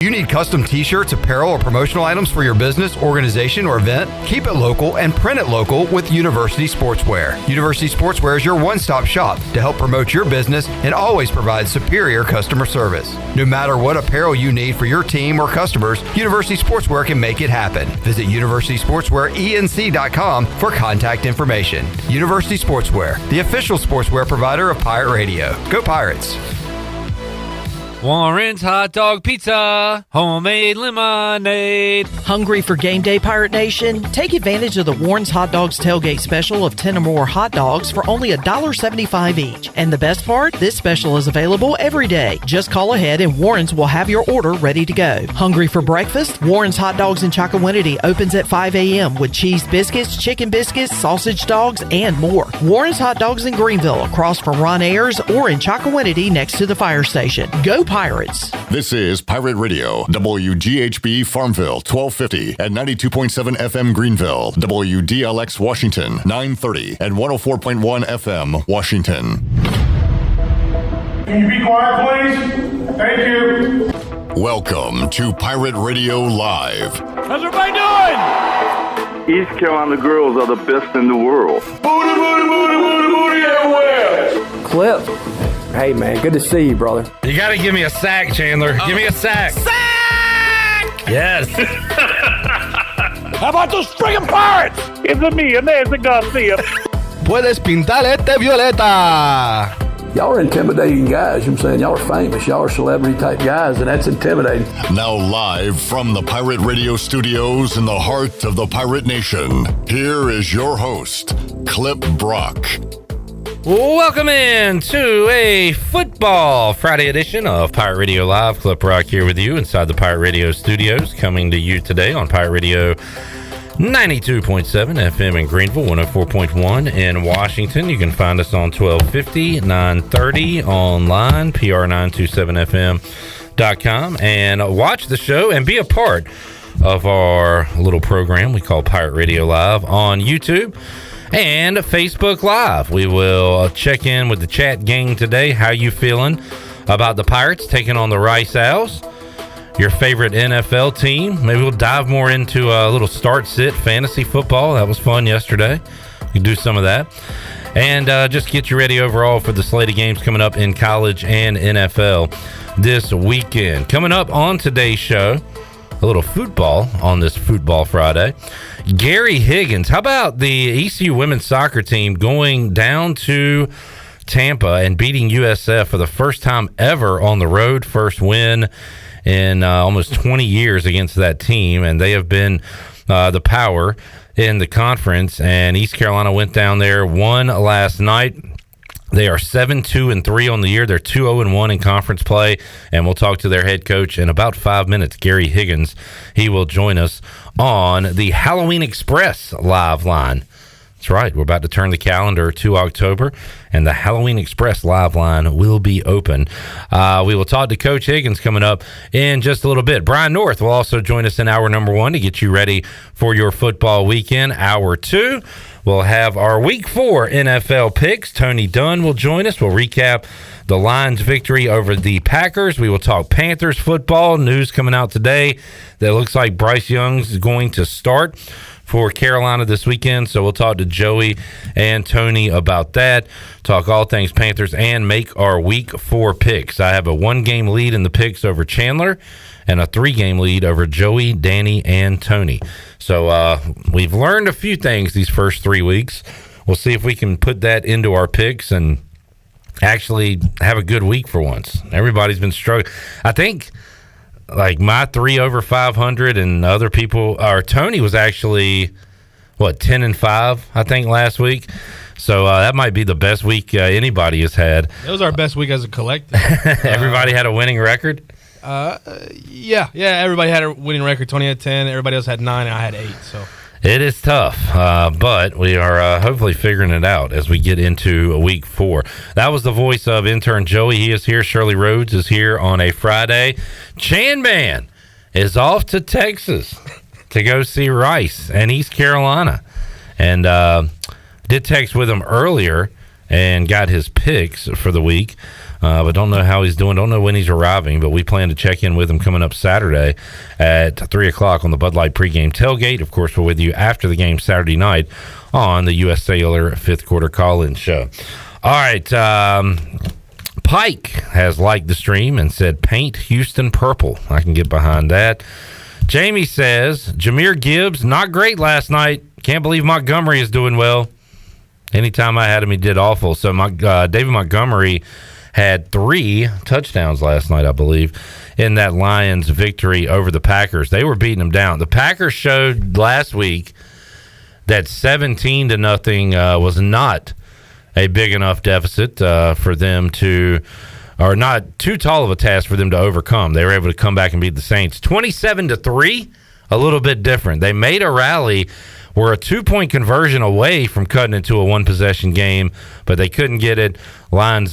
You need custom t-shirts, apparel, or promotional items for your business, organization, or event? Keep it local and print it local with University Sportswear. University Sportswear is your one-stop shop to help promote your business and always provide superior customer service. No matter what apparel you need for your team or customers, University Sportswear can make it happen. Visit universitysportswearenc.com for contact information. University Sportswear, the official sportswear provider of Pirate Radio. Go Pirates! Warren's Hot Dog Pizza, homemade lemonade. Hungry for game day, Pirate Nation? Take advantage of the Warren's Hot Dogs tailgate special of 10 or more hot dogs for only $1.75 each. And the best part, this special is available every day. Just call ahead and Warren's will have your order ready to go. Hungry for breakfast? Warren's Hot Dogs in Chocowinity opens at 5 a.m. with cheese biscuits, chicken biscuits, sausage dogs, and more. Warren's Hot Dogs in Greenville across from Ron Ayers or in Chocowinity next to the fire station. Go Pirates! This is Pirate Radio, WGHB Farmville, 1250 and 92.7 FM Greenville, WDLX Washington, 930 and 104.1 FM Washington. Can you be quiet, please? Thank you. Welcome to Pirate Radio Live. How's everybody doing? East Carolina girls are the best in the world. Booty, booty, booty, booty, booty everywhere. Clip. Hey, man, good to see you, brother. You got to give me a sack, Chandler. Give me a sack. Sack! Yes. How about those friggin' pirates? It's a me, Nancy Garcia. Puedes pintar este violeta. Y'all are intimidating guys. You know what I'm saying? Y'all are famous. Y'all are celebrity type guys, and that's intimidating. Now live from the Pirate Radio studios in the heart of the Pirate Nation, here is your host, Clip Brock. Welcome in to a football Friday edition of Pirate Radio Live. Clip Rock here with you inside the Pirate Radio studios, coming to you today on Pirate Radio 92.7 FM in Greenville, 104.1 in Washington. You can find us on 1250, 930 online, pr927fm.com, and watch the show and be a part of our little program we call Pirate Radio Live on YouTube and Facebook Live. We will check in with the chat gang today. How you feeling about the Pirates taking on the Rice Owls? Your favorite NFL team? Maybe we'll dive more into a little start-sit fantasy football. That was fun yesterday. We can do some of that. And just get you ready overall for the slate of games coming up in college and NFL this weekend. Coming up on today's show, a little football on this Football Friday. Gary Higgins. How about the ECU women's soccer team going down to Tampa and beating USF for the first time ever on the road? First win in almost 20 years against that team, and they have been the power in the conference. And East Carolina went down there, won last night. They are 7-2-3 on the year. They're 2-0-1 in conference play, and we'll talk to their head coach in about 5 minutes, Gary Higgins. He will join us on the Halloween Express live line. That's right. We're about to turn the calendar to October, and the Halloween Express live line will be open. We will talk to Coach Higgins coming up in just a little bit. Brian North will also join us in hour number 1 to get you ready for your football weekend. Hour 2. We'll have our Week 4 NFL picks. Tony Dunn will join us. We'll recap the Lions' victory over the Packers. We will talk Panthers football. News coming out today that looks like Bryce Young's going to start for Carolina this weekend. So we'll talk to Joey and Tony about that. Talk all things Panthers and make our Week 4 picks. I have a 1-game lead in the picks over Chandler and a 3-game lead over Joey, Danny, and Tony. So we've learned a few things these first 3 weeks. We'll see if we can put that into our picks and actually have a good week for once. Everybody's been struggling. I think like my 3 over 500 and other people, or Tony was actually, 10-5, I think, last week. So that might be the best week anybody has had. It was our best week as a collective. Everybody had a winning record? Yeah, everybody had a winning record. Tony had 10, everybody else had 9, and I had 8. So it is tough, but we are hopefully figuring it out as we get into Week 4. That was the voice of intern Joey. He is here. Shirley Rhodes is here on a Friday. Chan Man is off to Texas to go see Rice and East Carolina. And did text with him earlier and got his picks for the week. but don't know how he's doing. Don't know when he's arriving, but we plan to check in with him coming up Saturday at 3 o'clock on the Bud Light pregame tailgate. Of course, we're with you after the game Saturday night on the U.S. Cellular fifth quarter call-in show. All right, Pike has liked the stream and said, paint Houston purple. I can get behind that. Jamie says, Jahmyr Gibbs, not great last night. Can't believe Montgomery is doing well. Anytime I had him, he did awful. So David Montgomery had 3 touchdowns last night, I believe, in that Lions victory over the Packers. They were beating them down. The Packers showed last week that 17-0 was not a big enough deficit for them to, or not too tall of a task for them to overcome. They were able to come back and beat the Saints. 27-3, a little bit different. They made a rally. Were a 2-point conversion away from cutting into a 1-possession game, but they couldn't get it. Lions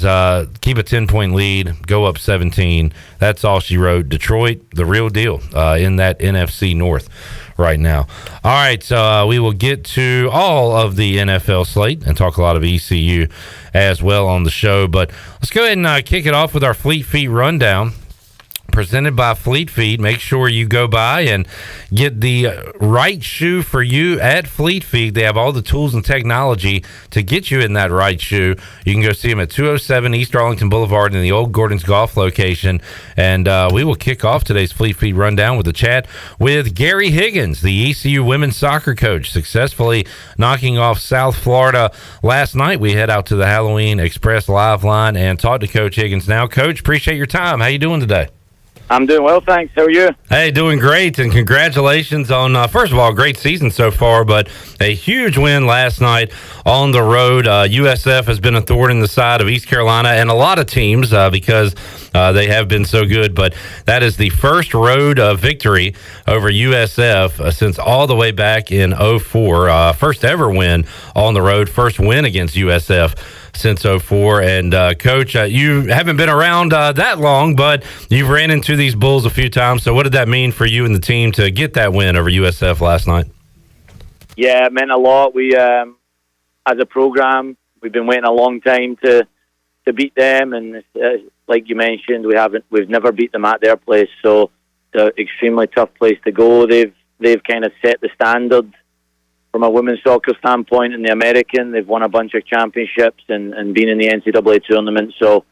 keep a 10-point lead, go up 17. That's all she wrote. Detroit, the real deal in that NFC North right now. All right, so we will get to all of the NFL slate and talk a lot of ECU as well on the show. But let's go ahead and kick it off with our Fleet Feet rundown. Presented by Fleet Feet. Make sure you go by and get the right shoe for you at Fleet Feet. They have all the tools and technology to get you in that right shoe. You can go see them at 207 East Arlington Boulevard in the old Gordon's Golf location. And we will kick off today's Fleet Feet rundown with a chat with Gary Higgins, the ECU women's soccer coach, successfully knocking off South Florida last night. We head out to the Halloween Express live line and talk to Coach Higgins now. Coach, appreciate your time. How you doing today? I'm doing well, thanks. How are you? Hey, doing great, and congratulations on, first of all, great season so far, but a huge win last night on the road. USF has been a thorn in the side of East Carolina and a lot of teams because they have been so good, but that is the first road victory over USF since all the way back in 2004. First ever win on the road, first win against USF since 2004. And Coach, you haven't been around that long, but you've ran into these Bulls a few times. So what did that mean for you and the team to get that win over USF last night? Yeah, it meant a lot. We, as a program, we've been waiting a long time to beat them, and like you mentioned, we've never beat them at their place. So it's an extremely tough place to go. They've kind of set the standard from a women's soccer standpoint in the American. They've won a bunch of championships and been in the NCAA tournament. So,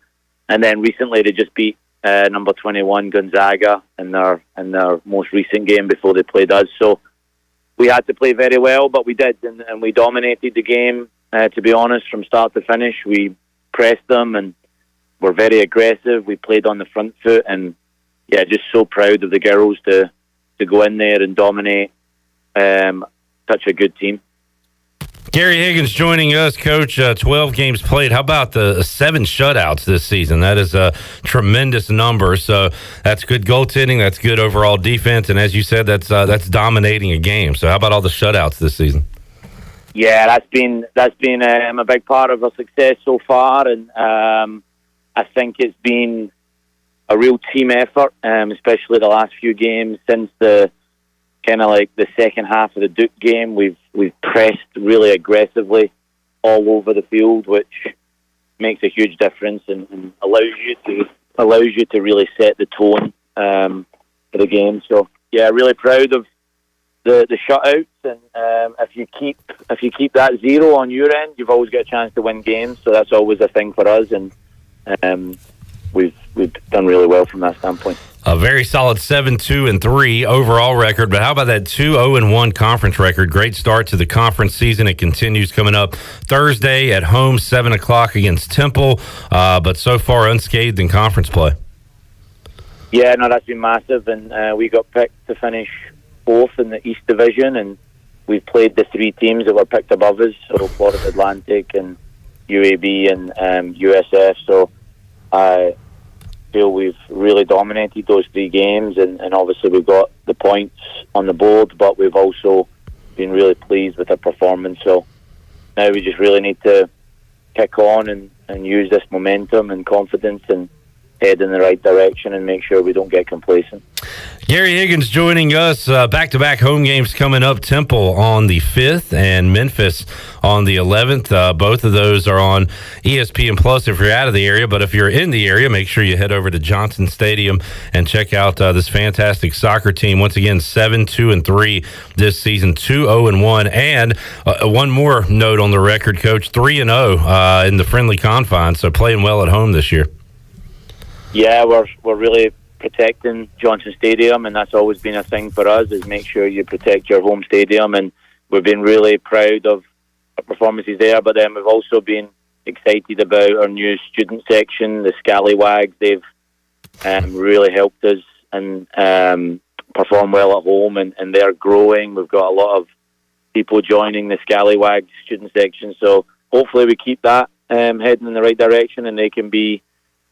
and then recently they just beat number 21 Gonzaga in their most recent game before they played us. So we had to play very well, but we did, and we dominated the game. To be honest, from start to finish, we pressed them and were very aggressive. We played on the front foot, and yeah, just so proud of the girls to go in there and dominate. Such a good team. Gary Higgins joining us, Coach. 12 games played. How about the 7 shutouts this season? That is a tremendous number. So that's good goaltending. That's good overall defense. And as you said, that's dominating a game. So how about all the shutouts this season? Yeah, that's been a big part of our success so far, and I think it's been a real team effort, especially the last few games since the kind of like the second half of the Duke game. We've pressed really aggressively all over the field, which makes a huge difference and allows you to really set the tone for the game. So yeah, really proud of the shutouts, and if you keep that 0 on your end, you've always got a chance to win games. So that's always a thing for us, and we've done really well from that standpoint. A very solid 7-2-3 overall record, but how about that 2-0-1 conference record? Great start to the conference season. It continues coming up Thursday at home, 7 o'clock against Temple, but so far unscathed in conference play. Yeah, no, that's been massive, and we got picked to finish 4th in the East Division, and we've played the 3 teams that were picked above us, so Florida Atlantic and UAB and USF, so I feel we've really dominated those 3 games, and obviously we've got the points on the board, but we've also been really pleased with our performance. So now we just really need to kick on and use this momentum and confidence and head in the right direction and make sure we don't get complacent. Gary Higgins joining us. Back-to-back home games coming up. Temple on the 5th and Memphis on the 11th. Both of those are on ESPN Plus if you're out of the area. But if you're in the area, make sure you head over to Johnson Stadium and check out this fantastic soccer team. Once again, 7-2-3 this season, 2-0-1. And one more note on the record, Coach, 3-0 in the friendly confines. So playing well at home this year. Yeah, we're really protecting Johnson Stadium, and that's always been a thing for us, is make sure you protect your home stadium, and we've been really proud of our performances there. But then we've also been excited about our new student section, the Scallywags. They've really helped us and perform well at home, and they're growing. We've got a lot of people joining the Scallywags student section, so hopefully we keep that heading in the right direction, and they can be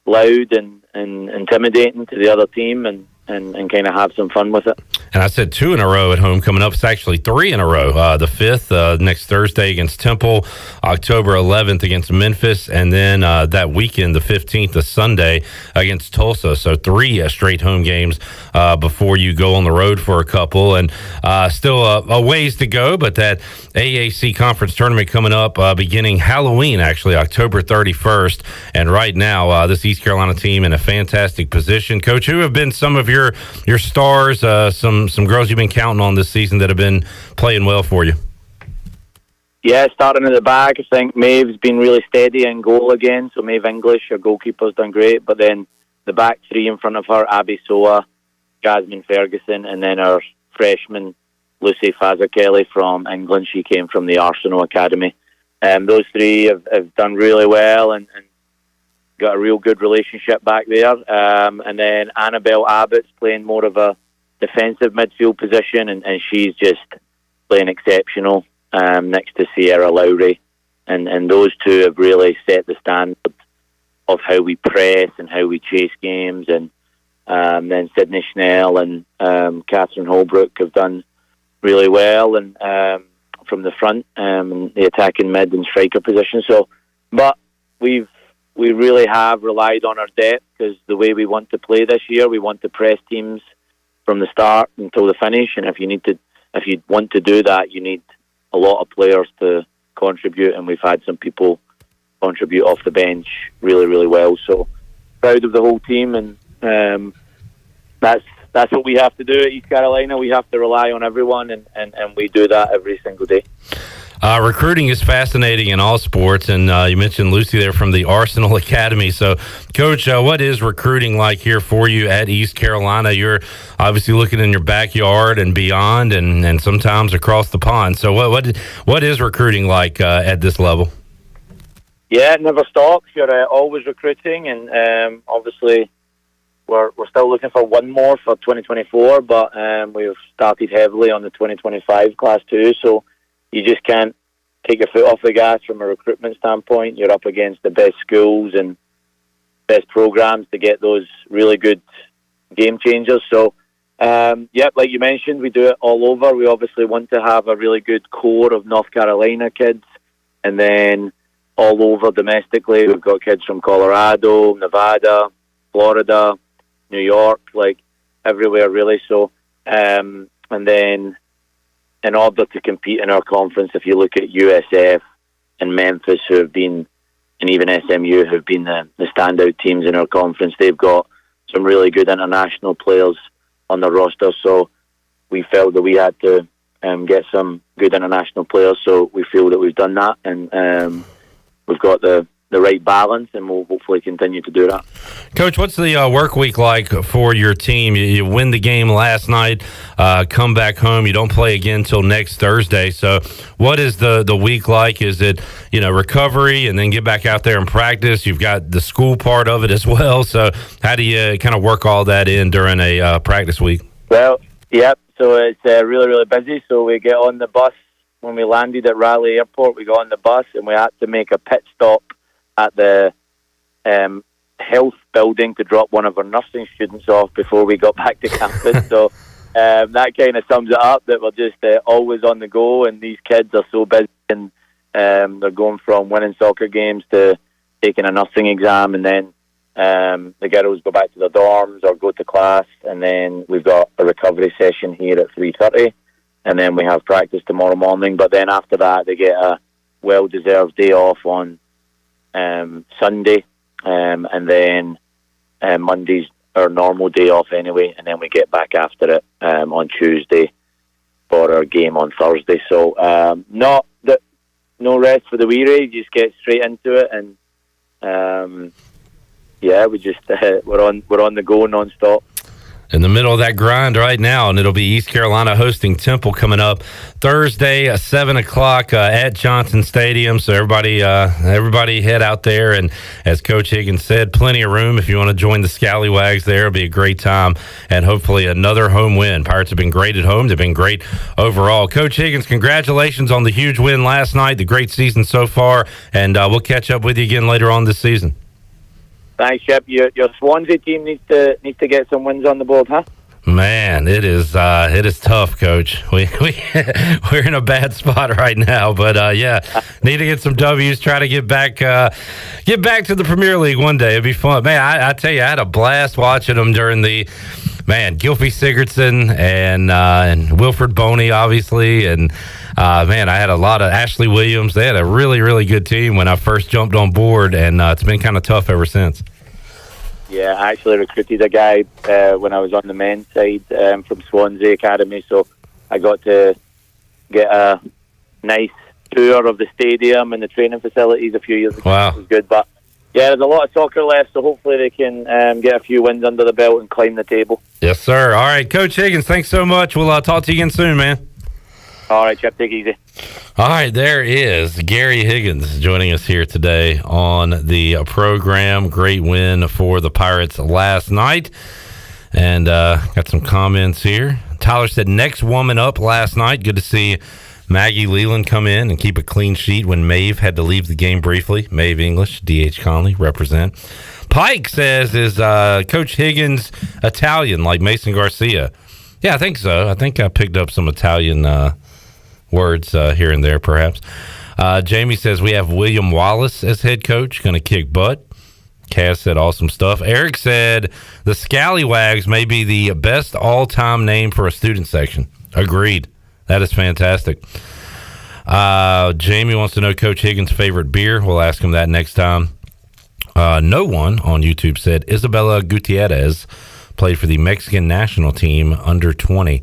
loud and intimidating to the other team and kind of have some fun with it. And I said 2 in a row at home coming up. It's actually 3 in a row. The 5th next Thursday against Temple, October 11th against Memphis, and then that weekend, the 15th, the Sunday against Tulsa. So 3 straight home games before you go on the road for a couple. And still a ways to go, but that AAC conference tournament coming up beginning Halloween, actually, October 31st. And right now, this East Carolina team in a fantastic position. Coach, who have been some of your stars, some girls you've been counting on this season that have been playing well for you? Yeah, starting at the back, I think Maeve's been really steady in goal again. So Maeve English, our goalkeeper's done great. But then the back three in front of her, Abby Soa, Jasmine Ferguson, and then our freshman, Lucy Fazakelly from England. She came from the Arsenal Academy. Those three have done really well and got a real good relationship back there. And then Annabelle Abbott's playing more of a defensive midfield position, and she's just playing exceptional next to Sierra Lowry. And those two have really set the standard of how we press and how we chase games. And then Sydney Schnell and Catherine Holbrook have done really well and from the front, the attacking mid and striker position. So, but we really have relied on our depth, because the way we want to play this year, we want to press teams from the start until the finish. And if you want to do that, you need a lot of players to contribute. And we've had some people contribute off the bench really, really well. So proud of the whole team, and that's what we have to do at East Carolina. We have to rely on everyone, and we do that every single day. Recruiting is fascinating in all sports, and you mentioned Lucy there from the Arsenal Academy. So, Coach, what is recruiting like here for you at East Carolina? You're obviously looking in your backyard and beyond, and sometimes across the pond. So, what is recruiting like at this level? Yeah, it never stops. You're always recruiting, and obviously we're still looking for one more for 2024, but we've started heavily on the 2025 Class 2, so you just can't take your foot off the gas from a recruitment standpoint. You're up against the best schools and best programs to get those really good game changers. So, like you mentioned, we do it all over. We obviously want to have a really good core of North Carolina kids, and then all over domestically, we've got kids from Colorado, Nevada, Florida, New York, like everywhere really. So, and then in order to compete in our conference, if you look at USF and Memphis, who have been, and even SMU, who have been the standout teams in our conference, they've got some really good international players on the roster. So we felt that we had to get some good international players. So we feel that we've done that, and we've got the right balance, and we'll hopefully continue to do that. Coach, what's the work week like for your team? You win the game last night, come back home, you don't play again until next Thursday. So what is the week like? Is it, recovery and then get back out there and practice? You've got the school part of it as well. So how do you kind of work all that in during a practice week? Well, yep. So it's really, really busy. So we get on the bus. When we landed at Raleigh Airport, we got on the bus and we had to make a pit stop at the health building to drop one of our nursing students off before we got back to campus. So that kind of sums it up, that we're just always on the go, and these kids are so busy, and they're going from winning soccer games to taking a nursing exam, and then the girls go back to their dorms or go to class, and then we've got a recovery session here at 3:30, and then we have practice tomorrow morning. But then after that, they get a well-deserved day off on Sunday, and then Monday's our normal day off anyway, and then we get back after it on Tuesday for our game on Thursday. So no rest for the weary. Just get straight into it, and we just we're on the go non-stop. In the middle of that grind right now, and it'll be East Carolina hosting Temple coming up Thursday, 7 o'clock at Johnson Stadium. So everybody head out there, and as Coach Higgins said, plenty of room if you want to join the Scallywags there. It'll be a great time, and hopefully another home win. Pirates have been great at home. They've been great overall. Coach Higgins, congratulations on the huge win last night, the great season so far, and we'll catch up with you again later on this season. Thanks, Shep. Your Swansea team needs to get some wins on the board, huh? Man, it is tough, Coach. We're in a bad spot right now, but need to get some W's. Try to get back to the Premier League one day. It'd be fun, man. I tell you, I had a blast watching them during the Gylfi Sigurdsson and Wilfred Boney, obviously, and I had a lot of Ashley Williams. They had a really, really good team when I first jumped on board, and it's been kind of tough ever since. Yeah, I actually recruited a guy when I was on the men's side from Swansea Academy, so I got to get a nice tour of the stadium and the training facilities a few years ago. Wow. It was good, but yeah, there's a lot of soccer left, so hopefully they can get a few wins under the belt and climb the table. Yes, sir. All right, Coach Higgins, thanks so much. We'll talk to you again soon, man. All right, Chip, take it easy. All right, there is Gary Higgins joining us here today on the program. Great win for the Pirates last night. And got some comments here. Tyler said, next woman up last night. Good to see Maggie Leland come in and keep a clean sheet when Maeve had to leave the game briefly. Maeve English, D.H. Conley, represent. Pike says, is Coach Higgins Italian like Mason Garcia? Yeah, I think so. I think I picked up some Italian words here and there, perhaps. Jamie says, we have William Wallace as head coach, going to kick butt. Cass said, awesome stuff. Eric said, the Scallywags may be the best all-time name for a student section. Agreed. That is fantastic. Jamie wants to know Coach Higgins' favorite beer. We'll ask him that next time. No one on YouTube said Isabella Gutierrez played for the Mexican national team under 20.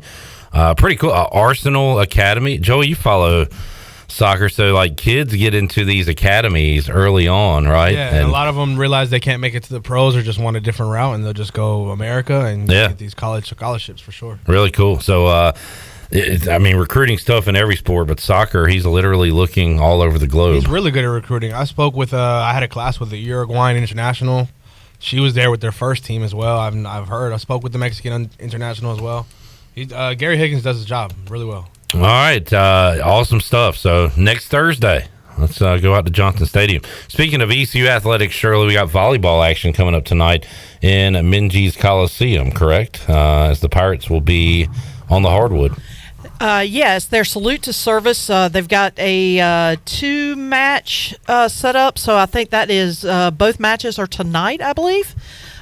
Pretty cool. Arsenal Academy. Joey, you follow soccer, so like kids get into these academies early on, right? Yeah, and a lot of them realize they can't make it to the pros or just want a different route, and they'll just go America and get these college scholarships for sure. Really cool. So, recruiting stuff in every sport, but soccer, he's literally looking all over the globe. He's really good at recruiting. I spoke with, I had a class with the Uruguayan International. She was there with their first team as well. I've heard. I spoke with the Mexican International as well. Gary Higgins does his job really well. All right. Awesome stuff. So next Thursday, let's go out to Johnson Stadium. Speaking of ECU athletics, Shirley, we got volleyball action coming up tonight in Minges Coliseum, correct? As the Pirates will be on the hardwood. Yes, their salute to service. They've got a 2-match set up, so I think that is both matches are tonight, I believe.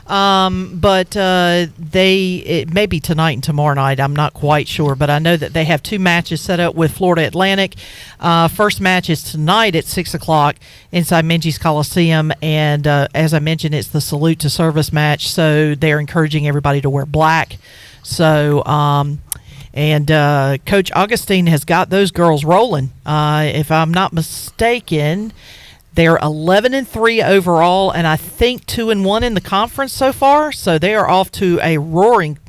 But it may be tonight and tomorrow night. I'm not quite sure, but I know that they have 2 matches set up with Florida Atlantic. First match is tonight at 6 o'clock inside Minges Coliseum, and as I mentioned, it's the salute to service match. So they're encouraging everybody to wear black. So Coach Augustine has got those girls rolling. If I'm not mistaken, they're 11-3 overall, and I think 2-1 in the conference so far. So they are off to a roaring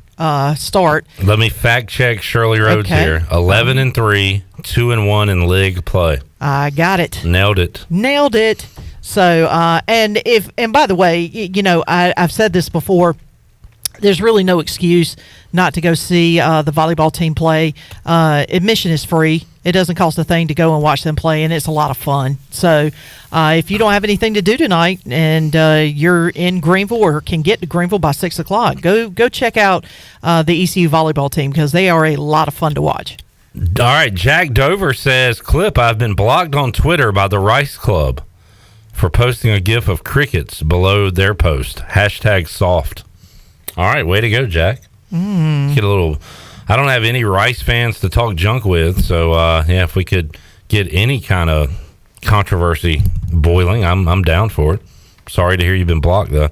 start. Let me fact check Shirley Rhodes here. 11-3, 2-1 in league play. I got it. Nailed it. So and by the way, I've said this before. There's really no excuse not to go see the volleyball team play. Admission is free. It doesn't cost a thing to go and watch them play, and it's a lot of fun. So if you don't have anything to do tonight and you're in Greenville or can get to Greenville by 6 o'clock, go check out the ECU volleyball team because they are a lot of fun to watch. All right, Jack Dover says, Clip, I've been blocked on Twitter by the Rice Club. for posting a gif of crickets below their post. #soft. All right, way to go, Jack. Get a little. I don't have any Rice fans to talk junk with, so if we could get any kind of controversy boiling, I'm down for it. Sorry to hear you've been blocked, though.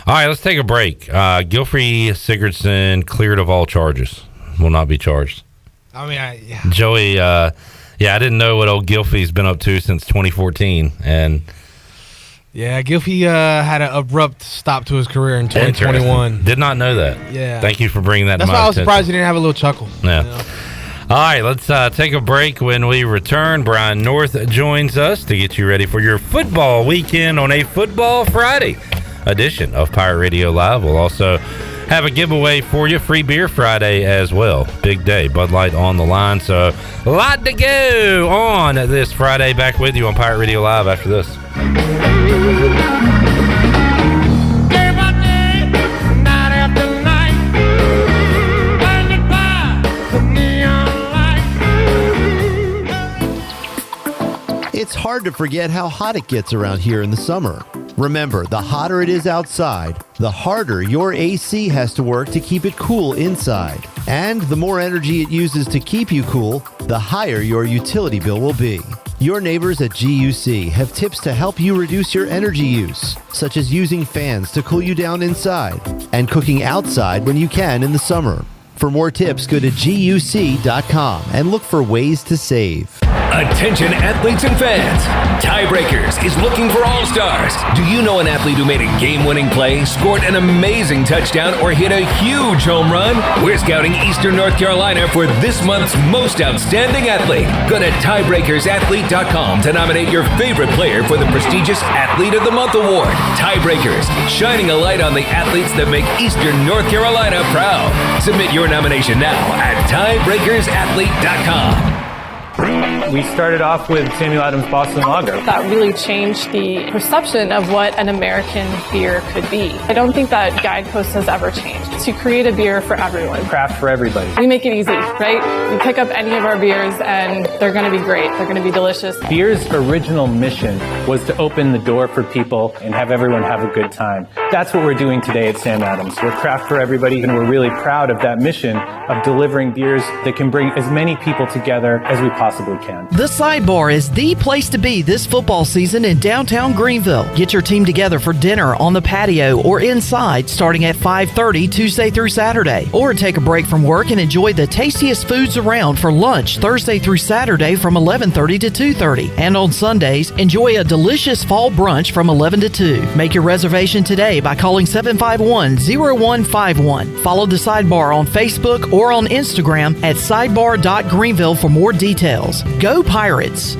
All right, let's take a break. Gilfrey Sigurdsson cleared of all charges. Will not be charged. I mean, Joey, I didn't know what old Gilfy's been up to since 2014, and Gilfy had an abrupt stop to his career in 2021. Did not know that. Yeah. Thank you for bringing that to my That's why I was attention. surprised he didn't have a little chuckle. Yeah. You know? All right, let's take a break. When we return, Brian North joins us to get you ready for your football weekend on a Football Friday edition of Pirate Radio Live. We'll also have a giveaway for you, free beer Friday as well. Big day, Bud Light on the line. So a lot to go on this Friday. Back with you on Pirate Radio Live after this. It's hard to forget how hot it gets around here in the summer. Remember, the hotter it is outside, the harder your AC has to work to keep it cool inside. And the more energy it uses to keep you cool, the higher your utility bill will be. Your neighbors at GUC have tips to help you reduce your energy use, such as using fans to cool you down inside and cooking outside when you can in the summer. For more tips, go to GUC.com and look for ways to save. Attention athletes and fans. Tiebreakers is looking for all-stars. Do you know an athlete who made a game-winning play, scored an amazing touchdown, or hit a huge home run? We're scouting Eastern North Carolina for this month's most outstanding athlete. Go to tiebreakersathlete.com to nominate your favorite player for the prestigious Athlete of the Month award. Tiebreakers, shining a light on the athletes that make Eastern North Carolina proud. Submit your nomination now at tiebreakersathlete.com. We started off with Samuel Adams Boston Lager. That really changed the perception of what an American beer could be. I don't think that guidepost has ever changed. To create a beer for everyone. Craft for everybody. We make it easy, right? You pick up any of our beers and they're going to be great. They're going to be delicious. Beer's original mission was to open the door for people and have everyone have a good time. That's what we're doing today at Sam Adams. We're craft for everybody, and we're really proud of that mission of delivering beers that can bring as many people together as we possibly can. The Sidebar is the place to be this football season in downtown Greenville. Get your team together for dinner on the patio or inside starting at 5:30 Tuesday through Saturday. Or take a break from work and enjoy the tastiest foods around for lunch Thursday through Saturday from 11:30 to 2:30. And on Sundays, enjoy a delicious fall brunch from 11 to 2. Make your reservation today by calling 751-0151. Follow the Sidebar on Facebook or on Instagram at sidebar.greenville for more details. Go Pirates!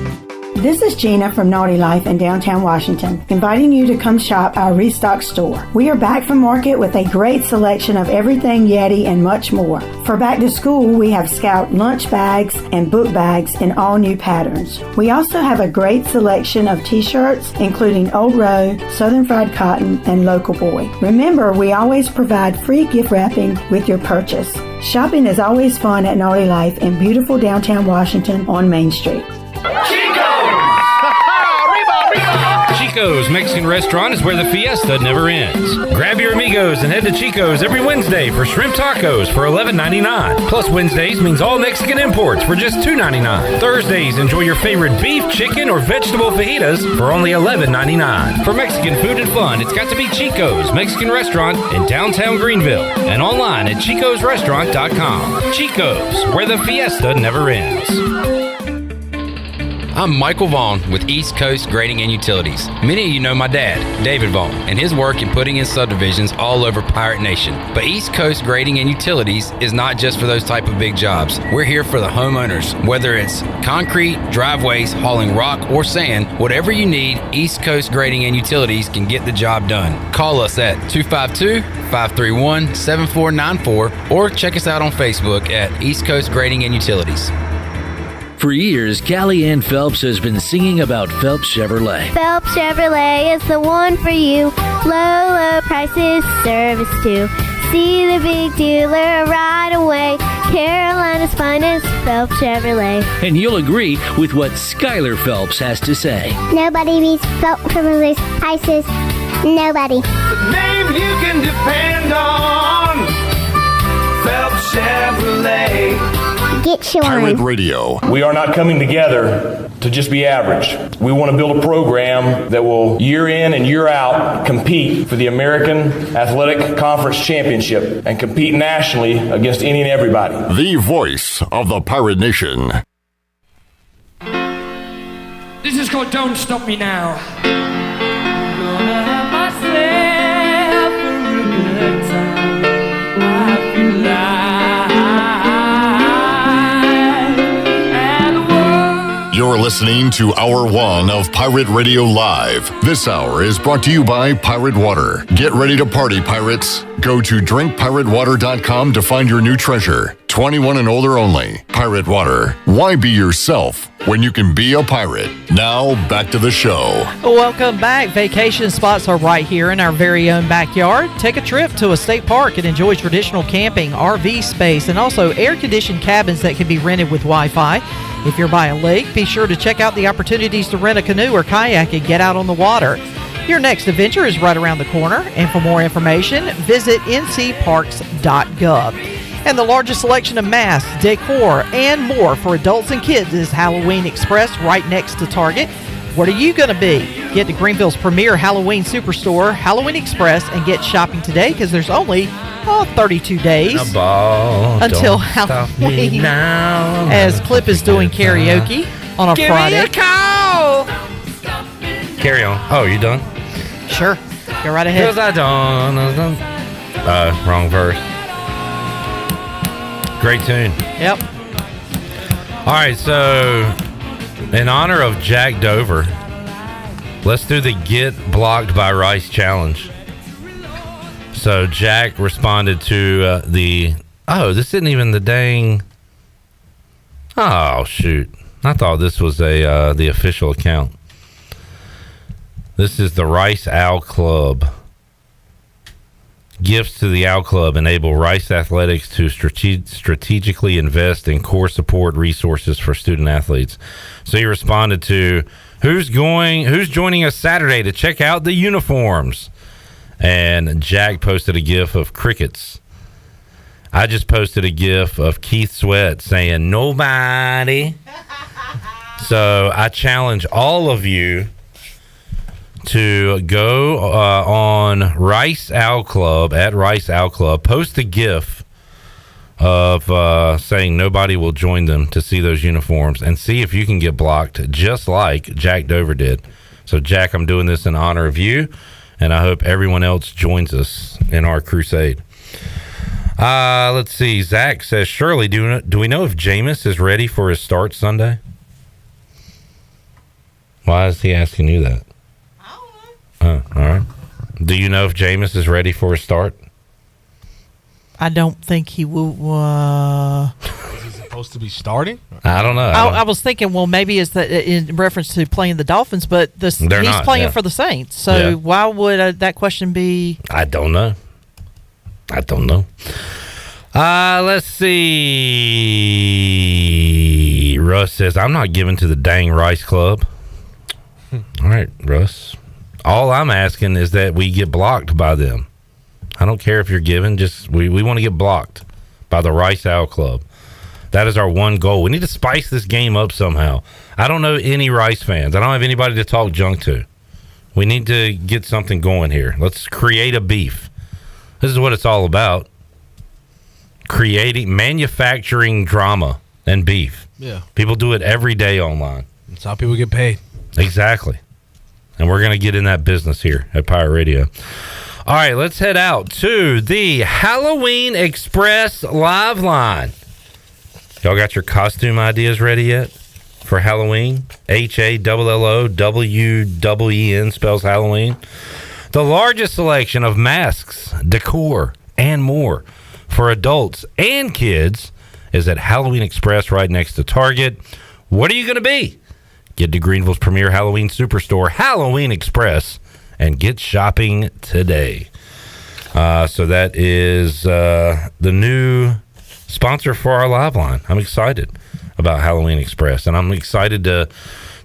This is Gina from Naughty Life in downtown Washington, inviting you to come shop our Restock store. We are back from market with a great selection of everything Yeti and much more. For back to school, we have Scout lunch bags and book bags in all new patterns. We also have a great selection of t-shirts, including Old Row, Southern Fried Cotton, and Local Boy. Remember, we always provide free gift wrapping with your purchase. Shopping is always fun at Naughty Life in beautiful downtown Washington on Main Street. Chico's Mexican Restaurant is where the fiesta never ends. Grab your amigos and head to Chico's every Wednesday for shrimp tacos for $11.99. Plus Wednesdays means all Mexican imports for just $2.99. Thursdays, enjoy your favorite beef, chicken, or vegetable fajitas for only $11.99. For Mexican food and fun, it's got to be Chico's Mexican Restaurant in downtown Greenville and online at chicosrestaurant.com. Chico's, where the fiesta never ends. I'm Michael Vaughn with East Coast Grading and Utilities. Many of you know my dad, David Vaughn, and his work in putting in subdivisions all over Pirate Nation. But East Coast Grading and Utilities is not just for those type of big jobs. We're here for the homeowners. Whether it's concrete, driveways, hauling rock, or sand, whatever you need, East Coast Grading and Utilities can get the job done. Call us at 252-531-7494 or check us out on Facebook at East Coast Grading and Utilities. For years, Callie Ann Phelps has been singing about Phelps Chevrolet. Phelps Chevrolet is the one for you. Low, low prices, service too. See the big dealer right away. Carolina's finest Phelps Chevrolet. And you'll agree with what Skylar Phelps has to say. Nobody beats Phelps Chevrolet prices. Nobody. The name you can depend on. Phelps Chevrolet. Get your Pirate Radio. We are not coming together to just be average. We want to build a program that will year in and year out compete for the American Athletic Conference Championship and compete nationally against any and everybody. The voice of the Pirate Nation. This is called Don't Stop Me Now. Gonna have myself a good time. I feel like You're listening to Hour 1 of Pirate Radio Live. This hour is brought to you by Pirate Water. Get ready to party, pirates. Go to drinkpiratewater.com to find your new treasure. 21 and older only. Pirate Water. Why be yourself when you can be a pirate? Now, back to the show. Welcome back. Vacation spots are right here in our very own backyard. Take a trip to a state park and enjoy traditional camping, RV space, and also air-conditioned cabins that can be rented with Wi-Fi. If you're by a lake, be sure to check out the opportunities to rent a canoe or kayak and get out on the water. Your next adventure is right around the corner, and for more information, visit ncparks.gov. And the largest selection of masks, decor, and more for adults and kids is Halloween Express right next to Target. What are you going to be? Get to Greenville's premier Halloween superstore, Halloween Express, and get shopping today because there's only 32 days until Halloween. As Clip is doing karaoke on a Friday. Give me a call. Carry on. Oh, you done? Sure. Go right ahead. Because I done. Wrong verse. Great tune. Yep. All right, so in honor of Jack Dover, let's do the Get Blocked by Rice challenge. So Jack responded to this isn't even the dang. Oh, shoot. I thought this was the official account. This is the Rice Owl Club. Gifts to the Owl Club enable Rice Athletics to strategically invest in core support resources for student athletes. So he responded to, who's joining us Saturday to check out the uniforms? And Jack posted a gif of crickets. I just posted a gif of Keith Sweat saying, nobody. So I challenge all of you to go on Rice Owl Club, at Rice Owl Club, post a gif of saying nobody will join them to see those uniforms and see if you can get blocked just like Jack Dover did. So, Jack, I'm doing this in honor of you, and I hope everyone else joins us in our crusade. Let's see. Zach says, Shirley, do we know if Jameis is ready for his start Sunday? Why is he asking you that? Oh, all right. Do you know if Jameis is ready for a start? I don't think he will. Is he supposed to be starting? I don't know. I was thinking, well, maybe it's in reference to playing the Dolphins, but he's playing for the Saints. So why would that question be? I don't know. Let's see. Russ says, I'm not giving to the dang Rice Club. All right, Russ. All I'm asking is that we get blocked by them. I don't care if you're giving, just we want to get blocked by the Rice Owl Club. That is our one goal. We need to spice this game up somehow. I don't know any Rice fans. I don't have anybody to talk junk to. We need to get something going here. Let's create a beef. This is what it's all about. Manufacturing drama and beef. Yeah. People do it every day online. That's how people get paid. Exactly. And we're going to get in that business here at Pirate Radio. All right, let's head out to the Halloween Express live line. Y'all got your costume ideas ready yet for Halloween? HALLOWEN spells Halloween. The largest selection of masks, decor, and more for adults and kids is at Halloween Express right next to Target. What are you going to be? Get to Greenville's premier Halloween superstore, Halloween Express, and get shopping today. So that is the new sponsor for our live line. I'm excited about Halloween Express, and I'm excited to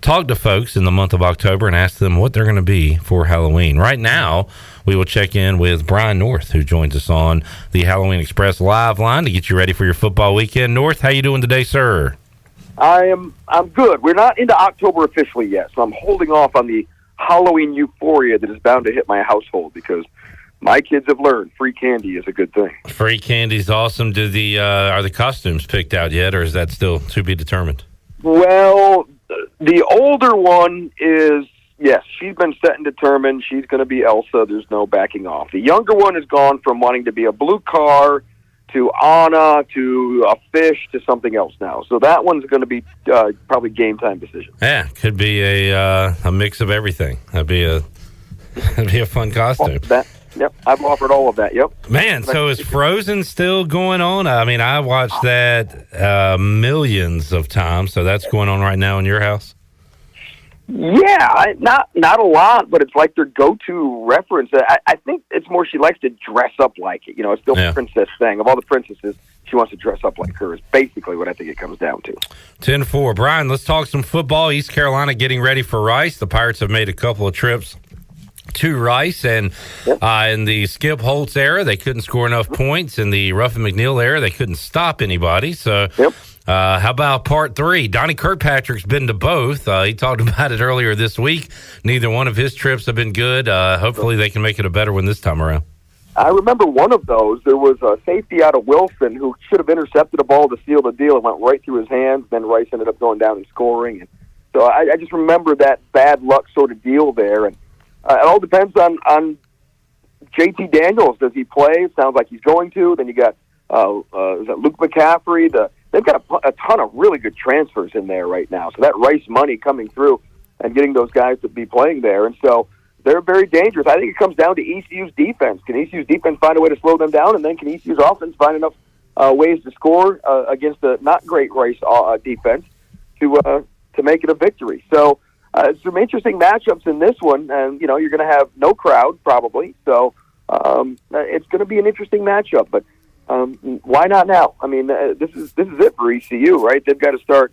talk to folks in the month of October and ask them what they're going to be for Halloween. Right now, we will check in with Brian North, who joins us on the Halloween Express live line to get you ready for your football weekend. North, how you doing today, sir? I'm good. We're not into October officially yet, so I'm holding off on the Halloween euphoria that is bound to hit my household because my kids have learned free candy is a good thing. Free candy's awesome. Are the costumes picked out yet, or is that still to be determined? Well, the older one is, yes, she's been set and determined. She's going to be Elsa. There's no backing off. The younger one has gone from wanting to be a blue car to Anna to a fish to something else now. So that one's going to be probably game time decision. Yeah, could be a mix of everything. That'd be a fun costume. Yep, I've offered all of that. Yep. Man, so is Frozen still going on? I mean, I watched that millions of times. So that's going on right now in your house? Yeah, not a lot, but it's like their go-to reference. I think it's more she likes to dress up like it. You know, it's still a princess thing. Of all the princesses, she wants to dress up like her is basically what I think it comes down to. 10-4. Brian, let's talk some football. East Carolina getting ready for Rice. The Pirates have made a couple of trips to Rice, and in the Skip Holtz era, they couldn't score enough points. In the Ruffin McNeil era, they couldn't stop anybody. So how about part 3? Donnie Kirkpatrick's been to both. He talked about it earlier this week. Neither one of his trips have been good. Hopefully they can make it a better one this time around. I remember one of those. There was a safety out of Wilson who should have intercepted a ball to seal the deal. It went right through his hands. Then Rice ended up going down and scoring. And so I just remember that bad luck sort of deal there. And it all depends on JT Daniels. Does he play? It sounds like he's going to. Then you got is that Luke McCaffrey? They've got a ton of really good transfers in there right now. So that Rice money coming through and getting those guys to be playing there. And so they're very dangerous. I think it comes down to ECU's defense. Can ECU's defense find a way to slow them down? And then can ECU's offense find enough ways to score against a not great Rice defense to make it a victory? So some interesting matchups in this one. And, you know, you're going to have no crowd probably. So it's going to be an interesting matchup. But why not now? I mean, this is it for ECU, right? They've got to start.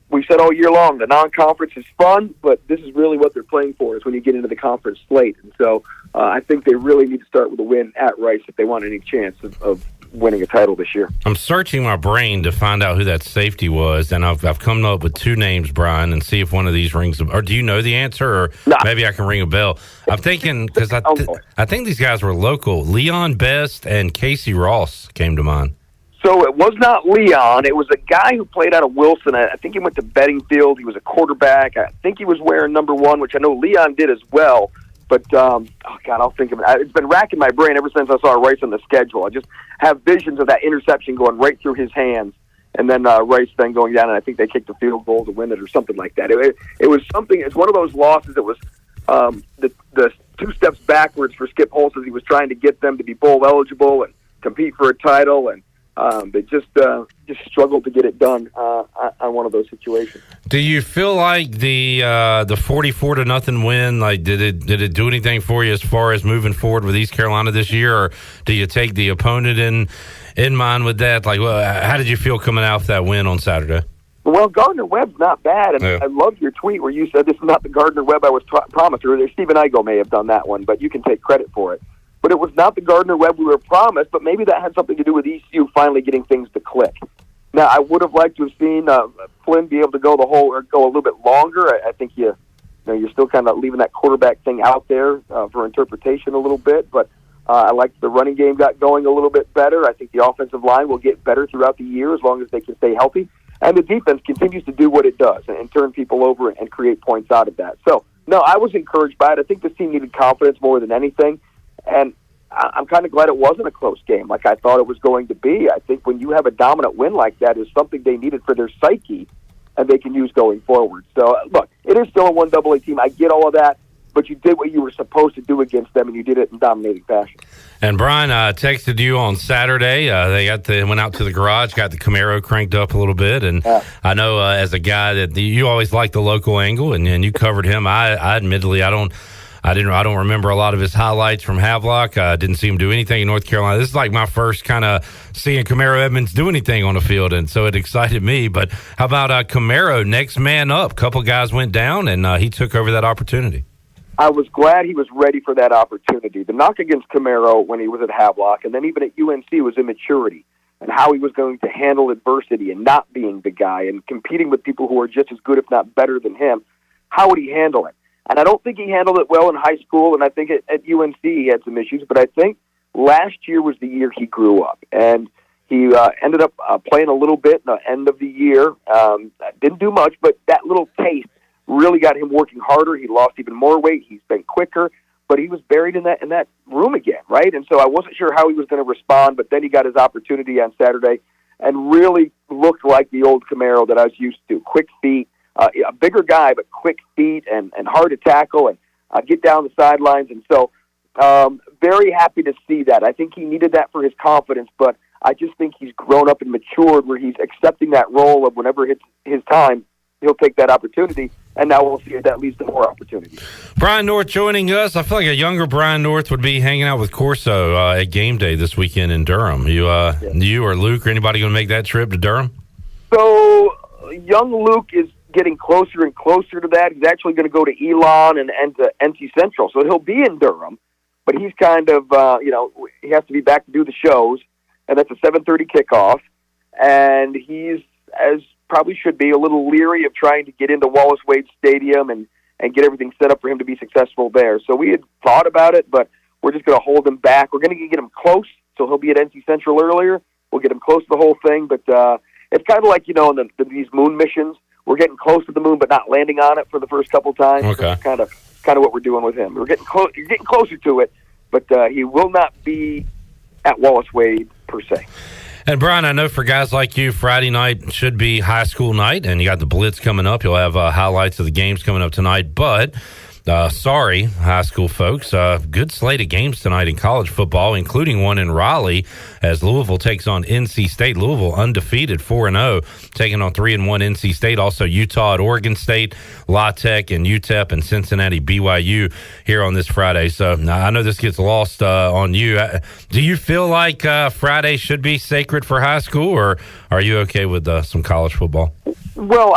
We've said all year long the non-conference is fun, but this is really what they're playing for is when you get into the conference slate. And so I think they really need to start with a win at Rice if they want any chance of winning a title this year. I'm searching my brain to find out who that safety was, and I've come up with 2 names, Brian, and see if one of these rings. Or do you know the answer, or maybe I can ring a bell? I'm thinking because I think these guys were local. Leon Best and Casey Ross came to mind. So it was not Leon. It was a guy who played out of Wilson. I think he went to Beddingfield. He was a quarterback. I think he was wearing number 1, which I know Leon did as well. But, I'll think of it. It's been racking my brain ever since I saw Rice on the schedule. I just have visions of that interception going right through his hands, and then Rice then going down, and I think they kicked a field goal to win it or something like that. It was something. It's one of those losses that was the 2 steps backwards for Skip Holtz as he was trying to get them to be bowl eligible and compete for a title, and they just struggled to get it done on one of those situations. Do you feel like the 44-0 win, like did it do anything for you as far as moving forward with East Carolina this year, or do you take the opponent in mind with that? Like, how did you feel coming out of that win on Saturday? Well, Gardner-Webb's not bad, and I love your tweet where you said this is not the Gardner-Webb I was promised. Or Stephen Igo may have done that one, but you can take credit for it. But it was not the Gardner-Webb we were promised, but maybe that had something to do with ECU finally getting things to click. Now, I would have liked to have seen Flynn be able to go a little bit longer. I think you're still kind of leaving that quarterback thing out there for interpretation a little bit, but I like the running game got going a little bit better. I think the offensive line will get better throughout the year as long as they can stay healthy. And the defense continues to do what it does and turn people over and create points out of that. So, no, I was encouraged by it. I think this team needed confidence more than anything. And I'm kind of glad it wasn't a close game like I thought it was going to be. I think when you have a dominant win like that is something they needed for their psyche and they can use going forward. So, look, it is still a 1AA team. I get all of that, but you did what you were supposed to do against them, and you did it in dominating fashion. And Brian, texted you on Saturday. They went out to the garage, got the Camaro cranked up a little bit, and I know as a guy that you always like the local angle, and you covered him. I admittedly, I I don't remember a lot of his highlights from Havelock. I didn't see him do anything in North Carolina. This is like my first kind of seeing Camaro Edmonds do anything on the field, and so it excited me. But how about Camaro, next man up? Couple guys went down, and he took over that opportunity. I was glad he was ready for that opportunity. The knock against Camaro when he was at Havelock, and then even at UNC, was immaturity and how he was going to handle adversity and not being the guy and competing with people who are just as good, if not better than him. How would he handle it? And I don't think he handled it well in high school, and I think at UNC he had some issues, but I think last year was the year he grew up, and he ended up playing a little bit in the end of the year. Didn't do much, but that little taste really got him working harder. He lost even more weight. He's been quicker, but he was buried in that room again, right? And so I wasn't sure how he was going to respond, but then he got his opportunity on Saturday and really looked like the old Camaro that I was used to. Quick feet, a bigger guy, but quick feet and hard to tackle and get down the sidelines. And so very happy to see that. I think he needed that for his confidence, but I just think he's grown up and matured where he's accepting that role of whenever it's his time, he'll take that opportunity, and now we'll see if that leads to more opportunities. Brian North joining us. I feel like a younger Brian North would be hanging out with Corso at game day this weekend in Durham. You or Luke or anybody going to make that trip to Durham? So young Luke is getting closer and closer to that. He's actually going to go to Elon and to NC Central, so he'll be in Durham, but he's kind of, he has to be back to do the shows, and that's a 7:30 kickoff, and he's, as probably should be, a little leery of trying to get into Wallace Wade Stadium and get everything set up for him to be successful there. So we had thought about it, but we're just going to hold him back. We're going to get him close, so he'll be at NC Central earlier. We'll get him close to the whole thing, but it's kind of like, in these moon missions, we're getting close to the moon but not landing on it for the first couple times. Okay. That's kind of what we're doing with him. We're getting close. You're getting closer to it, but he will not be at Wallace Wade per se. And Brian, I know for guys like you, Friday night should be high school night, and you got the Blitz coming up. You'll have highlights of the games coming up tonight. But sorry, high school folks, good slate of games tonight in college football, including one in Raleigh as Louisville takes on NC State. Louisville undefeated 4-0, taking on 3-1 NC State. Also Utah at Oregon State, La Tech and UTEP and Cincinnati BYU here on this Friday. So I know this gets lost on you. Do you feel like Friday should be sacred for high school, or are you okay with some college football? Well,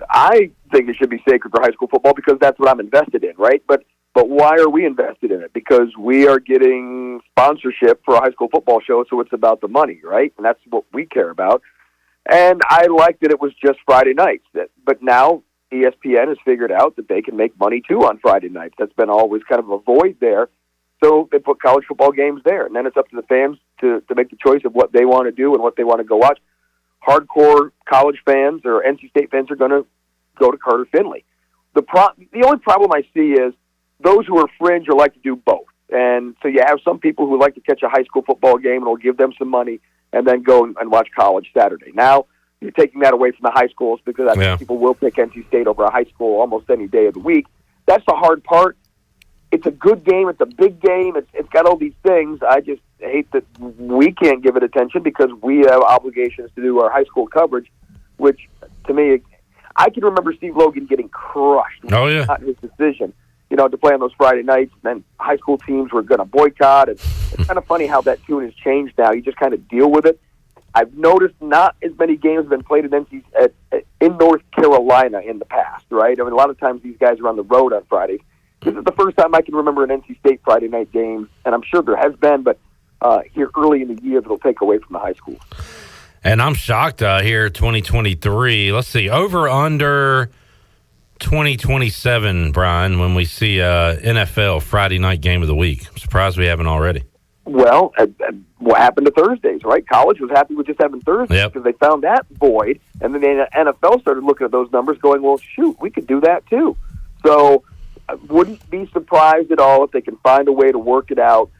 I think it should be sacred for high school football because that's what I'm invested in, right? But why are we invested in it? Because we are getting sponsorship for a high school football show, so it's about the money, right? And that's what we care about. And I like that it was just Friday nights. But now ESPN has figured out that they can make money, too, on Friday nights. That's been always kind of a void there. So they put college football games there. And then it's up to the fans to make the choice of what they want to do and what they want to go watch. Hardcore college fans or NC State fans are going to go to Carter Finley. The only problem I see is those who are fringe or like to do both. And so you have some people who like to catch a high school football game and will give them some money and then go and watch college Saturday. Now you're taking that away from the high schools because I think people will pick NC State over a high school almost any day of the week. That's the hard part. It's a good game. It's a big game. It's got all these things. I just hate that we can't give it attention because we have obligations to do our high school coverage, which to me, I can remember Steve Logan getting crushed. Oh, yeah. Not his decision, to play on those Friday nights. And then high school teams were going to boycott. And it's kind of funny how that tune has changed now. You just kind of deal with it. I've noticed not as many games have been played in North Carolina in the past, right? I mean, a lot of times these guys are on the road on Fridays. This is the first time I can remember an NC State Friday night game, and I'm sure there has been, but here early in the year that'll take away from the high schools. And I'm shocked here, 2023. Let's see, over under 2027, Brian, when we see NFL Friday night game of the week. I'm surprised we haven't already. Well, what happened to Thursdays, right? College was happy with just having Thursdays because they found that void, and then the NFL started looking at those numbers going, well, shoot, we could do that too. So I wouldn't be surprised at all if they can find a way to work it out.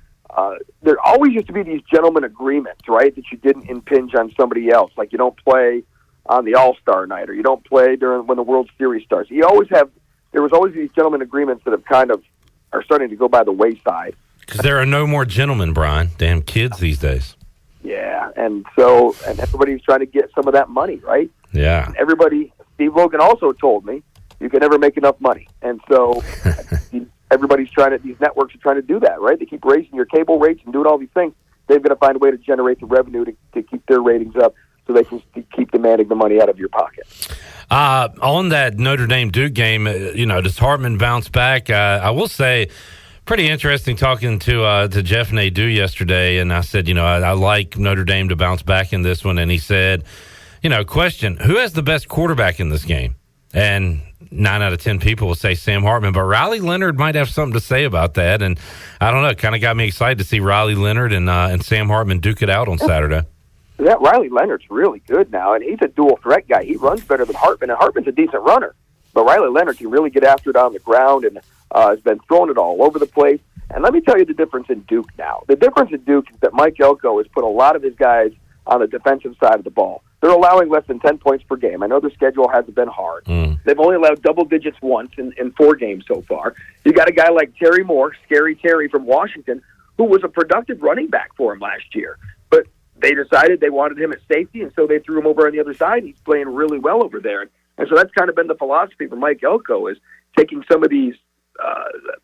There always used to be these gentleman agreements, right, that you didn't impinge on somebody else. Like you don't play on the All-Star night or you don't play when the World Series starts. There was always these gentleman agreements that have kind of are starting to go by the wayside. Because there are no more gentlemen, Brian. Damn kids these days. Yeah, and everybody's trying to get some of that money, right? Yeah. And Steve Logan also told me, you can never make enough money. And so these networks are trying to do that, right? They keep raising your cable rates and doing all these things. They've got to find a way to generate the revenue to keep their ratings up so they can keep demanding the money out of your pocket. On that Notre Dame Duke game, does Hartman bounce back? I will say, pretty interesting talking to Jeff Nadeau yesterday, and I said, I like Notre Dame to bounce back in this one, and he said, question, who has the best quarterback in this game? And 9 out of 10 people will say Sam Hartman, but Riley Leonard might have something to say about that, and I don't know, it kind of got me excited to see Riley Leonard and Sam Hartman duke it out on Saturday. Yeah, Riley Leonard's really good now, and he's a dual threat guy. He runs better than Hartman, and Hartman's a decent runner, but Riley Leonard can really get after it on the ground and has been throwing it all over the place. And let me tell you the difference in Duke now. The difference in Duke is that Mike Elko has put a lot of his guys on the defensive side of the ball. They're allowing less than 10 points per game. I know their schedule hasn't been hard. They've only allowed double digits once in 4 games so far. You got a guy like Terry Moore, Scary Terry from Washington, who was a productive running back for him last year. But they decided they wanted him at safety, and so they threw him over on the other side, and he's playing really well over there. And so that's kind of been the philosophy for Mike Elko, is taking some of these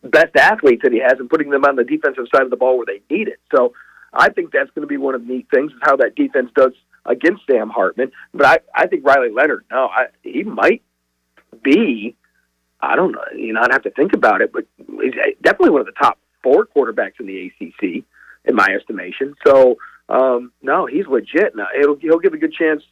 best athletes that he has and putting them on the defensive side of the ball where they need it. So I think that's going to be one of the neat things, is how that defense does against Sam Hartman. But I think Riley Leonard, he might be, I don't know, I'd have to think about it, but he's definitely one of the top 4 quarterbacks in the ACC, in my estimation. So, no, he's legit. Now, he'll give a good chance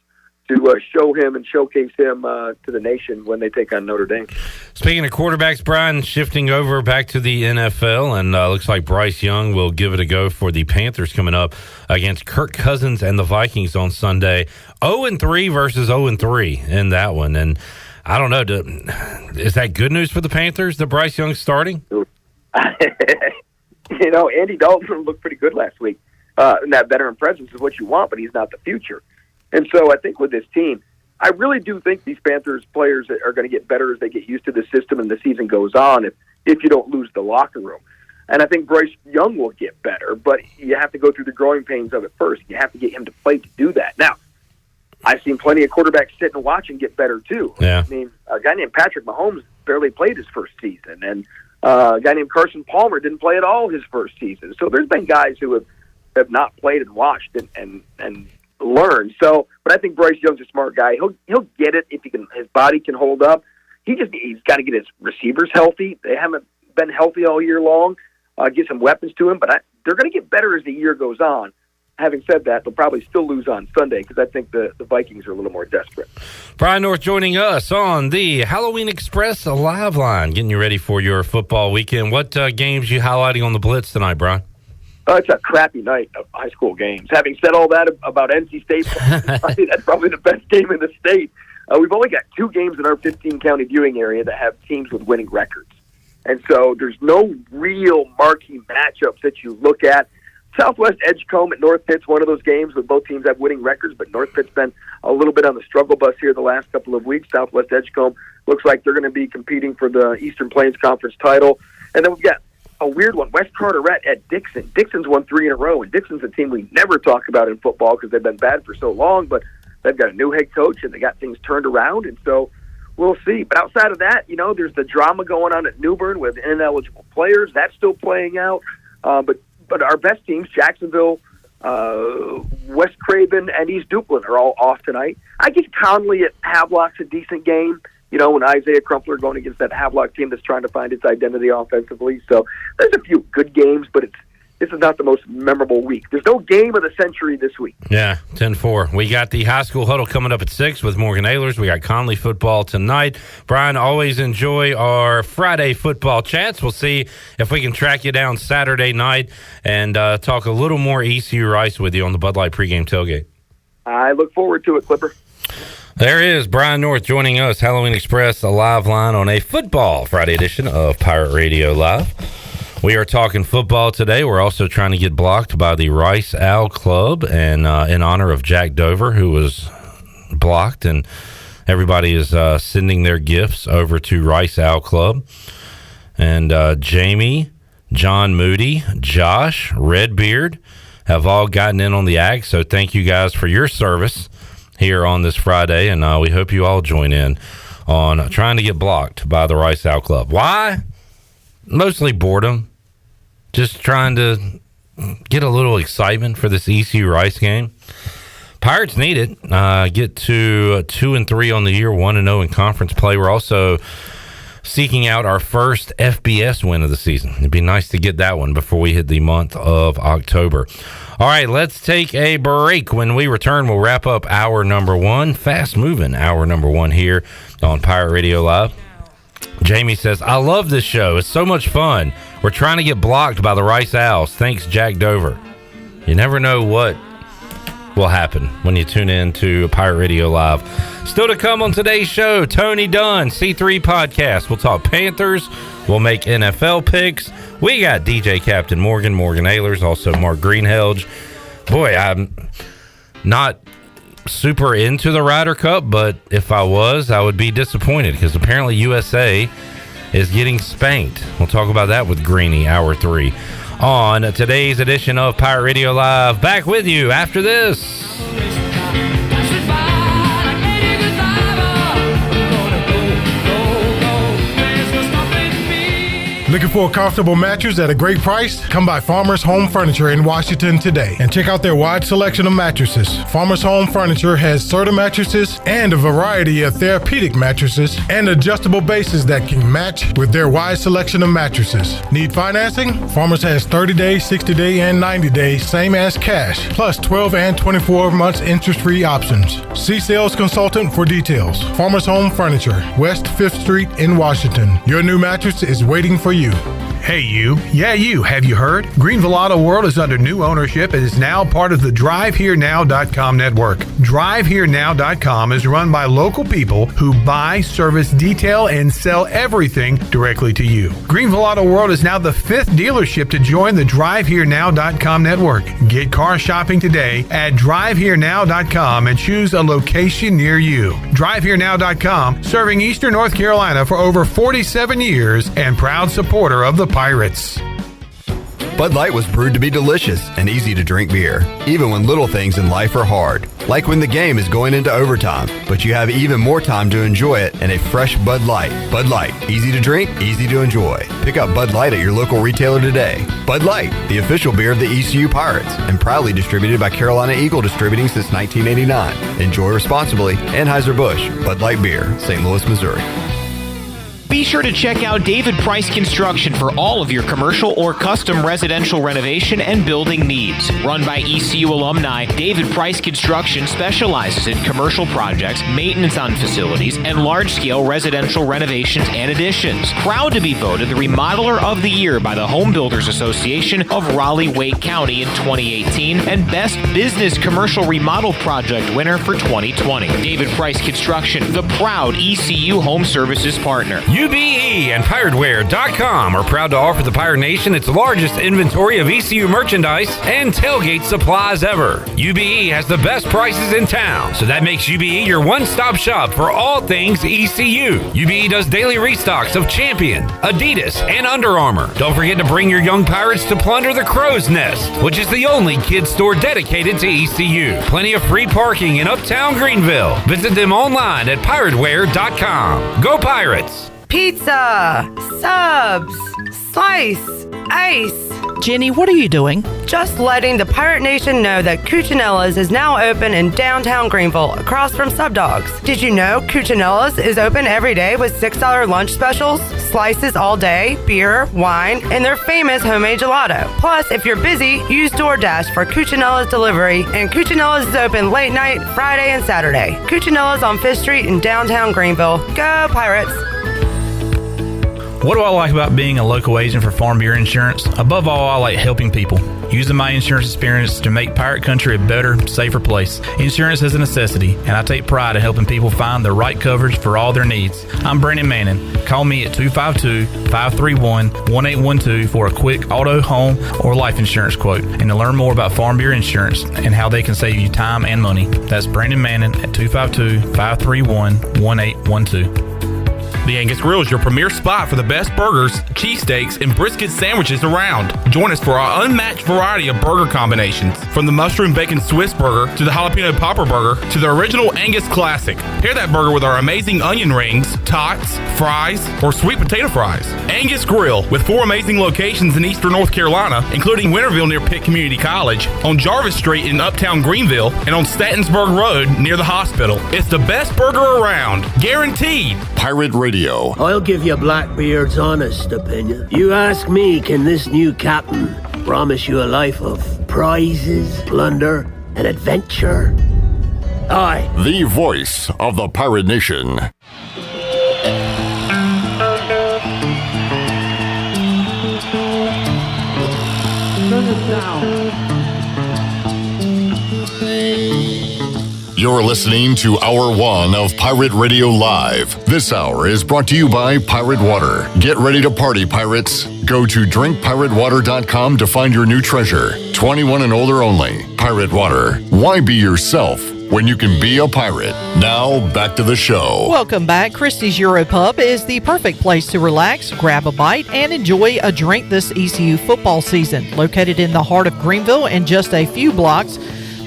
to show him and showcase him to the nation when they take on Notre Dame. Speaking of quarterbacks, Brian, shifting over back to the NFL, and looks like Bryce Young will give it a go for the Panthers coming up against Kirk Cousins and the Vikings on Sunday. 0-3 versus 0-3 in that one. And I don't know, is that good news for the Panthers that Bryce Young's starting? Andy Dalton looked pretty good last week. And that veteran presence is what you want, but he's not the future. And so I think with this team, I really do think these Panthers players are going to get better as they get used to the system and the season goes on, if you don't lose the locker room. And I think Bryce Young will get better, but you have to go through the growing pains of it first. You have to get him to play to do that. Now, I've seen plenty of quarterbacks sit and watch and get better too. Yeah. I mean, a guy named Patrick Mahomes barely played his first season, and a guy named Carson Palmer didn't play at all his first season. So there's been guys who have not played and watched and learned. So, but I think Bryce Young's a smart guy. He'll get it if his body can hold up. He's got to get his receivers healthy. They haven't been healthy all year long. Get some weapons to him, but they're going to get better as the year goes on. Having said that, they'll probably still lose on Sunday because I think the Vikings are a little more desperate. Brian North joining us on the Halloween Express live line, getting you ready for your football weekend. What games you highlighting on the Blitz tonight, Brian? It's a crappy night of high school games. Having said all that about NC State, that's probably the best game in the state. We've only got 2 games in our 15-county viewing area that have teams with winning records. And so there's no real marquee matchups that you look at. Southwest Edgecombe at North Pitt's one of those games where both teams have winning records, but North Pitt's been a little bit on the struggle bus here the last couple of weeks. Southwest Edgecombe looks like they're going to be competing for the Eastern Plains Conference title. And then we've got a weird one, West Carteret at Dixon. Dixon's won 3 in a row, and Dixon's a team we never talk about in football because they've been bad for so long, but they've got a new head coach, and they got things turned around, and so we'll see. But outside of that, there's the drama going on at New Bern with ineligible players. That's still playing out. But our best teams, Jacksonville, West Craven, and East Duplin, are all off tonight. I guess Conley at Havelock's a decent game. When Isaiah Crumpler going against that Havelock team that's trying to find its identity offensively. So there's a few good games, but this is not the most memorable week. There's no game of the century this week. Yeah, 10-4. We got the high school huddle coming up at 6 with Morgan Ahlers. We got Conley football tonight. Brian, always enjoy our Friday football chats. We'll see if we can track you down Saturday night and talk a little more ECU Rice with you on the Bud Light pregame tailgate. I look forward to it, Clipper. There is Brian North joining us, Halloween Express, a live line on a football Friday edition of Pirate Radio Live. We are talking football today. We're also trying to get blocked by the Rice Owl Club, and in honor of Jack Dover, who was blocked, and everybody is sending their gifts over to Rice Owl Club. And Jamie, John Moody, Josh, Redbeard have all gotten in on the act, so thank you guys for your service here on this Friday, and we hope you all join in on trying to get blocked by the Rice Owl Club. Why? mostly boredom. Just trying to get a little excitement for this ECU Rice game. Pirates need it. Get to 2-3 on the year, 1-0 in conference play. We're also seeking out our first FBS win of the season. It'd be nice to get that one before we hit the month of October. All right, let's take a break. When we return, we'll wrap up hour number one, fast-moving hour number one here on Pirate Radio Live. Jamie says, I love this show. It's so much fun. We're trying to get blocked by the Rice Owls. Thanks, Jack Dover. You never know what will happen when you tune in to Pirate Radio Live. Still to come on today's show, Tony Dunn, C3 Podcast. We'll talk Panthers. We'll make NFL picks. We got DJ Captain Morgan Ahlers, also Mark Greenhelge. Boy, I'm not super into the Ryder Cup, but if I was, I would be disappointed because apparently USA is getting spanked. We'll talk about that with Greeny, hour 3. On today's edition of Pirate Radio Live. Back with you after this. Looking for a comfortable mattress at a great price? Come by Farmers Home Furniture in Washington today and check out their wide selection of mattresses. Farmers Home Furniture has Serta mattresses and a variety of therapeutic mattresses and adjustable bases that can match with their wide selection of mattresses. Need financing? Farmers has 30-day, 60-day, and 90-day, same as cash, plus 12 and 24 months interest-free options. See sales consultant for details. Farmers Home Furniture, West 5th Street in Washington. Your new mattress is waiting for you. Hey you. Yeah, you. Have you heard? Greenville Auto World is under new ownership and is now part of the DriveHereNow.com network. DriveHereNow.com is run by local people who buy, service, detail, and sell everything directly to you. Greenville Auto World is now the 5th dealership to join the DriveHereNow.com network. Get car shopping today at DriveHereNow.com and choose a location near you. DriveHereNow.com, serving Eastern North Carolina for over 47 years and proud supporter of the Pirates. Bud Light was brewed to be delicious and easy to drink beer, even when little things in life are hard. Like when the game is going into overtime, but you have even more time to enjoy it in a fresh Bud Light. Bud Light, easy to drink, easy to enjoy. Pick up Bud Light at your local retailer today. Bud Light, the official beer of the ECU Pirates, and proudly distributed by Carolina Eagle Distributing since 1989. Enjoy responsibly. Anheuser-Busch, Bud Light Beer, St. Louis, Missouri. Be sure to check out David Price Construction for all of your commercial or custom residential renovation and building needs. Run by ECU alumni, David Price Construction specializes in commercial projects, maintenance on facilities, and large-scale residential renovations and additions. Proud to be voted the Remodeler of the Year by the Home Builders Association of Raleigh-Wake County in 2018 and Best Business Commercial Remodel Project winner for 2020. David Price Construction, the proud ECU Home Services partner. UBE and PirateWear.com are proud to offer the Pirate Nation its largest inventory of ECU merchandise and tailgate supplies ever. UBE has the best prices in town, so that makes UBE your one-stop shop for all things ECU. UBE does daily restocks of Champion, Adidas, and Under Armour. Don't forget to bring your young Pirates to plunder the Crow's Nest, which is the only kids store dedicated to ECU. Plenty of free parking in Uptown Greenville. Visit them online at PirateWear.com. Go Pirates! Pizza, subs, slice, ice. Jenny, what are you doing? Just letting the Pirate Nation know that Cuccinella's is now open in downtown Greenville, across from Sub Dogs. Did you know Cuccinella's is open every day with $6 lunch specials, slices all day, beer, wine, and their famous homemade gelato. Plus, if you're busy, use DoorDash for Cuccinella's delivery, and Cuccinella's is open late night, Friday and Saturday. Cuccinella's on 5th Street in downtown Greenville. Go Pirates! What do I like about being a local agent for Farm Bureau Insurance? Above all, I like helping people. Using my insurance experience to make Pirate Country a better, safer place. Insurance is a necessity, and I take pride in helping people find the right coverage for all their needs. I'm Brandon Manning. Call me at 252-531-1812 for a quick auto, home, or life insurance quote, and to learn more about Farm Bureau Insurance and how they can save you time and money. That's Brandon Manning at 252-531-1812. The Angus Grill is your premier spot for the best burgers, cheesesteaks, and brisket sandwiches around. Join us for our unmatched variety of burger combinations, from the mushroom bacon Swiss burger to the jalapeno popper burger to the original Angus classic. Pair that burger with our amazing onion rings, tots, fries, or sweet potato fries. Angus Grill, with 4 amazing locations in eastern North Carolina, including Winterville near Pitt Community College, on Jarvis Street in uptown Greenville, and on Statensburg Road near the hospital. It's the best burger around, guaranteed. Pirate Radio. I'll give you Blackbeard's honest opinion. You ask me, can this new captain promise you a life of prizes, plunder, and adventure? Aye. The voice of the Pirate Nation. You're listening to Hour 1 of Pirate Radio Live. This hour is brought to you by Pirate Water. Get ready to party, pirates. Go to drinkpiratewater.com to find your new treasure. 21 and older only. Pirate Water. Why be yourself when you can be a pirate? Now, back to the show. Welcome back. Christie's Europub is the perfect place to relax, grab a bite, and enjoy a drink this ECU football season. Located in the heart of Greenville and just a few blocks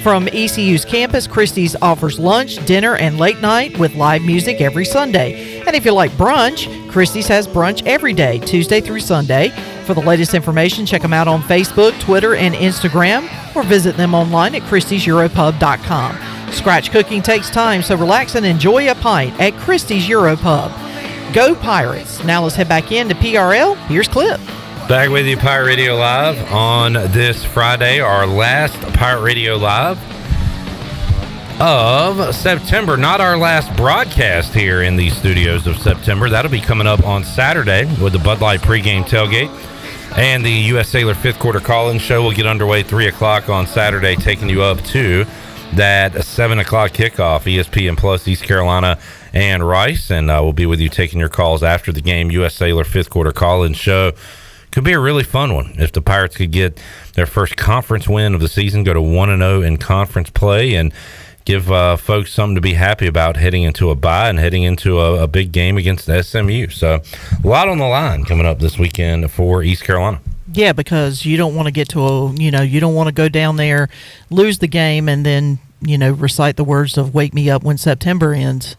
from ECU's campus, Christie's offers lunch, dinner, and late night with live music every Sunday. And if you like brunch, Christie's has brunch every day, Tuesday through Sunday. For the latest information, check them out on Facebook, Twitter, and Instagram, or visit them online at christieseuropub.com. Scratch cooking takes time, so relax and enjoy a pint at Christie's Europub. Go Pirates! Now let's head back into PRL. Here's Clip. Back with you, Pirate Radio Live, on this Friday, our last Pirate Radio Live of September. Not our last broadcast here in the studios of September. That'll be coming up on Saturday with the Bud Light pregame tailgate. And the U.S. Sailor 5th quarter call-in show will get underway 3 o'clock on Saturday, taking you up to that 7 o'clock kickoff, ESPN Plus, East Carolina, and Rice. And we'll be with you taking your calls after the game. U.S. Sailor 5th quarter call-in show could be a really fun one if the Pirates could get their first conference win of the season, go to 1-0 in conference play, and give folks something to be happy about heading into a bye and heading into a big game against SMU. So a lot on the line coming up this weekend for East Carolina. Yeah, because you don't want to get to you don't want to go down there, lose the game, and then, recite the words of "Wake Me Up When September Ends."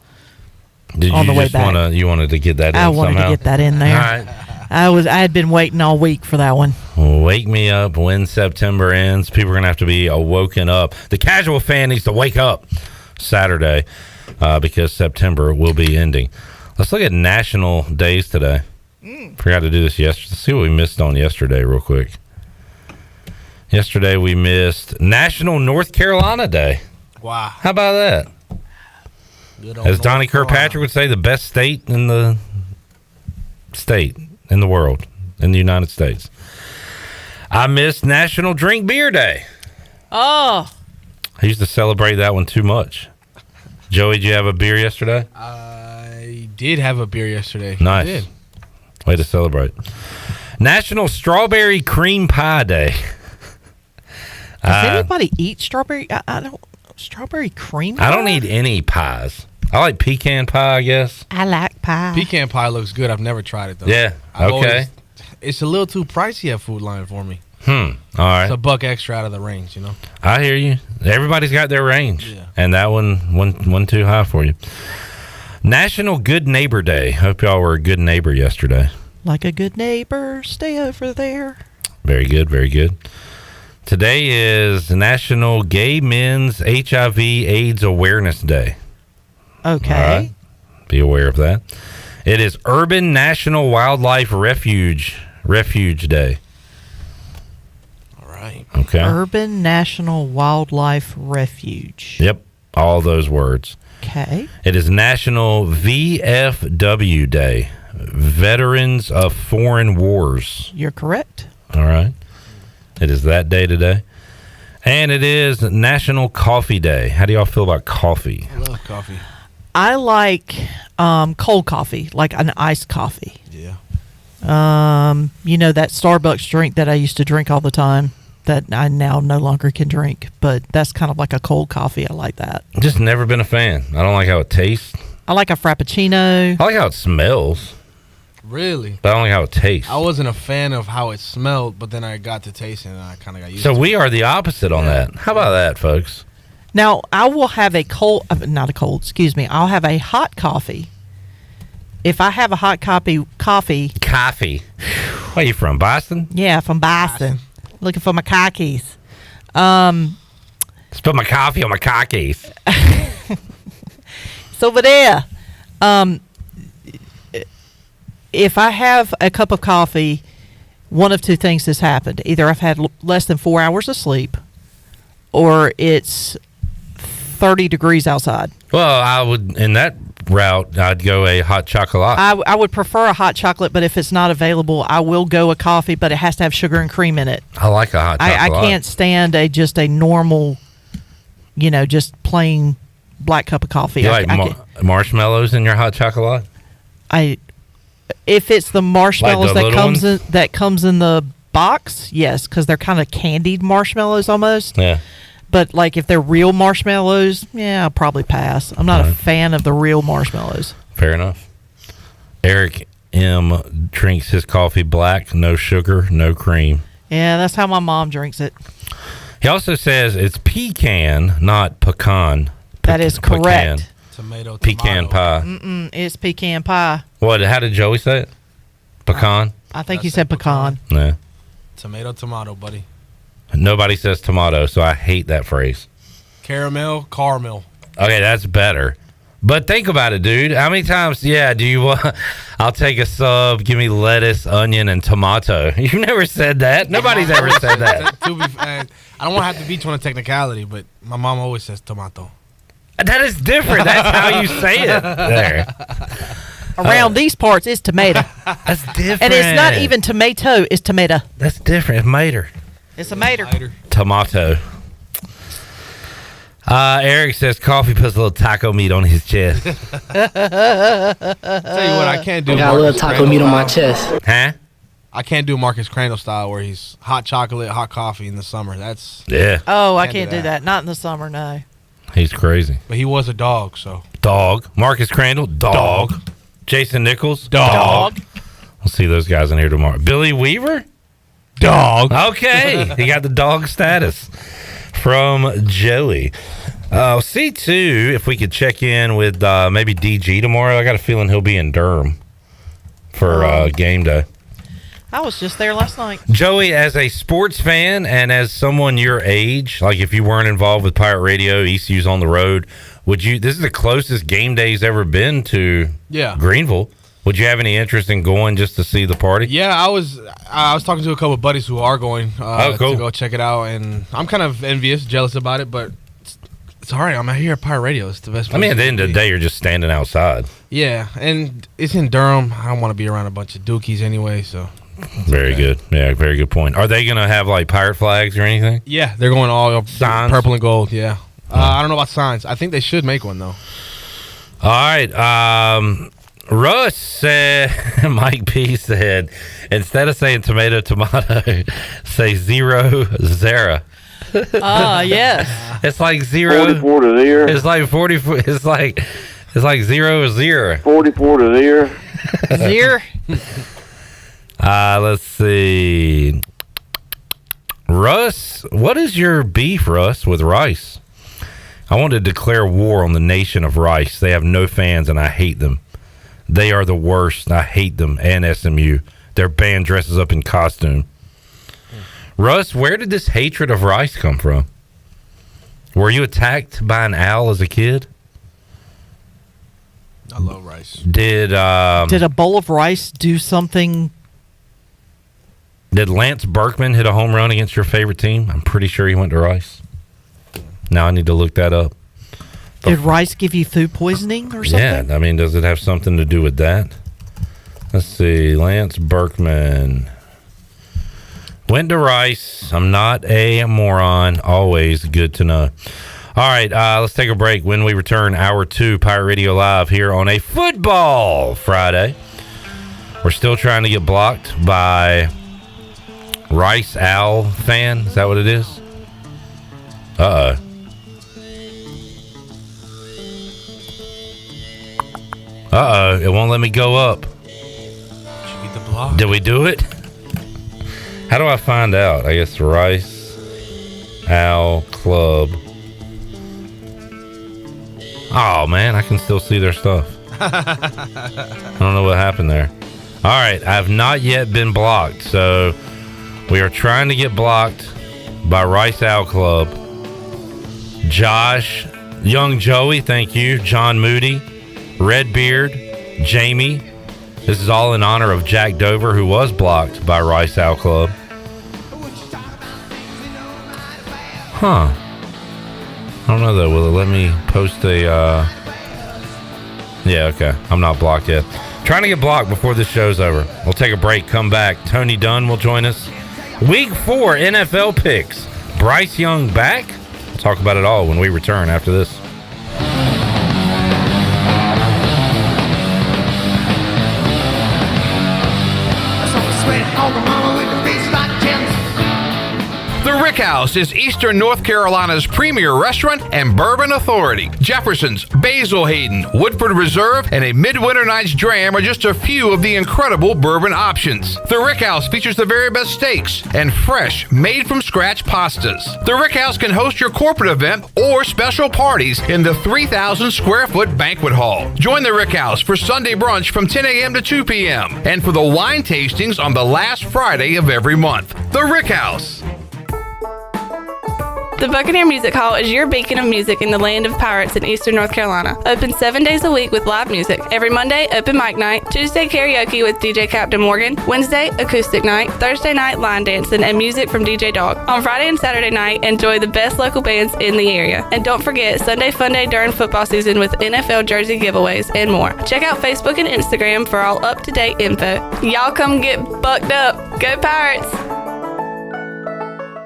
Did on you the way just back. You wanted to get that in I wanted somehow? to get that in there. All right. I had been waiting all week for that one. Wake me up when September ends. People are going to have to be woken up. The casual fan needs to wake up Saturday because September will be ending. Let's look at national days today. Forgot to do this yesterday. Let's see what we missed on yesterday real quick. Yesterday we missed National North Carolina Day. Wow. How about that? As Donnie Kirkpatrick would say, the best state in the world, in the United States. I missed National Drink Beer Day. Oh. I used to celebrate that one too much. Joey, did you have a beer yesterday? I did have a beer yesterday. Nice. I did. Way to celebrate. National Strawberry Cream Pie Day. Does anybody eat strawberry? I don't. Strawberry cream pie? I don't eat any pies. I like pecan pie, I guess. I like pie. Pecan pie looks good. I've never tried it, though. Yeah, okay. It's a little too pricey at Food Lion for me. All right. It's $1 extra out of the range, I hear you. Everybody's got their range. Yeah. And that one too high for you. National Good Neighbor Day. Hope y'all were a good neighbor yesterday. Like a good neighbor, stay over there. Very good, very good. Today is National Gay Men's HIV/AIDS Awareness Day. Okay. All right. Be aware of that. It is Urban National Wildlife Refuge Day. All right. Okay. Urban National Wildlife Refuge. Yep. All those words. Okay. It is National VFW Day. Veterans of Foreign Wars. You're correct. All right. It is that day today. And it is National Coffee Day. How do y'all feel about coffee? I love coffee. I like cold coffee, like an iced coffee. Yeah. That Starbucks drink that I used to drink all the time that I now no longer can drink. But that's kind of like a cold coffee. I like that. Just never been a fan. I don't like how it tastes. I like a Frappuccino. I like how it smells, Really? but I don't like how it tastes. I wasn't a fan of how it smelled, but then I got to taste it and I kind of got used So to we it. are the opposite on that. How about that, folks? Now, I will have a I'll have a hot coffee. If I have a hot coffee. Coffee. Where you from, Boston? Yeah, from Boston. Looking for my khakis. Spill my coffee on my khakis. It's over there. If I have a cup of coffee, one of two things has happened. Either I've had less than 4 hours of sleep, or it's 30 degrees outside. Well, I would, in that route, I'd go a hot chocolate. I would prefer a hot chocolate, but if it's not available, I will go a coffee, but it has to have sugar and cream in it. I like a hot chocolate. I can't stand just a normal, just plain black cup of coffee. You like marshmallows in your hot chocolate? If it's the marshmallows Like the that comes in the box, yes, because they're kind of candied marshmallows almost. Yeah. But like if they're real marshmallows, yeah, I'll probably pass. I'm not a fan of the real marshmallows. Fair enough. Eric M. drinks his coffee black, no sugar, no cream. Yeah, that's how my mom drinks it. He also says it's pecan, not pecan. That is correct. Pecan pie. It's pecan pie. What? How did Joey say it? Pecan? I think he said pecan. Yeah. Tomato, buddy. Nobody says tomato, so I hate that phrase. Caramel. Okay, that's better. But think about it, dude. How many times, do you want, I'll take a sub, give me lettuce, onion, and tomato. You've never said that. Nobody's ever said that. I don't want to have to beat you on a technicality, but my mom always says tomato. That is different. That's how you say it. There. Around these parts, it's tomato. That's different. And it's not even tomato, it's tomato. That's different. It's mater. It's a mater. Tomato. Eric says coffee puts a little taco meat on his chest. Tell you what, I can't do. I got a little taco meat on my chest. Huh? I can't do Marcus Crandall style where he's hot chocolate, hot coffee in the summer. That's Oh, I can't do that. Not in the summer, no. He's crazy. But he was a dog, so. Dog. Marcus Crandall, dog. Jason Nichols, dog. We'll see those guys in here tomorrow. Billy Weaver, dog. Okay, he got the dog status from Joey. See too if we could check in with maybe DG tomorrow. I got a feeling he'll be in Durham for game day. I was just there last night. Joey, as a sports fan and as someone your age, like if you weren't involved with Pirate Radio, ECU's on the road, would you? This is the closest game day's ever been to Greenville. Would you have any interest in going just to see the party? Yeah, I was talking to a couple of buddies who are going cool. to go check it out, and I'm kind of envious, jealous about it, but it's all right. I'm out here at Pirate Radio. It's the best place. I mean, at the end of the day, you're just standing outside. Yeah, and it's in Durham. I don't want to be around a bunch of dookies anyway, so. Very good. Yeah, very good point. Are they going to have like pirate flags or anything? Yeah, they're going all signs? Purple and gold, yeah. I don't know about signs. I think they should make one, though. All right. Russ said, Mike P said, instead of saying tomato, say 0, Zara. Yes. It's like 0. 44 to there. It's like 44. It's like 0 or 0. 44 to there. 0. Let's see. Russ, what is your beef, Russ, with Rice? I want to declare war on the nation of Rice. They have no fans, and I hate them. They are the worst. I hate them and SMU. Their band dresses up in costume. Russ, where did this hatred of Rice come from? Were you attacked by an owl as a kid? I love Rice. Did a bowl of rice do something? Did Lance Berkman hit a home run against your favorite team? I'm pretty sure he went to Rice. Now I need to look that up. Did Rice give you food poisoning or something? Yeah, I mean, does it have something to do with that? Let's see. Lance Berkman went to Rice. I'm not a moron. Always good to know. All right, let's take a break. When we return, Hour 2, Pirate Radio Live here on a Football Friday. We're still trying to get blocked by Rice Owl fan. Is that what it is? Uh-oh. Uh-oh, it won't let me go up. Get the block. Did we do it? How do I find out? I guess Rice Owl Club. Oh, man, I can still see their stuff. I don't know what happened there. All right, I have not yet been blocked, so we are trying to get blocked by Rice Owl Club. Josh, Young Joey, thank you. John Moody, Redbeard, Jamie. This is all in honor of Jack Dover, who was blocked by Rice Owl Club. Huh. I don't know, though. Will it let me post a... Yeah, okay. I'm not blocked yet. Trying to get blocked before this show's over. We'll take a break, come back. Tony Dunn will join us. Week 4 NFL picks. Bryce Young back? We'll talk about it all when we return after this. The Rick House is Eastern North Carolina's premier restaurant and bourbon authority. Jefferson's, Basil Hayden, Woodford Reserve, and a Midwinter Night's Dram are just a few of the incredible bourbon options. The Rick House features the very best steaks and fresh, made-from-scratch pastas. The Rick House can host your corporate event or special parties in the 3,000-square-foot banquet hall. Join the Rick House for Sunday brunch from 10 a.m. to 2 p.m. and for the wine tastings on the last Friday of every month. The Rick House. The Buccaneer Music Hall is your beacon of music in the land of pirates in Eastern North Carolina. Open 7 days a week with live music. Every Monday, open mic night. Tuesday, karaoke with DJ Captain Morgan. Wednesday, acoustic night. Thursday night, line dancing and music from DJ Dog. On Friday and Saturday night, enjoy the best local bands in the area. And don't forget, Sunday Fun Day during football season with NFL jersey giveaways and more. Check out Facebook and Instagram for all up-to-date info. Y'all come get bucked up. Go Pirates!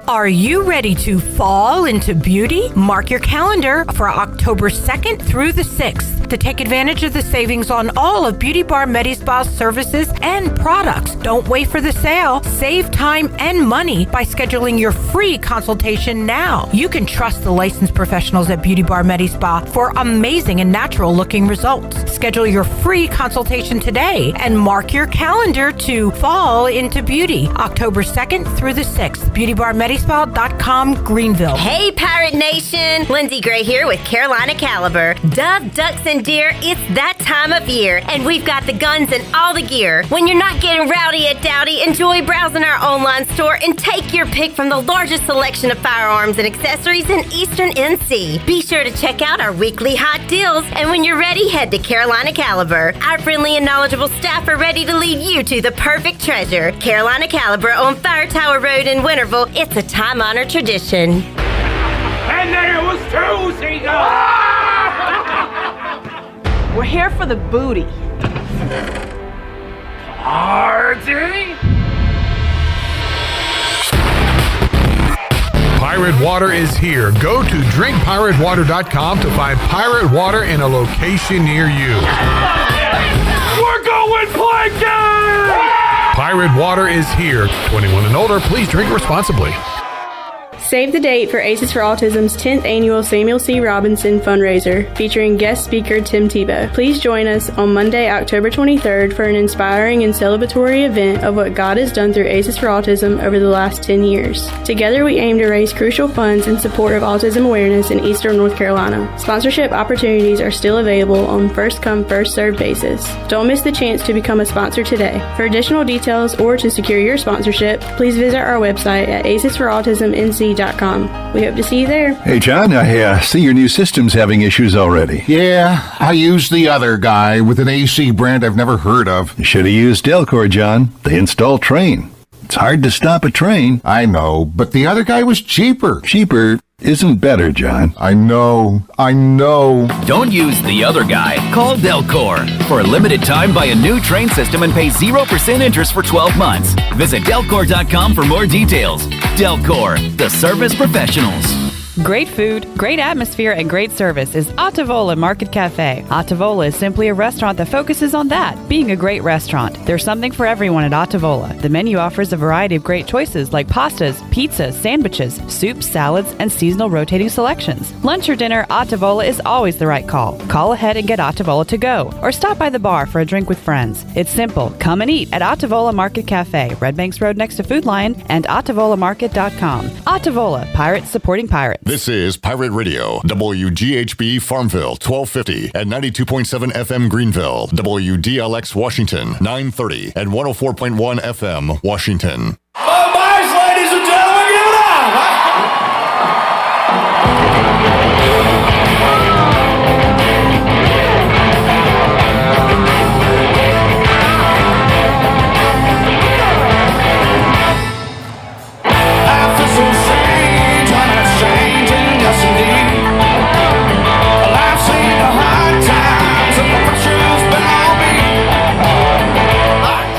Are you ready to fall into beauty? Mark your calendar for October 2nd through the 6th to take advantage of the savings on all of Beauty Bar Medispa's services and products. Don't wait for the sale. Save time and money by scheduling your free consultation now. You can trust the licensed professionals at Beauty Bar Medispa for amazing and natural looking results. Schedule your free consultation today and mark your calendar to fall into beauty. October 2nd through the 6th. Beauty Bar Medispa. Baseball.com, Greenville. Hey, Pirate Nation! Lindsay Gray here with Carolina Caliber. Dove, ducks, and deer, it's that time of year, and we've got the guns and all the gear. When you're not getting rowdy at Dowdy, enjoy browsing our online store and take your pick from the largest selection of firearms and accessories in Eastern NC. Be sure to check out our weekly hot deals, and when you're ready, head to Carolina Caliber. Our friendly and knowledgeable staff are ready to lead you to the perfect treasure. Carolina Caliber on Fire Tower Road in Winterville. It's a time-honored tradition. And then it was Tuesday. We're here for the booty. Party? Pirate Water is here. Go to drinkpiratewater.com to find Pirate Water in a location near you. We're going plankton! Pirate Water is here. 21 and older, please drink responsibly. Save the date for Aces for Autism's 10th annual Samuel C. Robinson fundraiser, featuring guest speaker Tim Tebow. Please join us on Monday, October 23rd for an inspiring and celebratory event of what God has done through Aces for Autism over the last 10 years. Together, we aim to raise crucial funds in support of autism awareness in Eastern North Carolina. Sponsorship opportunities are still available on first-come, first-served basis. Don't miss the chance to become a sponsor today. For additional details or to secure your sponsorship, please visit our website at acesforautismnc.com. We hope to see you there. Hey, John, I see your new system's having issues already. Yeah, I used the other guy with an AC brand I've never heard of. You should have used Delcor, John. They install Train. It's hard to stop a train. I know, but the other guy was cheaper. Cheaper isn't better, John. I know. Don't use the other guy. Call Delcor. For a limited time, buy a new Train system and pay 0% interest for 12 months. Visit Delcor.com for more details. Delcor, the service professionals. Great food, great atmosphere, and great service is Ottavola Market Cafe. Ottavola is simply a restaurant that focuses on that, being a great restaurant. There's something for everyone at Ottavola. The menu offers a variety of great choices like pastas, pizzas, sandwiches, soups, salads, and seasonal rotating selections. Lunch or dinner, Ottavola is always the right call. Call ahead and get Ottavola to go, or stop by the bar for a drink with friends. It's simple. Come and eat at Ottavola Market Cafe, Red Banks Road next to Food Lion, and OttavolaMarket.com. Ottavola, pirates supporting pirates. This is Pirate Radio, WGHB Farmville, 1250 and 92.7 FM Greenville, WDLX Washington, 930 and 104.1 FM Washington. Oh, boys, ladies and gentlemen, give it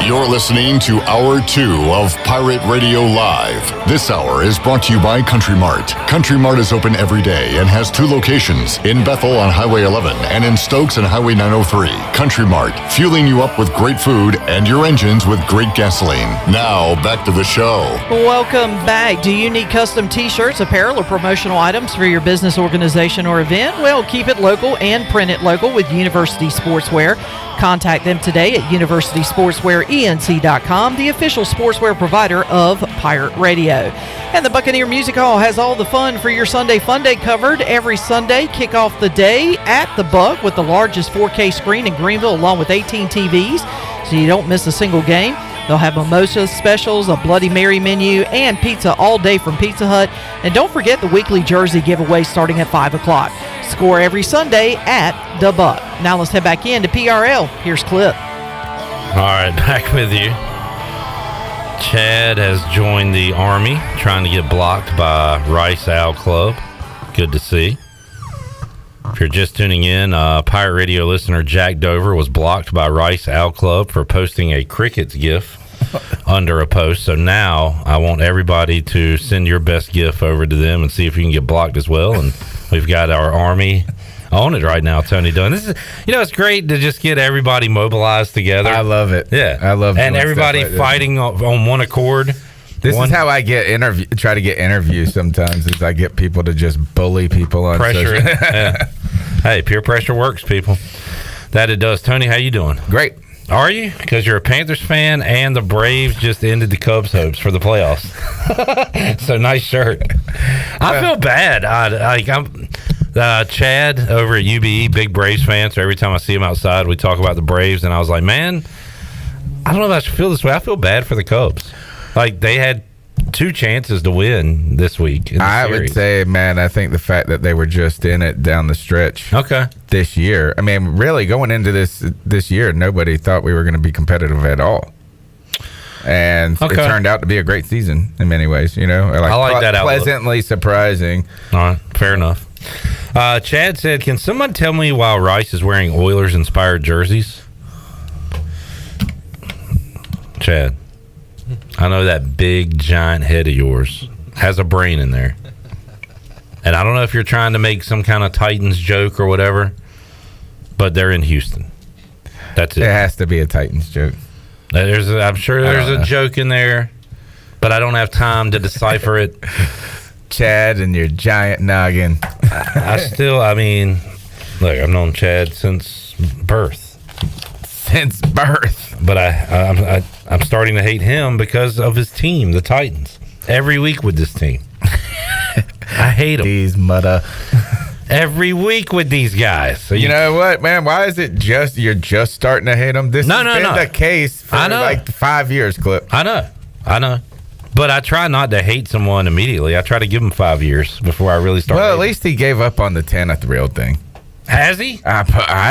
You're listening to Hour 2 of Pirate Radio Live. This hour is brought to you by Country Mart. Country Mart is open every day and has 2 locations, in Bethel on Highway 11 and in Stokes on Highway 903. Country Mart, fueling you up with great food and your engines with great gasoline. Now, back to the show. Welcome back. Do you need custom t-shirts, apparel, or promotional items for your business, organization, or event? Well, keep it local and print it local with University Sportswear. Contact them today at universitysportswearenc.com, the official sportswear provider of Pirate Radio. And the Buccaneer Music Hall has all the fun for your Sunday Fun Day covered. Every Sunday, kick off the day at the Buck with the largest 4K screen in Greenville, along with 18 TVs, so you don't miss a single game. They'll have mimosa specials, a Bloody Mary menu, and pizza all day from Pizza Hut. And don't forget the weekly jersey giveaway starting at 5 o'clock. Score every Sunday at the Buck. Now let's head back into PRL. Here's Clip. All right, back with you. Chad has joined the Army, trying to get blocked by Rice Owl Club. Good to see. If you're just tuning in, Pirate Radio listener Jack Dover was blocked by Rice Owl Club for posting a Crickets GIF under a post. So now I want everybody to send your best GIF over to them and see if you can get blocked as well. And we've got our Army on it right now, Tony Dunn. This is, it's great to just get everybody mobilized together. I love it. Yeah, I love, and everybody like fighting on one accord. This is how I get try to get interviews sometimes, is I get people to just bully people on pressure. Yeah. Hey, peer pressure works, people. That it does. Tony, how you doing? Great. Are you? Because you're a Panthers fan, and the Braves just ended the Cubs' hopes for the playoffs. So nice shirt. I feel bad. I'm Chad over at UBE, big Braves fan. So every time I see him outside, we talk about the Braves, and I was like, man, I don't know if I should feel this way. I feel bad for the Cubs. Like, they had 2 chances to win this week. I would say, man, I think the fact that they were just in it down the stretch this year. I mean, really, going into this year, nobody thought we were going to be competitive at all. And it turned out to be a great season in many ways, I like that pleasantly outlook. Surprising. All right, fair enough. Chad said, can someone tell me why Rice is wearing Oilers-inspired jerseys? Chad. I know that big, giant head of yours has a brain in there. And I don't know if you're trying to make some kind of Titans joke or whatever, but they're in Houston. That's it. It has to be a Titans joke. I'm sure there's a joke in there, but I don't have time to decipher it. Chad and your giant noggin. Look, I've known Chad since birth. But I'm starting to hate him because of his team, the Titans. Every week with this team. I hate them. These mudda. Every week with these guys. So you know what, man? Why is it you're just starting to hate them? This has been the case for like 5 years, Clip. I know. But I try not to hate someone immediately. I try to give them 5 years before I really start. Well, at least he gave up on the Tanner Thrill thing. Has he? I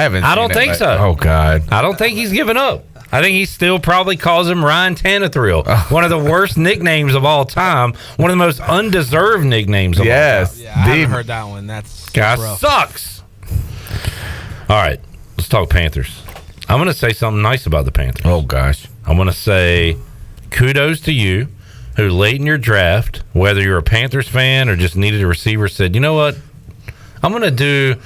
haven't. I don't think so. Oh God! I don't think he's given up. I think he still probably calls him Ryan Tannethrill, one of the worst nicknames of all time, one of the most undeserved nicknames of all time. Yeah, I haven't heard that one. That's guy rough. Sucks. All right, let's talk Panthers. I'm going to say something nice about the Panthers. Oh gosh, I'm going to say kudos to you who late in your draft, whether you're a Panthers fan or just needed a receiver, said, you know what, I'm going to do.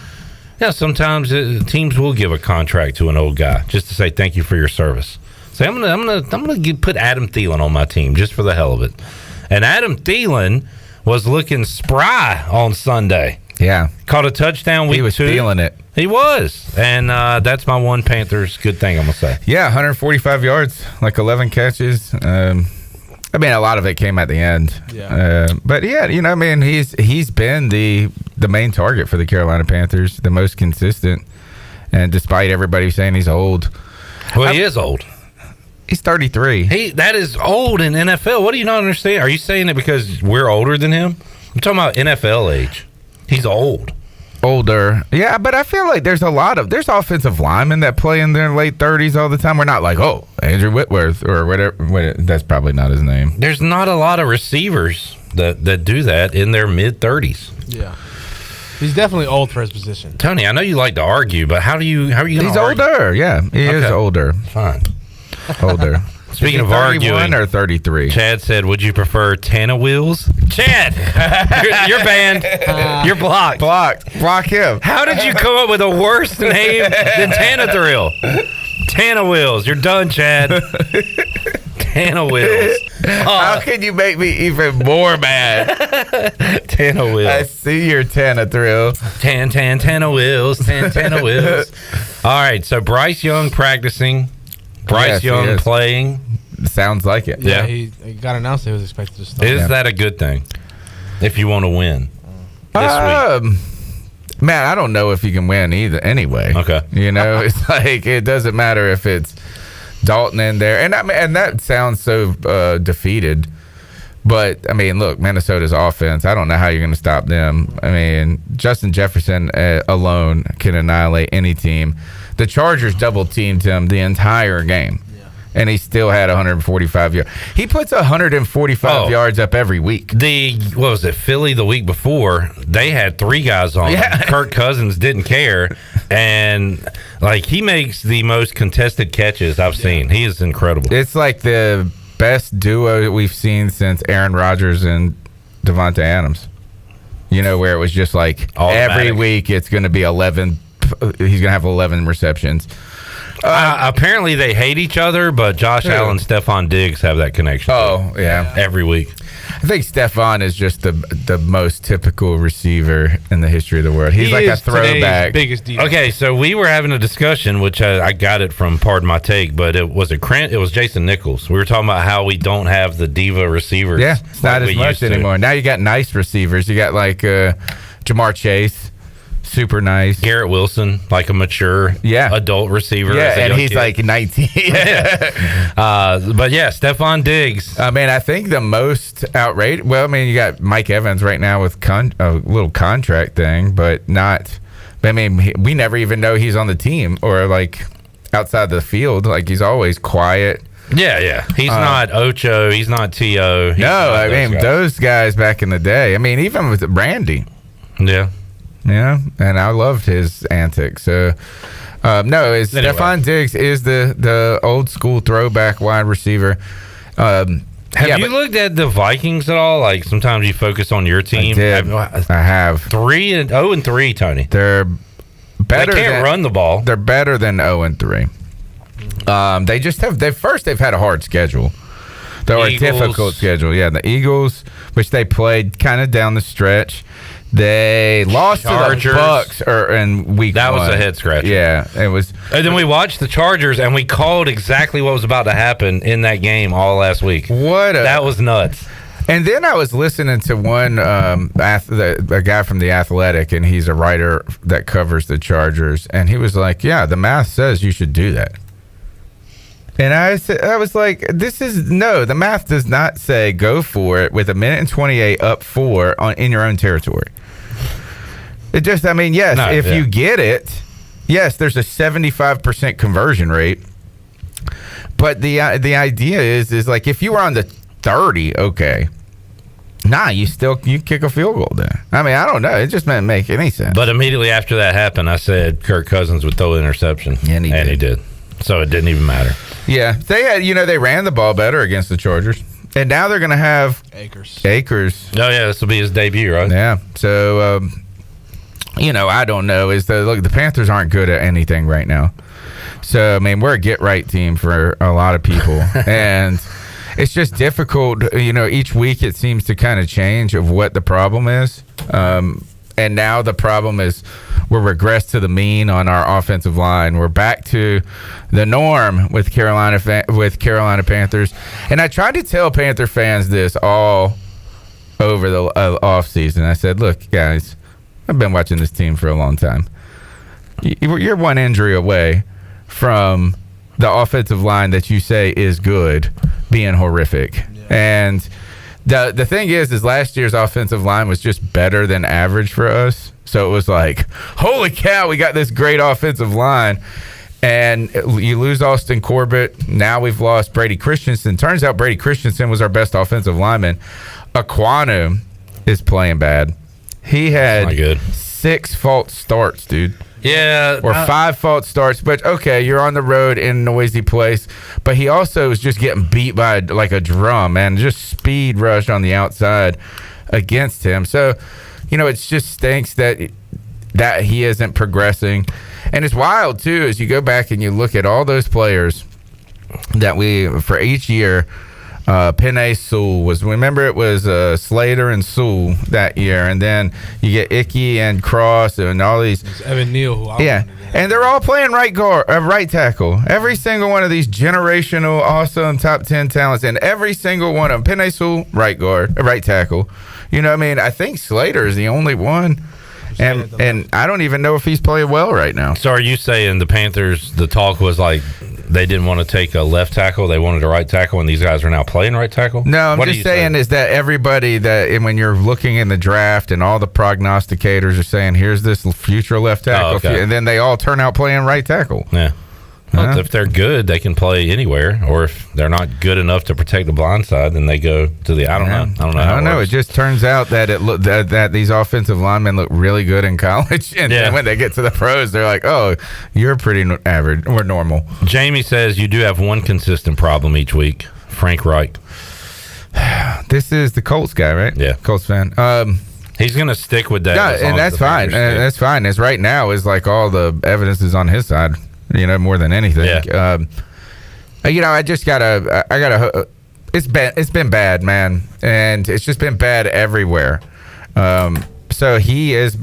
Yeah, sometimes teams will give a contract to an old guy just to say thank you for your service. Say, I'm gonna put Adam Thielen on my team just for the hell of it. And Adam Thielen was looking spry on Sunday. Yeah, caught a touchdown week 2. He was feeling it. He was, and that's my one Panthers good thing I'm gonna say. Yeah, 145 yards, like 11 catches. I mean, a lot of it came at the end. Yeah. But yeah, I mean, he's been the main target for the Carolina Panthers, the most consistent, and despite everybody saying he's old. Well, he is old. He's 33. That is old in NFL. What do you not understand? Are you saying it because we're older than him? I'm talking about NFL age. He's old. Older. Yeah, but I feel like there's there's offensive linemen that play in their late 30s all the time. We're not like, Andrew Whitworth or whatever. That's probably not his name. There's not a lot of receivers that do that in their mid 30s. Yeah. He's definitely old for his position. Tony, I know you like to argue, but how are you going to argue? He's older. Yeah, he is older. Fine. Older. Speaking of 31 arguing, or 33. Chad said, "Would you prefer Tana Wheels?" Chad, you're banned. You're blocked. Block him. How did you come up with a worse name than Tana Thrill? Tana Wheels. You're done, Chad. Tana Wheels. How can you make me even more mad? Tana Wheels. I see your Tana Thrill. Tana Wheels. Tana Wheels. All right, so Bryce Young practicing. Bryce Young playing. Sounds like it. Yeah, he got announced he was expected to start. Is that a good thing if you want to win this week? Man, I don't know if you can win either anyway. Okay. It's like it doesn't matter if it's Dalton in there. And that sounds so defeated. But, I mean, look, Minnesota's offense, I don't know how you're going to stop them. I mean, Justin Jefferson alone can annihilate any team. The Chargers double-teamed him the entire game, and he still had 145 yards. He puts 145 yards up every week. What was it, Philly the week before, they had 3 guys on. Yeah. Kirk Cousins didn't care, and, he makes the most contested catches I've seen. He is incredible. It's like the best duo we've seen since Aaron Rodgers and Devontae Adams. Where it was just like every week it's going to be 11. He's going to have 11 receptions. Apparently they hate each other, but Josh Allen and Stephon Diggs have that connection. Oh, yeah. Every week. I think Stephon is just the most typical receiver in the history of the world. He's like a throwback. Biggest deal. Okay, so we were having a discussion, which I got it from Pardon My Take, but it was Jason Nichols. We were talking about how we don't have the diva receivers. Yeah, it's not as much anymore. Now you got nice receivers. You got Jamar Chase. Super nice. Garrett Wilson, like a mature adult receiver. Yeah, and he's like 19. But yeah, Stephon Diggs. I mean, I think the most outrageous. Well, I mean, you got Mike Evans right now with a little contract thing, but not. I mean, we never even know he's on the team or outside the field. He's always quiet. Yeah. He's not Ocho. He's not T.O. No, I mean, those guys back in the day. I mean, even with Randy. Yeah. Yeah, and I loved his antics. Stephon Diggs is the old school throwback wide receiver. Have you looked at the Vikings at all? Sometimes you focus on your team. I have 0-3, Tony. They're better. They can't run the ball. They're better than 0-3. They just have. They've had a hard schedule. A difficult schedule. Yeah, the Eagles, which they played kind of down the stretch. They lost Chargers. to the Bucks in week 1. That was a head scratcher. Yeah, it was. And then we watched the Chargers, and we called exactly what was about to happen in that game all last week. That was nuts. And then I was listening to one a guy from The Athletic, and he's a writer that covers the Chargers, and he was like, yeah, the math says you should do that. And I was like, the math does not say go for it with 1:28 up 4 in your own territory. It just, I mean, yes, you get it, yes, there's a 75% conversion rate. But the idea is if you were on the 30, okay. Nah, you kick a field goal there. I mean, I don't know. It just didn't make any sense. But immediately after that happened, I said Kirk Cousins would throw an interception. And he did. So it didn't even matter. Yeah, they had, they ran the ball better against the Chargers. And now they're going to have Akers. Oh, yeah, this will be his debut, right? Yeah. So, I don't know. The Panthers aren't good at anything right now. So, I mean, we're a get-right team for a lot of people. And it's just difficult. Each week it seems to kind of change of what the problem is. And now the problem is we're regressed to the mean on our offensive line. We're back to the norm with Carolina Panthers. And I tried to tell Panther fans this all over the offseason. I said, look, guys, I've been watching this team for a long time. You're one injury away from the offensive line that you say is good being horrific. Yeah. And the thing is last year's offensive line was just better than average for us. So it was like, holy cow, we got this great offensive line. And you lose Austin Corbett. Now we've lost Brady Christensen. Turns out Brady Christensen was our best offensive lineman. Aquanu is playing bad. He had 6 false starts, dude. Yeah. Or 5 false starts. But, okay, you're on the road in a noisy place. But he also was just getting beat by like a drum, man. Just speed rush on the outside against him. So, it just stinks that he isn't progressing. And it's wild, too, as you go back and you look at all those players that for each year, Penei Sewell remember it was Slater and Sewell that year, and then you get Icky and Cross and all these. It's Evan Neal, and they're all playing right tackle. Every single one of these generational, awesome top 10 talents, and every single one of them. Penei Sewell, right tackle. I think Slater is the only one. And I don't even know if he's playing well right now. So are you saying the Panthers, the talk was like they didn't want to take a left tackle, they wanted a right tackle, and these guys are now playing right tackle? No, I'm just saying is that everybody and when you're looking in the draft and all the prognosticators are saying, here's this future left tackle, and then they all turn out playing right tackle. Yeah. Well, if they're good, they can play anywhere. Or if they're not good enough to protect the blind side, then they go to the. I don't know. It just turns out that that these offensive linemen look really good in college, and then when they get to the pros, they're like, "Oh, you're pretty average or normal." Jamie says you do have one consistent problem each week. Frank Reich. This is the Colts guy, right? Yeah, Colts fan. He's going to stick with that. Yeah, and that's fine. That's fine. As right now is like all the evidence is on his side. More than anything. Yeah. I just gotta. It's been bad, man, and it's just been bad everywhere. So he has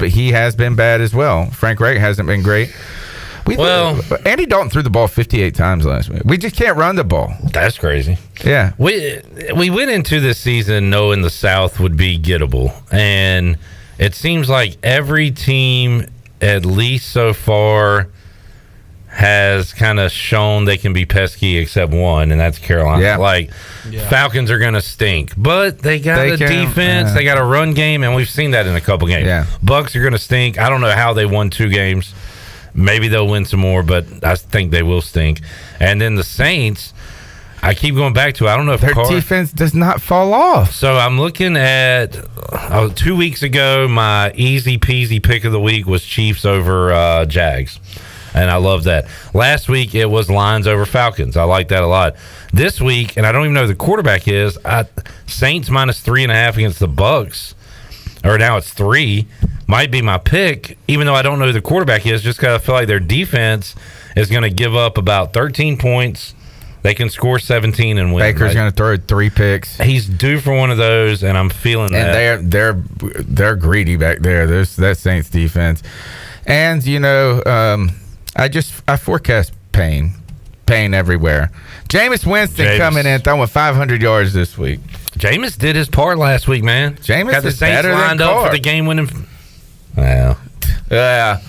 been bad as well. Frank Reich hasn't been great. Andy Dalton threw the ball 58 times last week. We just can't run the ball. That's crazy. Yeah. We went into this season knowing the South would be gettable, and it seems like every team, at least so far, has kind of shown they can be pesky except one, and that's Carolina. Yeah. Falcons are going to stink, but they got a defense, they got a run game, and we've seen that in a couple games. Yeah. Bucks are going to stink. I don't know how they won 2 games. Maybe they'll win some more, but I think they will stink. And then the Saints, I keep going back to, I don't know if their defense does not fall off. So I'm looking at 2 weeks ago, my easy peasy pick of the week was Chiefs over Jags. And I love that. Last week, it was Lions over Falcons. I like that a lot. This week, and I don't even know who the quarterback is, Saints minus 3.5 against the Bucks, or now it's 3, might be my pick, even though I don't know who the quarterback is, just because I feel like their defense is going to give up about 13 points. They can score 17 and win. Baker's going to throw 3 picks. He's due for one of those, and I'm feeling that. And they're greedy back there. There's that Saints defense. And, I forecast pain everywhere. Jameis Winston coming in throwing 500 yards this week. Jameis did his part last week, man. Jameis got the is Saints better lined than up Carr. for the game-winning. Well, yeah,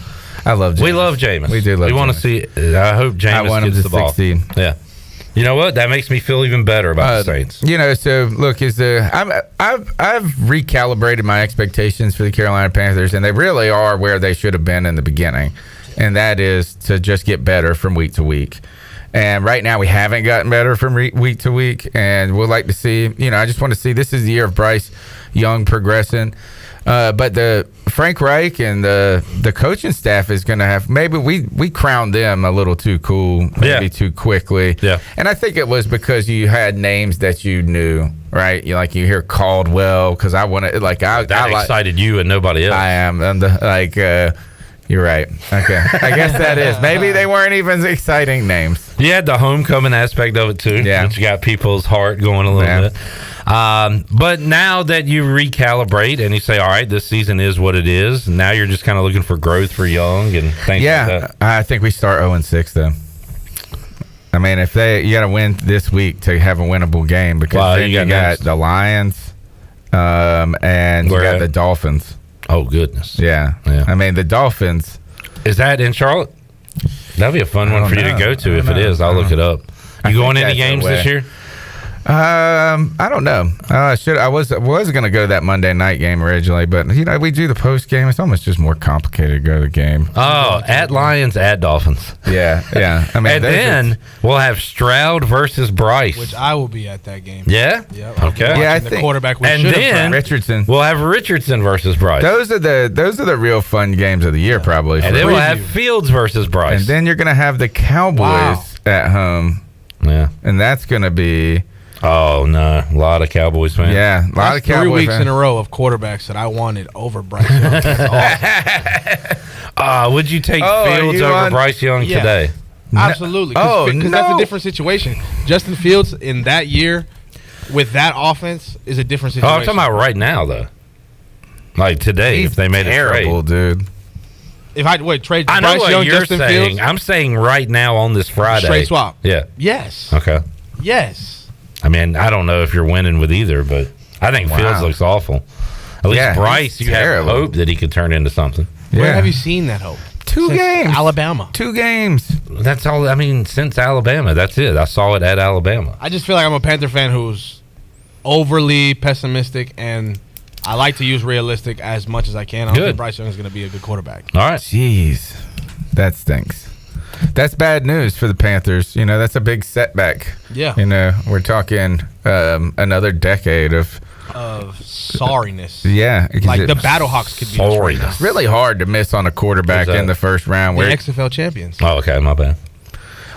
I love Jameis. We love Jameis. We do love. We want to see. I hope Jameis gets the ball. Succeed. Yeah. You know what? That makes me feel even better about the Saints. So look, I've recalibrated my expectations for the Carolina Panthers, and they really are where they should have been in the beginning. And that is to just get better from week to week. And right now we haven't gotten better from week to week. And we'd like to see, I just want to see, this is the year of Bryce Young progressing. But the Frank Reich and the coaching staff is going to have, maybe we crowned them a little too cool, maybe too quickly. Yeah. And I think it was because you had names that you knew. right? You hear Caldwell because I want to that excited you and nobody else. I am. You're right. Okay, I guess that is. Maybe they weren't even exciting names. You had the homecoming aspect of it too. Yeah, which got people's heart going a little bit. But now that you recalibrate and you say, all right, this season is what it is, now you're just kind of looking for growth for Young and things like that. I think we start 0-6 though. I mean, you got to win this week to have a winnable game because then you got the Lions and you got the Dolphins. Oh, goodness. Yeah. I mean, the Dolphins. Is that in Charlotte? That'd be a fun one for you to go to. If it is, I'll look it up. You going any games this year? I don't know. I was going to go to that Monday night game originally, but we do the post game. It's almost just more complicated to go to the game. Oh, at Lions, at Dolphins. Yeah. I mean, and then we'll have Stroud versus Bryce, which I will be at that game. Yeah. Yep. Okay. Yeah, I the think. Quarterback. And then Richardson. We'll have Richardson versus Bryce. Those are the real fun games of the year, probably. And then we'll have Fields versus Bryce. And then you're going to have the Cowboys at home. Yeah. And that's going to be. Oh no! A lot of Cowboys fans. Yeah, a lot of Cowboys 3 weeks fans. in a row of quarterbacks that I wanted over Bryce Young. Would you take Fields over Bryce Young today? Absolutely. Because that's a different situation. Justin Fields in that year with that offense is a different situation. Oh, I'm talking about right now though. Like today, if they made terrible, a trade, dude. If I trade I know Bryce what Young, you're Justin saying. Fields, I'm saying right now on this Friday, straight swap. Yeah. Yes. Okay. Yes. I mean, I don't know if you're winning with either, but I think Fields looks awful. At least Bryce, you have hope that he could turn into something. Where have you seen that hope? 2 games. Alabama. 2 games. That's all. I mean, since Alabama, that's it. I saw it at Alabama. I just feel like I'm a Panther fan who's overly pessimistic, and I like to use realistic as much as I can. I don't think Bryce Young is going to be a good quarterback. All right. Jeez. That stinks. That's bad news for the Panthers. That's a big setback. Yeah. We're talking another decade of sorriness. Yeah. Like the Battlehawks could be sorriness. It's really hard to miss on a quarterback in the first round. The XFL champions. Oh, okay. My bad.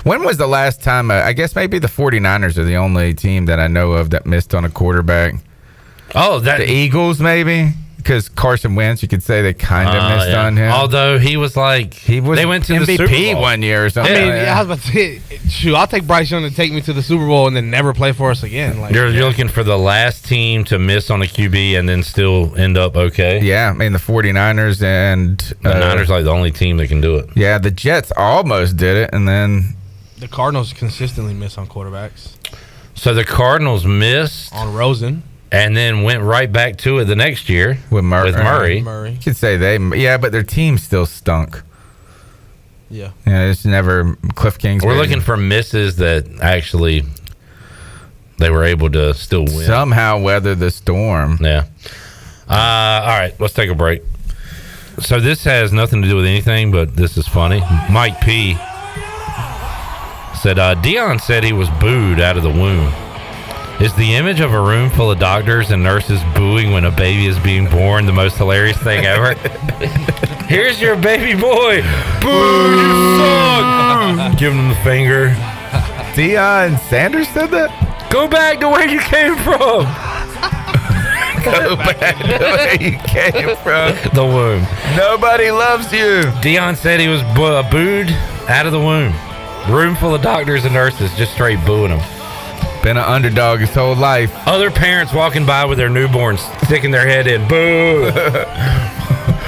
When was the last time? I guess maybe the 49ers are the only team that I know of that missed on a quarterback. Oh, the Eagles maybe? Because Carson Wentz, you could say they kind of missed on him. Although he was they went to MVP the Super Bowl 1 year or something. I mean, I was about to say, shoot, I'll take Bryce Young to take me to the Super Bowl and then never play for us again. You're looking for the last team to miss on a QB and then still end up okay? Yeah, I mean, the 49ers and... The Niners are like the only team that can do it. Yeah, the Jets almost did it, and then... The Cardinals consistently miss on quarterbacks. So the Cardinals missed... On Rosen. And then went right back to it the next year with Murray. Murray. You could say but their team still stunk. Yeah. It's never Cliff Kingsbury. We're looking for misses that actually they were able to still win. Somehow weather the storm. Yeah. All right, let's take a break. So this has nothing to do with anything, but this is funny. Mike P. said, Dion said he was booed out of the womb. Is the image of a room full of doctors and nurses booing when a baby is being born the most hilarious thing ever? Here's your baby boy. Boo, you suck. Giving him the finger. Deion Sanders said that? Go back to where you came from. Go back to where you came from. The womb. Nobody loves you. Deion said he was booed out of the womb. Room full of doctors and nurses just straight booing him. Been an underdog his whole life. Other parents walking by with their newborns sticking their head in. Boo!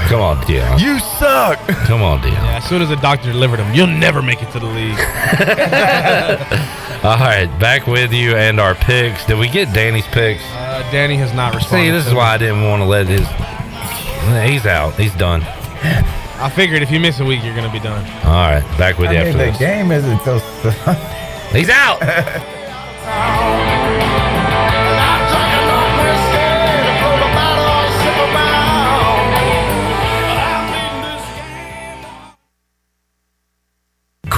Come on, Dion. You suck. Come on, Dion. Yeah, as soon as the doctor delivered him, you'll never make it to the league. All right, back with you and our picks. Did we get Danny's picks? Danny has not responded. See, this is why I didn't want to let his... He's out. He's done. I figured if you miss a week, you're going to be done. All right, back with you after the this. game isn't so... He's out.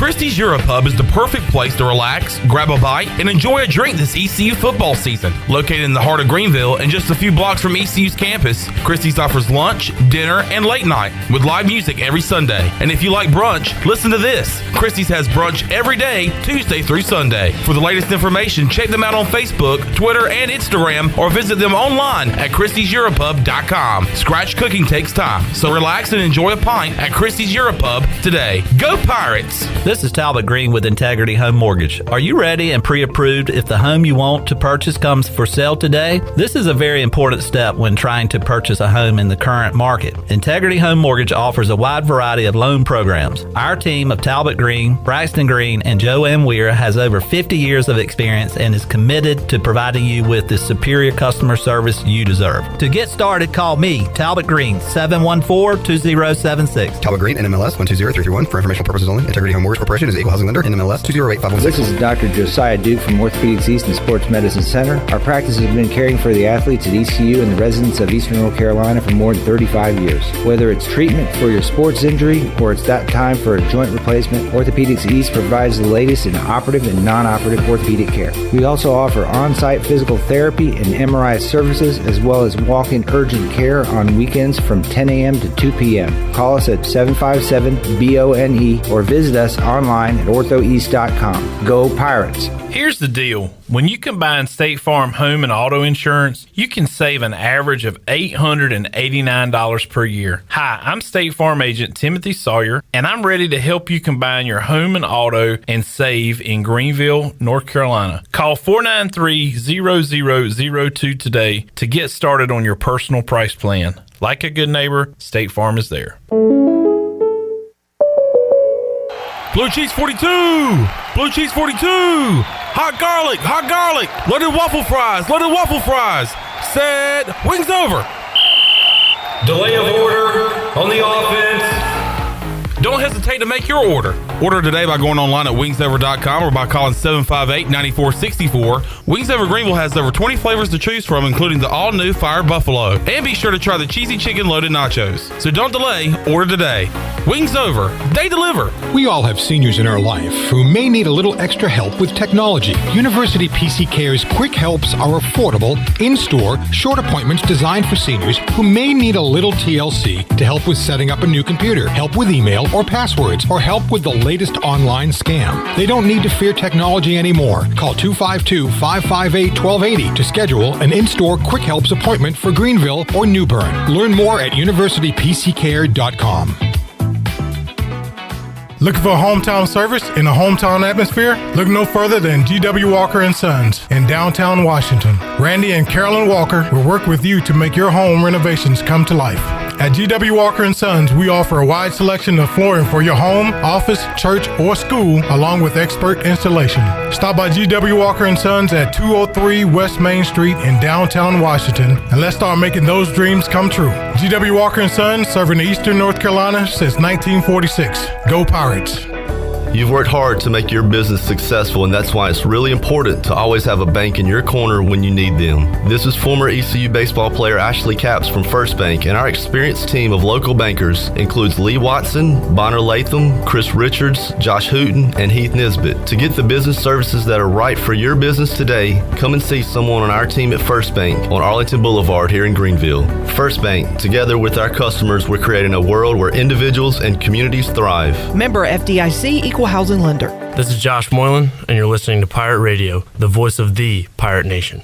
Christie's Europub is the perfect place to relax, grab a bite, and enjoy a drink this ECU football season. Located in the heart of Greenville and just a few blocks from ECU's campus, Christie's offers lunch, dinner, and late night with live music every Sunday. And if you like brunch, listen to this. Christie's has brunch every day, Tuesday through Sunday. For the latest information, check them out on Facebook, Twitter, and Instagram, or visit them online at Christie'sEuropub.com. Scratch cooking takes time, so relax and enjoy a pint at Christie's Europub today. Go Pirates! This is Talbot Green with Integrity Home Mortgage. Are you ready and pre-approved if the home you want to purchase comes for sale today? This is a very important step when trying to purchase a home in the current market. Integrity Home Mortgage offers a wide variety of loan programs. Our team of Talbot Green, Braxton Green, and Joe M. Weir has over 50 years of experience and is committed to providing you with the superior customer service you deserve. To get started, call me, Talbot Green, 714-2076. Talbot Green, NMLS 120331. For informational purposes only. Integrity Home Mortgage Corporation is an equal housing lender. NMLS 208516. This is Dr. Josiah Duke from Orthopedics East and Sports Medicine Center. Our practice has been caring for the athletes at ECU and the residents of Eastern North Carolina for more than 35 years. Whether it's treatment for your sports injury or it's that time for a joint replacement, Orthopedics East provides the latest in operative and non-operative orthopedic care. We also offer on-site physical therapy and MRI services, as well as walk-in urgent care on weekends from 10 a.m. to 2 p.m. Call us at 757-BONE or visit us online at orthoeast.com. Go Pirates! Here's the deal. When you combine State Farm home and auto insurance, you can save an average of $889 per year. Hi, I'm State Farm agent Timothy Sawyer, and I'm ready to help you combine your home and auto and save in Greenville, North Carolina. Call 493-0002 today to get started on your personal price plan. Like a good neighbor, State Farm is there. Blue cheese 42! Blue cheese 42! Hot garlic! Hot garlic! Loaded waffle fries! Loaded waffle fries! Set! Wings over! Delay of order on the offense. Don't hesitate to make your order. Order today by going online at wingsover.com or by calling 758-9464. Wings Over Greenville has over 20 flavors to choose from, including the all-new Fire Buffalo. And be sure to try the cheesy chicken loaded nachos. So don't delay, order today. Wings Over, they deliver. We all have seniors in our life who may need a little extra help with technology. University PC Care's Quick Helps are affordable, in-store, short appointments designed for seniors who may need a little TLC to help with setting up a new computer, help with email or passwords, or help with the latest online scam. They don't need to fear technology anymore. Call 252-558-1280 to schedule an in-store Quick Helps appointment for Greenville or New Bern. Learn more at universitypccare.com. Looking for a hometown service in a hometown atmosphere? Look no further than G.W. Walker & Sons in downtown Washington. Randy and Carolyn Walker will work with you to make your home renovations come to life. At G.W. Walker & Sons, we offer a wide selection of flooring for your home, office, church, or school, along with expert installation. Stop by G.W. Walker & Sons at 203 West Main Street in downtown Washington, and let's start making those dreams come true. G.W. Walker & Sons, serving Eastern North Carolina since 1946. Go Pirates! You've worked hard to make your business successful, and that's why it's really important to always have a bank in your corner when you need them. This is former ECU baseball player Ashley Capps from First Bank, and our experienced team of local bankers includes Lee Watson, Bonner Latham, Chris Richards, Josh Hooten, and Heath Nisbet. To get the business services that are right for your business today, come and see someone on our team at First Bank on Arlington Boulevard here in Greenville. First Bank, together with our customers, we're creating a world where individuals and communities thrive. Member FDIC, equal housing lender. This is Josh Moylan, and you're listening to Pirate Radio, the voice of the Pirate Nation.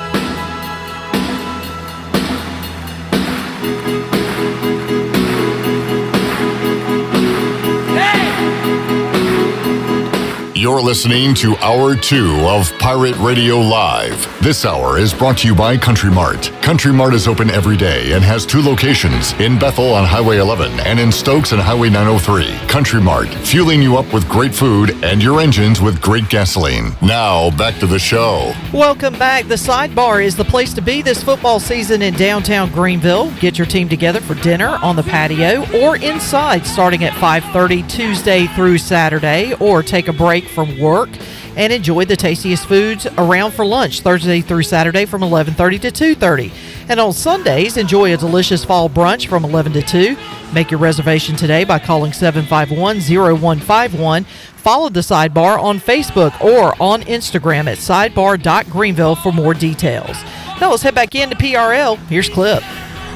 You're listening to Hour 2 of Pirate Radio Live. This hour is brought to you by Country Mart. Country Mart is open every day and has 2 locations, in Bethel on Highway 11 and in Stokes on Highway 903. Country Mart, fueling you up with great food and your engines with great gasoline. Now, back to the show. Welcome back. The Sidebar is the place to be this football season in downtown Greenville. Get your team together for dinner on the patio or inside starting at 5:30 Tuesday through Saturday, or take a break from work And enjoy the tastiest foods around for lunch Thursday through Saturday from 11:30 to 2:30. And on Sundays, enjoy a delicious fall brunch from 11 to 2. Make your reservation today by calling 751-0151. Follow the Sidebar on Facebook or on Instagram at sidebar.greenville for more details. Now let's head back into PRL. Here's Clip.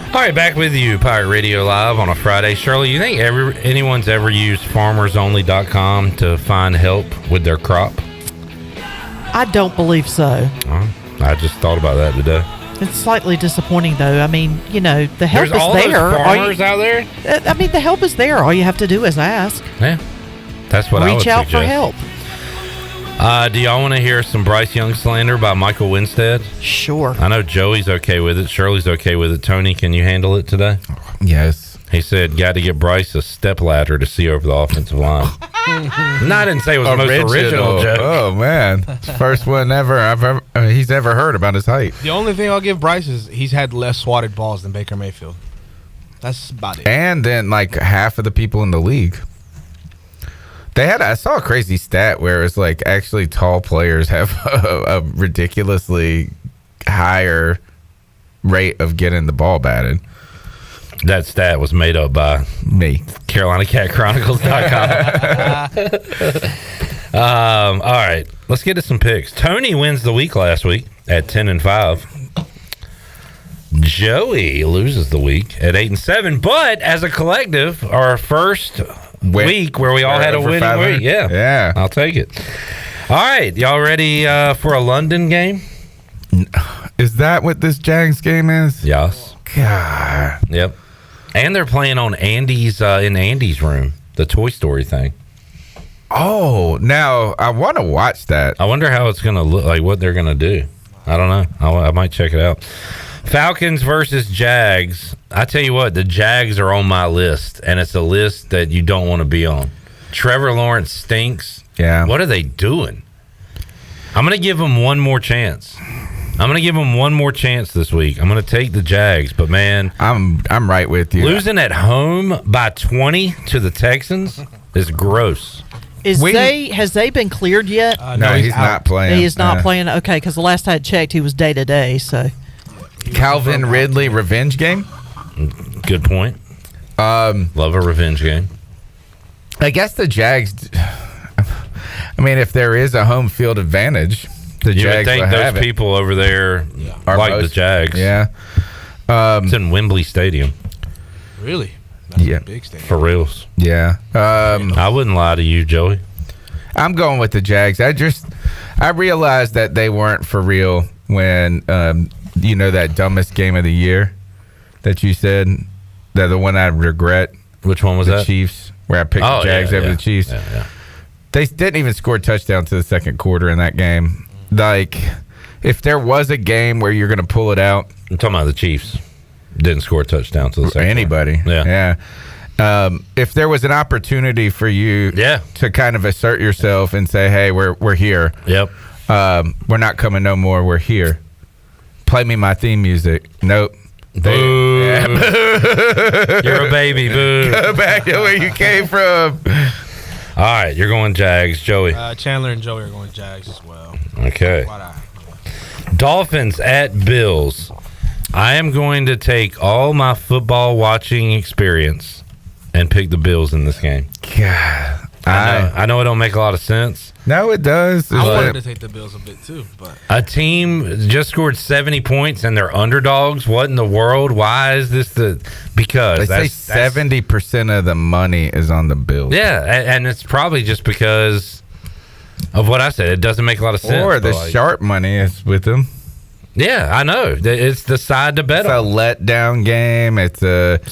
All right, back with you, Pirate Radio Live on a Friday. Shirley, you think anyone's ever used farmersonly.com to find help with their crop? I don't believe so. I just thought about that today. It's slightly disappointing, though. I mean, the help There's is all there. those farmers out there? I mean, the help is there. All you have to do is ask. Yeah, that's what I would Reach out suggest. for help. Do y'all want to hear some Bryce Young slander by Michael Winstead? Sure. I know Joey's okay with it. Shirley's okay with it. Tony, can you handle it today? Yes. He said, got to get Bryce a step ladder to see over the offensive line. No, I didn't say it was the most original joke. Oh, man. First one ever he's ever heard about his height. The only thing I'll give Bryce is he's had less swatted balls than Baker Mayfield. That's about it. And then, like, half of the people in the league. I saw a crazy stat where it's like actually tall players have a ridiculously higher rate of getting the ball batted. That stat was made up by me. CarolinaCatChronicles.com. All right, let's get to some picks. Tony wins the week last week at 10-5. Joey loses the week at 8-7. But as a collective, our first week where we all had a winning week. Yeah. I'll take it. All right, y'all ready for a London game? Is that what this Jags game is? Yes. God. Yep. And they're playing on Andy's in Andy's room, the Toy Story thing. Oh, now I want to watch that. I wonder how it's going to look, like what they're going to do. I don't know. I might check it out. Falcons versus Jags. I tell you what, the Jags are on my list, and it's a list that you don't want to be on. Trevor Lawrence stinks. Yeah. What are they doing? I'm going to give them one more chance. I'm going to give them one more chance this week. I'm going to take the Jags, but man, I'm right with you. Losing at home by 20 to the Texans is gross. Has they been cleared yet? No, he's not playing. He is not playing. Okay, because the last I checked, he was day to day. So, Calvin Ridley revenge game. Good point. Love a revenge game. I guess the Jags. I mean, if there is a home field advantage, the Jags would think will those have people over there like the Jags. Yeah. It's in Wembley Stadium. Really? Yeah. Big stadium. For reals. Yeah. I wouldn't lie to you, Joey. I'm going with the Jags. I realized that they weren't for real when that dumbest game of the year that you said, that the one I regret. Which one was that? The Chiefs, where I picked the Jags over the Chiefs. Yeah. They didn't even score a touchdown to the second quarter in that game. Like, if there was a game where you're going to pull it out. I'm talking about the Chiefs. Didn't score a touchdown to the second anybody. quarter. Yeah. If there was an opportunity for you to kind of assert yourself and say, hey, we're here. Yep. We're not coming no more. We're here. Play me my theme music. Nope. Boo. Yeah, boo. You're a baby. Boo. Go back to where you came from. All right, you're going Jags, Joey. Chandler and Joey are going Jags as well. Okay. Dolphins at Bills. I am going to take all my football watching experience and pick the Bills in this game. God, I know it don't make a lot of sense. No, it does. I wanted to take the Bills a bit too, but a team just scored 70 points and they're underdogs. What in the world? Why is this because they say 70% of the money is on the Bills. Yeah, and it's probably just because of what I said. It doesn't make a lot of sense. Or the sharp money is with them. Yeah, I know. It's the side to bet on. It's a letdown game. It's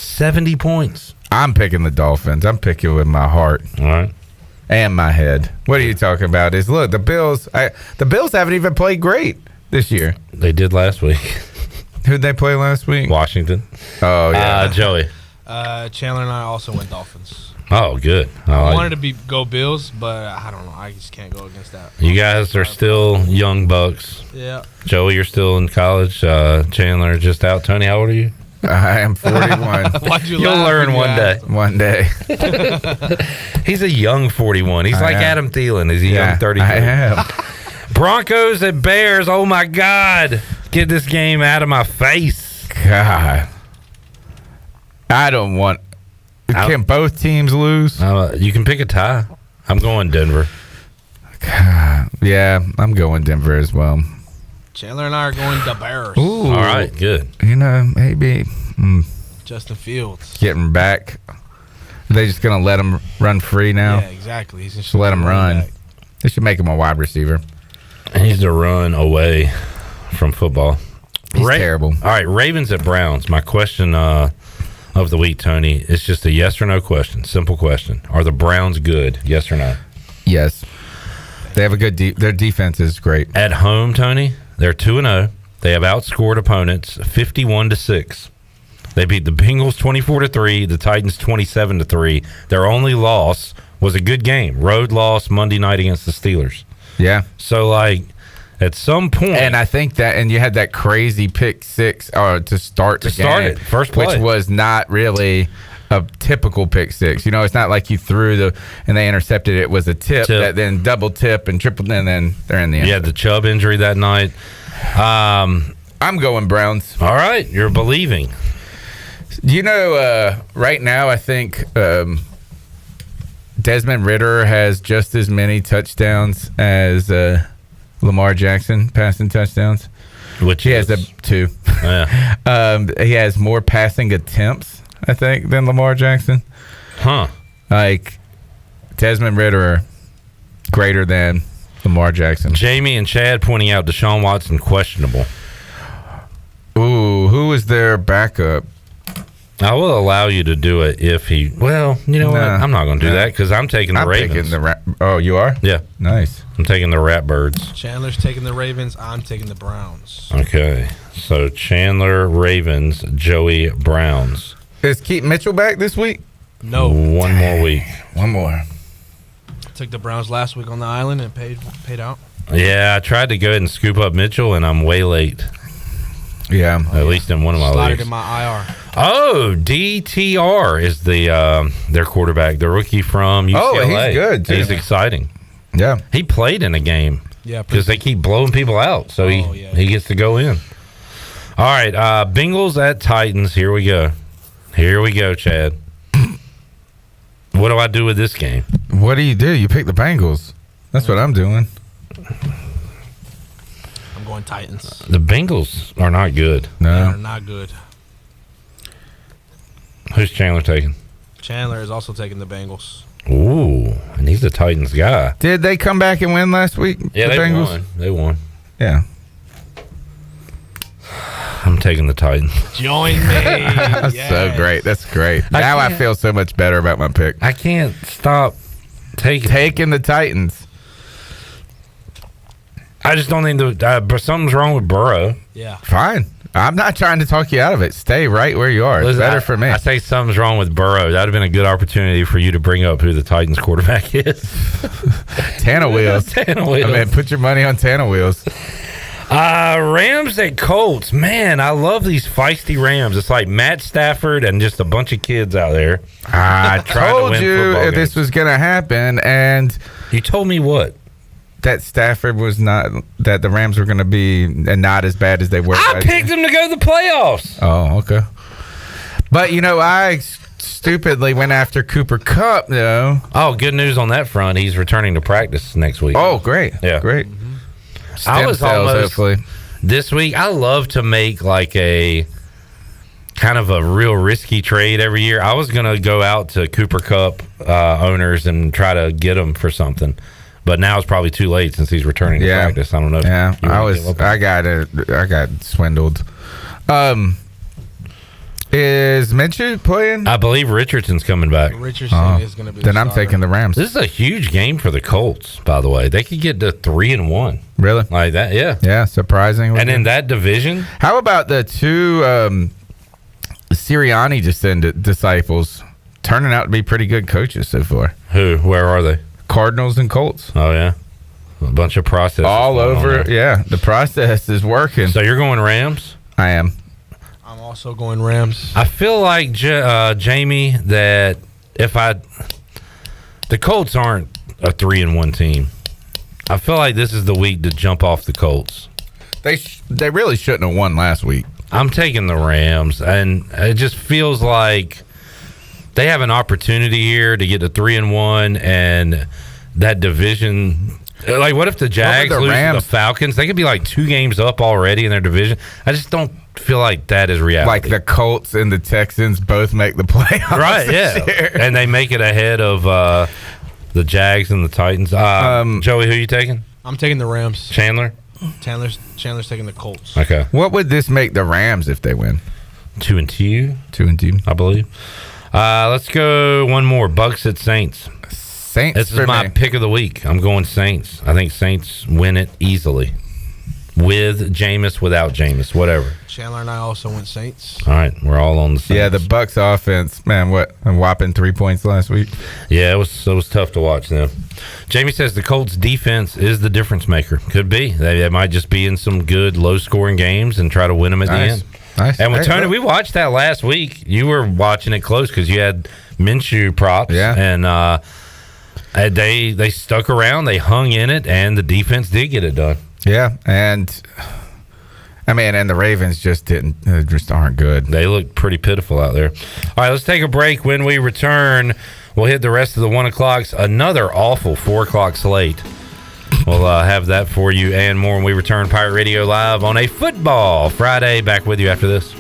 70 points. I'm picking the Dolphins. I'm picking with my heart. All right. And my head. What are you talking about? Look, the Bills. The Bills haven't even played great this year. They did last week. Who'd they play last week? Washington. Oh yeah, Joey. Chandler and I also went Dolphins. Oh, good. I wanted to go Bills, but I don't know. I just can't go against that. You guys are still young bucks. Yeah. Joey, you're still in college. Chandler just out. Tony, how old are you? I am 41. Why'd you You'll laugh learn when you one day. One day. He's a young 41. He's like Adam Thielen. He's a young 33. I am. Broncos and Bears. Oh, my God. Get this game out of my face. God. I don't want... Can both teams lose? You can pick a tie. I'm going Denver. God. Yeah, I'm going Denver as well. Chandler and I are going the Bears. Ooh. All right, good. You know, maybe Justin Fields. getting back. Are they just going to let him run free now? Yeah, exactly. He's Just let him run. They should make him a wide receiver. He needs to run away from football. He's terrible. All right, Ravens at Browns. My question of the week, Tony, is just a yes or no question. Simple question. Are the Browns good? Yes or no? Yes. They have a good their defense is great. At home, Tony, they're 2-0. They have outscored opponents 51-6. They beat the Bengals 24-3, the Titans 27-3. Their only loss was a good game. Road loss Monday night against the Steelers. Yeah. So, like, at some point, and I think that, and you had that crazy pick six to start the game, it, first play, which was not really a typical pick six. You know, it's not like you threw and they intercepted it. It was a tip that then double tip and triple, and then they're in the end. You had the Chubb injury that night. I'm going Browns. All right, you're believing. You know, right now I think Desmond Ridder has just as many touchdowns as Lamar Jackson passing touchdowns, which he has 2. Yeah. He has more passing attempts, I think, than Lamar Jackson. Huh? Like Desmond Ridder greater than Lamar Jackson. Jamie and Chad pointing out Deshaun Watson questionable. Ooh, who is their backup? I will allow you to do it if he. Well, you know what? I'm not going to do that because I'm taking the Ravens. Oh, you are? Yeah. Nice. I'm taking the Ratbirds. Chandler's taking the Ravens. I'm taking the Browns. Okay. So Chandler, Ravens, Joey, Browns. Is Keith Mitchell back this week? No. One more week. One more. Took the Browns last week on the island and paid out. Yeah, I tried to go ahead and scoop up Mitchell, and I'm way late. Yeah. At least in one of my Slotted leagues. in my IR. Oh, DTR is their quarterback, the rookie from UCLA. Oh, he's good, too. He's exciting. Yeah. He played in a game. Yeah. Because they keep blowing people out, so he gets to go in. All right, Bengals at Titans. Here we go. Here we go, Chad. What do I do with this game? What do? You pick the Bengals. That's what I'm doing. I'm going Titans. The Bengals are not good. No. They're not good. Who's Chandler taking? Chandler is also taking the Bengals. Ooh, and he's the Titans guy. Did they come back and win last week? Yeah, the they Bengals? won. They won. Yeah. I'm taking the Titans. Join me. That's so great. That's great. Now I feel so much better about my pick. I can't stop taking the Titans. I just don't think something's wrong with Burrow. Yeah. Fine. I'm not trying to talk you out of it. Stay right where you are. It's better for me. I say something's wrong with Burrow. That would have been a good opportunity for you to bring up who the Titans quarterback is. Tana Wheels. Tana Wheels. I mean, put your money on Tana Wheels. Rams at Colts. Man, I love these feisty Rams. It's like Matt Stafford and just a bunch of kids out there. I told you if this was going to happen, and you told me what? That Stafford was not, that the Rams were going to be not as bad as they were. I picked them to go to the playoffs. Oh, okay. But, you know, I stupidly went after Cooper Kupp, though. Oh, good news on that front. He's returning to practice next week. Oh, great. Yeah. Great. I was almost, hopefully. This week, I love to make like a kind of a real risky trade every year. I was going to go out to Cooper Kupp owners and try to get him for something. But now it's probably too late since he's returning to practice. I don't know. Yeah, I got swindled. Is Minshew playing? I believe Richardson's coming back. Richardson is going to be. Then I'm taking the Rams. This is a huge game for the Colts, by the way. They could get to 3-1. Really? Like that? Yeah. Yeah, surprisingly. And in that division, how about the two Sirianni disciples turning out to be pretty good coaches so far? Who? Where are they? Cardinals and Colts. Oh, yeah. A bunch of processes. All over. Yeah, the process is working. So you're going Rams? I am. I'm Also going Rams. I feel like Jamie that the Colts aren't a 3-1 team. I feel like this is the week to jump off the Colts. They really shouldn't have won last week. I'm taking the Rams, and it just feels like they have an opportunity here to get to 3-1, and that division. Like, what if the Jags lose to the Falcons? They could be like 2 games up already in their division. I just don't feel like that is reality. Like the Colts and the Texans both make the playoffs. Right, yeah. And they make it ahead of the Jags and the Titans. Joey, who are you taking? I'm taking the Rams. Chandler's taking the Colts. Okay. What would this make the Rams if they win? 2-2. 2-2, I believe. Let's go one more. Bucks at Saints. Saints. This is my pick of the week. I'm going Saints. I think Saints win it easily. With Jameis, without Jameis, whatever. Chandler and I also went Saints. All right, we're all on the Saints. Yeah, the Bucks offense, man, a whopping 3 points last week. Yeah, it was tough to watch them. Jamie says the Colts defense is the difference maker. Could be. They might just be in some good low-scoring games and try to win them at the end. Nice. And with Tony, we watched that last week. You were watching it close because you had Minshew props. Yeah. And they stuck around. They hung in it, and the defense did get it done. Yeah, and the Ravens just aren't good. They look pretty pitiful out there. All right, let's take a break. When we return, we'll hit the rest of the 1 o'clocks. Another awful 4 o'clock slate. We'll have that for you and more when we return. Pirate Radio Live on a Football Friday. Back with you after this.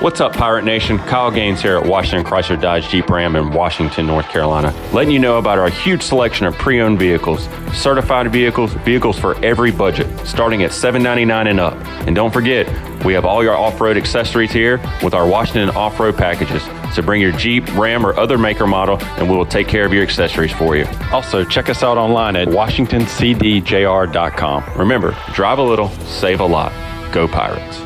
What's up, Pirate Nation? Kyle Gaines here at Washington Chrysler Dodge Jeep Ram in Washington, North Carolina. Letting you know about our huge selection of pre-owned vehicles, certified vehicles for every budget, starting at $799 and up. And don't forget, we have all your off-road accessories here with our Washington off-road packages. So bring your Jeep, Ram, or other maker model, and we will take care of your accessories for you. Also, check us out online at WashingtonCDJR.com. Remember, drive a little, save a lot. Go Pirates.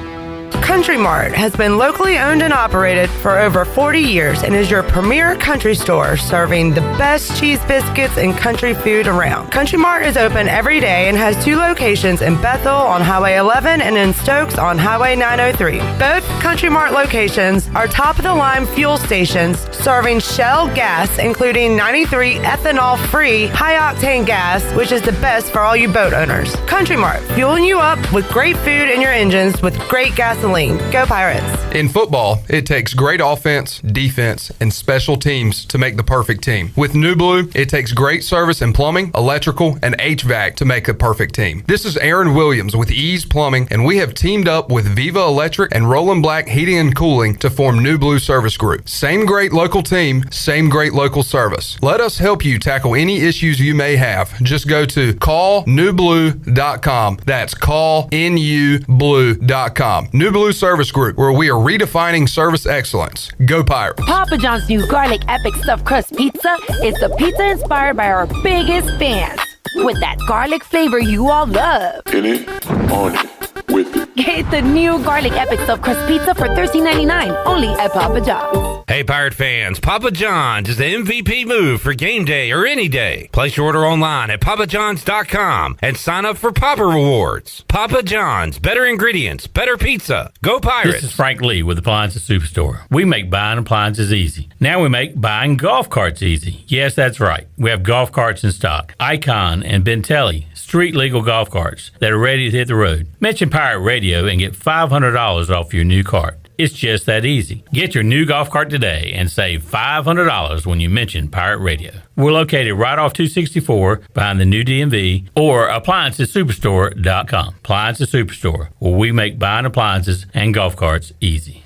Country Mart has been locally owned and operated for over 40 years and is your premier country store serving the best cheese biscuits and country food around. Country Mart is open every day and has 2 locations in Bethel on Highway 11 and in Stokes on Highway 903. Both Country Mart locations are top-of-the-line fuel stations serving Shell gas, including 93 ethanol-free high-octane gas, which is the best for all you boat owners. Country Mart, fueling you up with great food in your engines with great gasoline. Go Pirates. In football, it takes great offense, defense, and special teams to make the perfect team. With New Blue, it takes great service in plumbing, electrical, and HVAC to make the perfect team. This is Aaron Williams with Ease Plumbing, and we have teamed up with Viva Electric and Roland Black Heating and Cooling to form New Blue Service Group. Same great local team, same great local service. Let us help you tackle any issues you may have. Just go to callnewblue.com. That's callnublue.com. New Blue Service Group, where we are redefining service excellence. Go Pirates. Papa John's new garlic epic stuffed crust pizza is the pizza inspired by our biggest fans. With that garlic flavor you all love. In it, on it, with it. Get the new garlic epic stuffed crust pizza for $13.99 only at Papa John's. Hey, Pirate fans, Papa John's is the MVP move for game day or any day. Place your order online at papajohns.com and sign up for Papa Rewards. Papa John's, better ingredients, better pizza. Go Pirates. This is Frank Lee with Appliances Superstore. We make buying appliances easy. Now we make buying golf carts easy. Yes, that's right. We have golf carts in stock. Icon and Bentelli, street legal golf carts that are ready to hit the road. Mention Pirate Radio and get $500 off your new cart. It's just that easy. Get your new golf cart today and save $500 when you mention Pirate Radio. We're located right off 264 behind the new DMV or AppliancesSuperstore.com. Appliances Superstore, where we make buying appliances and golf carts easy.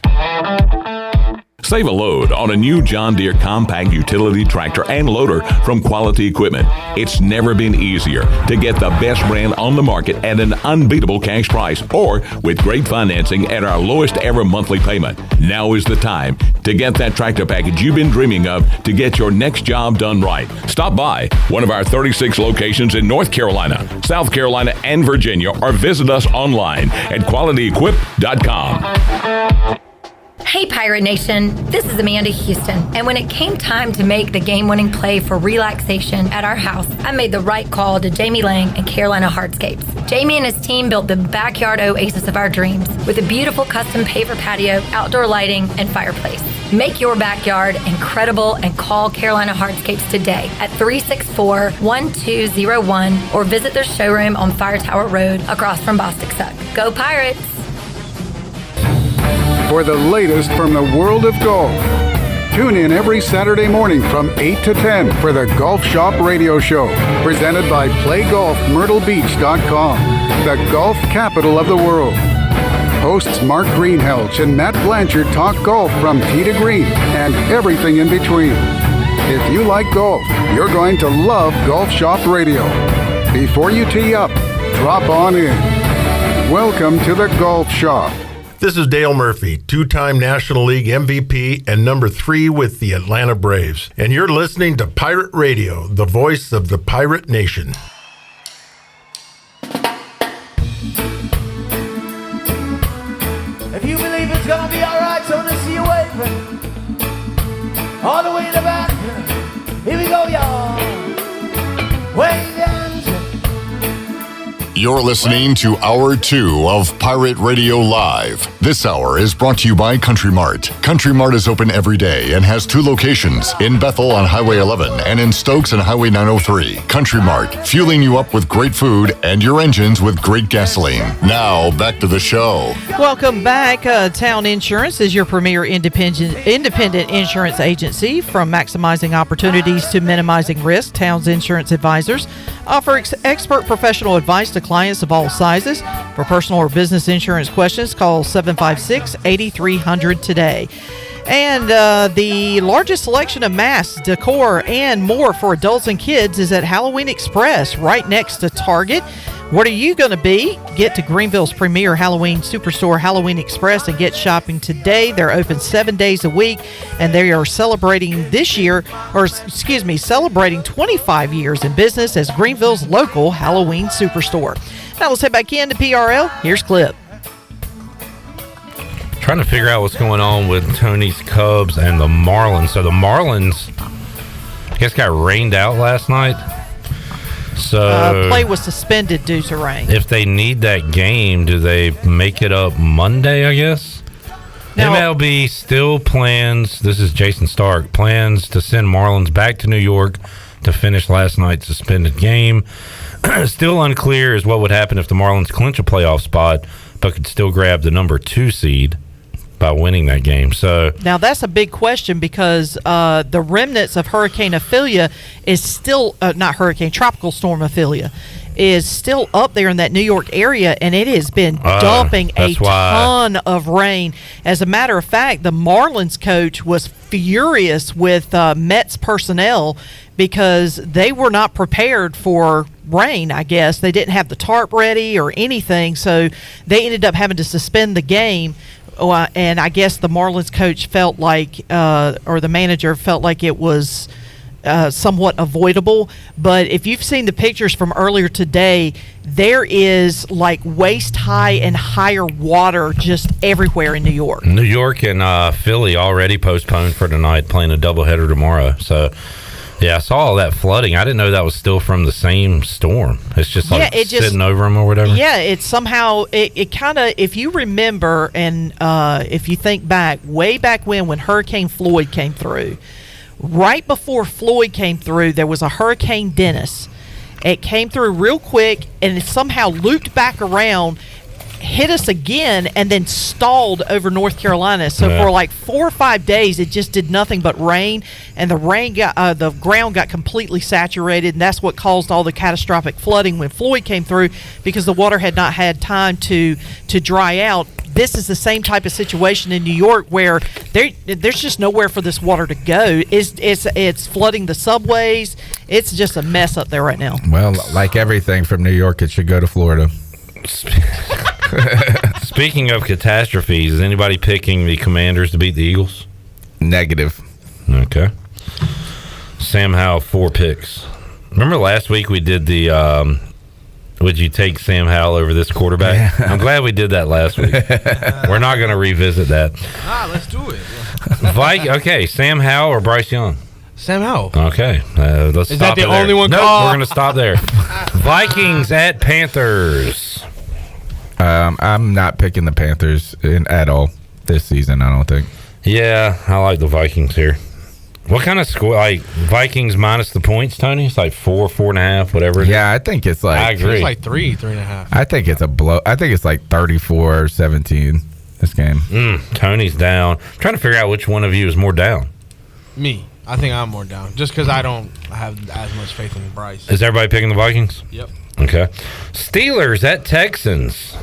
Save a load on a new John Deere compact utility tractor and loader from Quality Equipment. It's never been easier to get the best brand on the market at an unbeatable cash price or with great financing at our lowest ever monthly payment. Now is the time to get that tractor package you've been dreaming of to get your next job done right. Stop by one of our 36 locations in North Carolina, South Carolina, and Virginia, or visit us online at qualityequip.com. Hey Pirate Nation, this is Amanda Houston, and when it came time to make the game-winning play for relaxation at our house, I made the right call to Jamie Lang and Carolina Hardscapes. Jamie and his team built the backyard oasis of our dreams with a beautiful custom paver patio, outdoor lighting, and fireplace. Make your backyard incredible and call Carolina Hardscapes today at 364-1201 or visit their showroom on Fire Tower Road across from Bostic Suck. Go Pirates! For the latest from the world of golf. Tune in every Saturday morning from 8 to 10 for the Golf Shop Radio Show, presented by PlayGolfMyrtleBeach.com, the golf capital of the world. Hosts Mark Greenhelch and Matt Blanchard talk golf from tee to green and everything in between. If you like golf, you're going to love Golf Shop Radio. Before you tee up, drop on in. Welcome to the Golf Shop. This is Dale Murphy, two-time National League MVP and number 3 with the Atlanta Braves. And you're listening to Pirate Radio, the voice of the Pirate Nation. If you believe it's gonna be alright, so let's see you waving. All the way in the back. Here we go, y'all. Wave your hands. You're listening to Hour 2 of Pirate Radio Live. This hour is brought to you by Country Mart. Country Mart is open every day and has 2 locations, in Bethel on Highway 11 and in Stokes on Highway 903. Country Mart, fueling you up with great food and your engines with great gasoline. Now, back to the show. Welcome back. Town Insurance is your premier independent insurance agency. From maximizing opportunities to minimizing risk, Town's Insurance Advisors offer expert professional advice to clients of all sizes. For personal or business insurance questions, call 756-8300 today. And the largest selection of masks, decor, and more for adults and kids is at Halloween Express, right next to Target. What are you going to be? Get to Greenville's premier Halloween superstore, Halloween Express, and get shopping today. They're open 7 days a week, and they are celebrating celebrating 25 years in business as Greenville's local Halloween superstore. Now let's head back into PRL. Here's Clip. Trying to figure out what's going on with Tony's Cubs and the Marlins. So the Marlins, I guess, got rained out last night. So play was suspended due to rain. If they need that game, do they make it up Monday, I guess? Now, MLB still plans, this is Jason Stark, plans to send Marlins back to New York to finish last night's suspended game. Still unclear is what would happen if the Marlins clinch a playoff spot, but could still grab the number 2 seed by winning that game. So now that's a big question because the remnants of Hurricane Ophelia is still Tropical Storm Ophelia is still up there in that New York area, and it has been dumping a ton of rain. As a matter of fact, the Marlins coach was furious with Mets personnel because they were not prepared for rain, I guess. They didn't have the tarp ready or anything, so they ended up having to suspend the game. And I guess the Marlins coach felt like, or the manager felt like it was somewhat avoidable. But if you've seen the pictures from earlier today, there is like waist high and higher water just everywhere in New York. New York and Philly already postponed for tonight, playing a doubleheader tomorrow. So yeah, I saw all that flooding. I didn't know that was still from the same storm. It's just like sitting over them or whatever. Yeah, it's somehow, it kind of, if you remember and if you think back, way back when Hurricane Floyd came through, right before Floyd came through, there was a Hurricane Dennis. It came through real quick and it somehow looped back around, hit us again, and then stalled over North Carolina. So for like 4 or 5 days, it just did nothing but rain, and the ground got completely saturated, and that's what caused all the catastrophic flooding when Floyd came through, because the water had not had time to dry out. This is the same type of situation in New York where there's just nowhere for this water to go. It's flooding the subways. It's just a mess up there right now. Well, like everything from New York, it should go to Florida. Speaking of catastrophes, is anybody picking the Commanders to beat the Eagles? Negative. Okay. Sam Howell, 4 picks. Remember last week we did the would you take Sam Howell over this quarterback? I'm glad we did that last week. We're not going to revisit that. Let's do it. Okay, Sam Howell or Bryce Young? Sam Howell. Okay, let's Is stop that the there. only one Nope, called? we're going to stop there. Vikings at Panthers. I'm not picking the Panthers at all this season, I don't think. Yeah, I like the Vikings here. What kind of score? Like Vikings minus the points, Tony? It's like 4, 4.5, whatever. Yeah, I think it's like. I agree. It's like 3.5. I think it's a blow. I think it's like 34-17 this game. Tony's down. I'm trying to figure out which one of you is more down. Me. I think I'm more down. Just because I don't have as much faith in Bryce. Is everybody picking the Vikings? Yep. Okay. Steelers at Texans.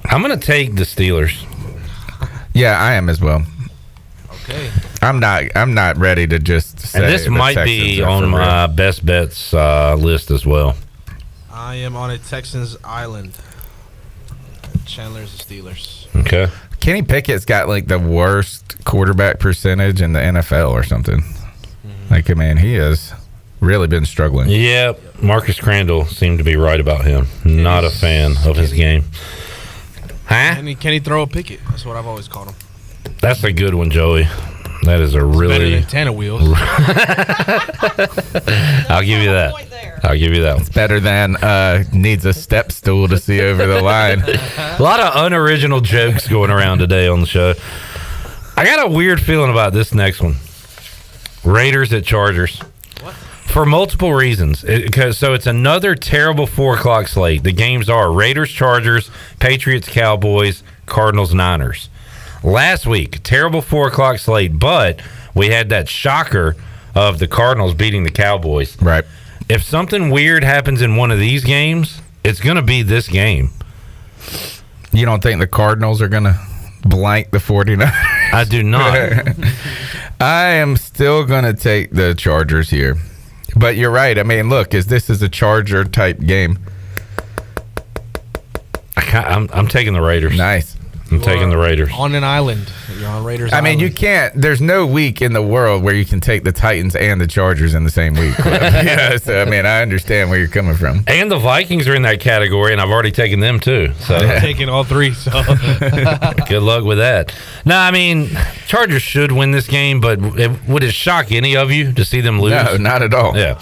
I'm going to take the Steelers. Yeah, I am as well. Okay. I'm not ready to just say. And this the might Texans be are on for my real. best bets list as well. I am on a Texans island. Chandler's the Steelers. Okay. Kenny Pickett's got like the worst quarterback percentage in the NFL or something. Like, I mean, he has really been struggling. Yeah, Marcus Crandall seemed to be right about him. Not a fan of his game. Huh? Can he throw a picket? That's what I've always called him. That's a good one, Joey. That is a really Better than Tanner Wheels. I'll give you that. I'll give you that one. It's better than needs a step stool to see over the line. A lot of unoriginal jokes going around today on the show. I got a weird feeling about this next one. Raiders at Chargers. For multiple reasons. So it's another terrible 4 o'clock slate. The games are Raiders, Chargers, Patriots, Cowboys, Cardinals, Niners. Last week, terrible 4 o'clock slate, but we had that shocker of the Cardinals beating the Cowboys. Right. If something weird happens in one of these games, it's going to be this game. You don't think the Cardinals are going to blank the 49ers? I do not. I am still going to take the Chargers here. But you're right. I mean, look, this is a Charger type game. I'm taking the Raiders. Nice. I'm taking the Raiders. On an island. You're on Raiders I mean, Island. you can't. There's no week in the world where you can take the Titans and the Chargers in the same week. Yeah, so I mean, I understand where you're coming from. And the Vikings are in that category, and I've already taken them too. So I'm taking all three. So good luck with that. No, I mean, Chargers should win this game, but would it shock any of you to see them lose? No, not at all. Yeah.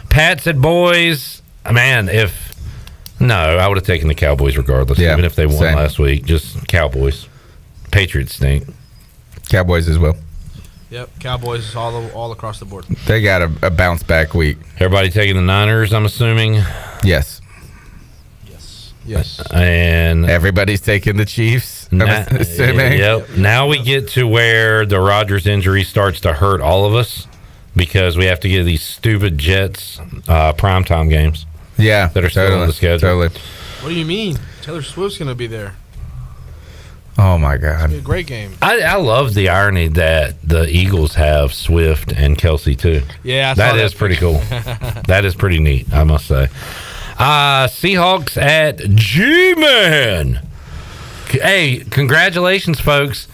Pats at Boys. Man, I would have taken the Cowboys regardless, even if they won same. last week. Just Cowboys. Patriots stink. Cowboys as well. Yep, Cowboys all across the board. They got a bounce back week. Everybody taking the Niners, I'm assuming. Yes. Yes. And everybody's taking the Chiefs. I'm assuming. Yep. Now we get to where the Rodgers injury starts to hurt all of us because we have to get these stupid Jets primetime games. Yeah, that are still on the schedule. Totally. What do you mean? Taylor Swift's going to be there. Oh my God! It's a great game. I love the irony that the Eagles have Swift and Kelsey too. Yeah, I saw that that is pretty picture. cool. That is pretty neat, I must say. Seahawks at G-Man. Hey, congratulations, folks!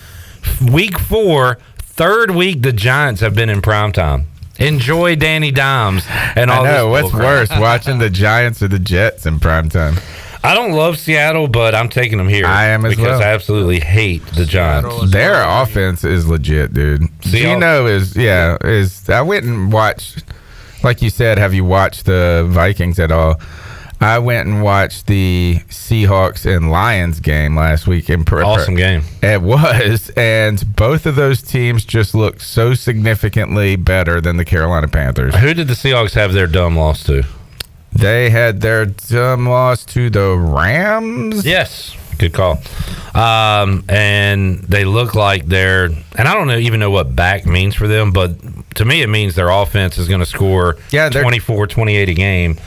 Week 4, third week the Giants have been in primetime. Enjoy Danny Dimes and all. I know this what's bullcrap. worse, watching the Giants or the Jets in primetime. I don't love Seattle, but I'm taking them here. I am as because well. I absolutely hate the Giants. Their offense is legit, dude. Geno is. I went and watched, like you said, have you watched the Vikings at all? I went and watched the Seahawks and Lions game last week. Awesome game. It was, and both of those teams just looked so significantly better than the Carolina Panthers. Who did the Seahawks have their dumb loss to? They had their dumb loss to the Rams. Yes, good call. And they look like and I don't even know what back means for them, but to me it means their offense is going to score 24, 28 a game.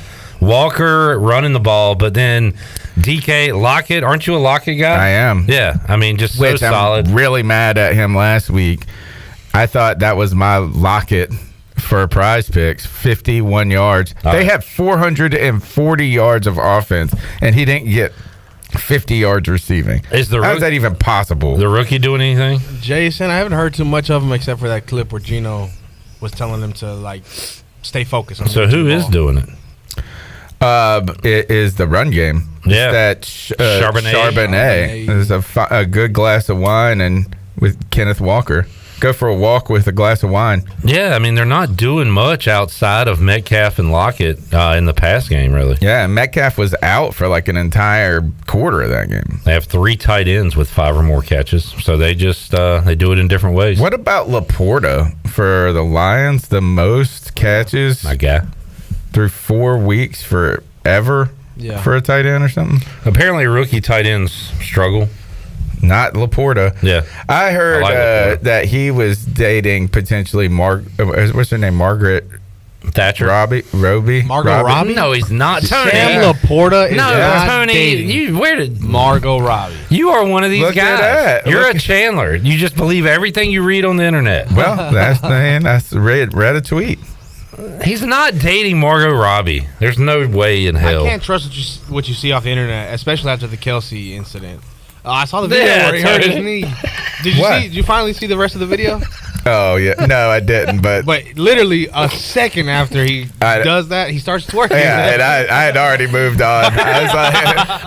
Walker running the ball, but then DK Lockett. Aren't you a Lockett guy? I am. Yeah, I mean, just so solid. I'm really mad at him last week. I thought that was my Lockett for Prize Picks, 51 yards. They had 440 yards of offense, and he didn't get 50 yards receiving. How is that even possible? The rookie doing anything? Jason, I haven't heard too much of him except for that clip where Geno was telling them to stay focused. So who is doing it? It is the run game. Yeah. It's that Charbonnet. There's a good glass of wine and with Kenneth Walker. Go for a walk with a glass of wine. Yeah, I mean, they're not doing much outside of Metcalf and Lockett in the pass game, really. Yeah, and Metcalf was out for like an entire quarter of that game. They have 3 tight ends with 5 or more catches, so they just they do it in different ways. What about Laporta for the Lions? The most catches, my guy, through 4 weeks forever for a tight end or something. Apparently, rookie tight ends struggle. Not Laporta. Yeah, I heard that he was dating potentially what's her name? Margaret Thatcher. Robbie. Margot Robbie? No, he's not. Tony. Sam Laporta is not Tony. dating Where did Margot Robbie? You are one of these Look guys. at that. You're a Chandler. You just believe everything you read on the internet. Well, that's read a tweet. He's not dating Margot Robbie. There's no way in hell. I can't trust what you see off the internet, especially after the Kelsey incident. I saw the video where he hurt his knee. Did you finally see the rest of the video? Oh yeah, no, I didn't. But literally a second after he does that, he starts twerking. Yeah, and I had already moved on. I was like,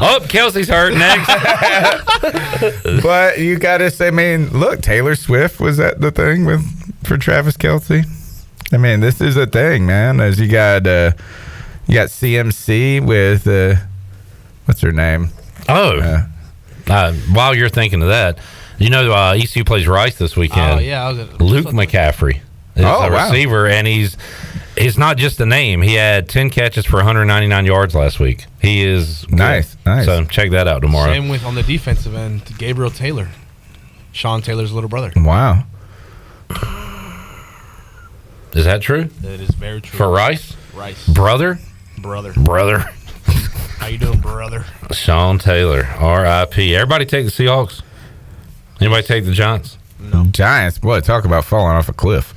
oh, Kelsey's hurt next. But you gotta say, I mean, look, Taylor Swift was at the thing for Travis Kelsey. I mean, this is a thing, man. As you got CMC with what's her name? Oh. While you're thinking of that, ECU plays Rice this weekend. Oh, yeah. Luke McCaffrey is a receiver, and he's not just a name. He had 10 catches for 199 yards last week. He is nice. So check that out tomorrow. Same with on the defensive end, Gabriel Taylor, Sean Taylor's little brother. Wow. Is that true? That is very true. For Rice? Rice. Brother. How you doing, brother? Sean Taylor, R.I.P. Everybody take the Seahawks. Anybody take the Giants? No. Giants, boy, talk about falling off a cliff.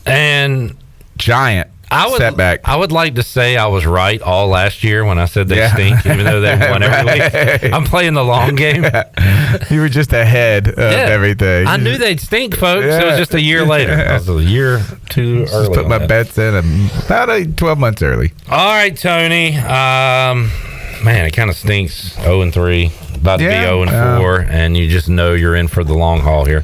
And giant setback. I would like to say I was right all last year when I said they stink, even though they won every week. I'm playing the long game. You were just ahead of everything. I knew they'd stink, folks. It was just a year later. I was a year too early. Just put my bets in about 12 months early. All right, Tony. Man, it kind of stinks. 0-3, about to be 0-4, and you just know you're in for the long haul here.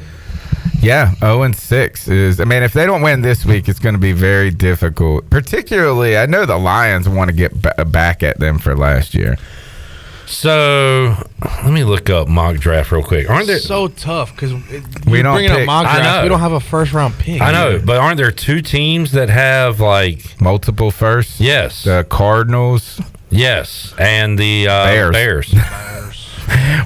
Yeah, 0-6 is. I mean, if they don't win this week, it's going to be very difficult. Particularly, I know the Lions want to get back at them for last year. So let me look up mock draft real quick. Aren't there so tough because we don't bring up mock draft? We don't have a first round pick. I know, but aren't there 2 teams that have like multiple firsts? Yes, the Cardinals. Yes, and the Bears.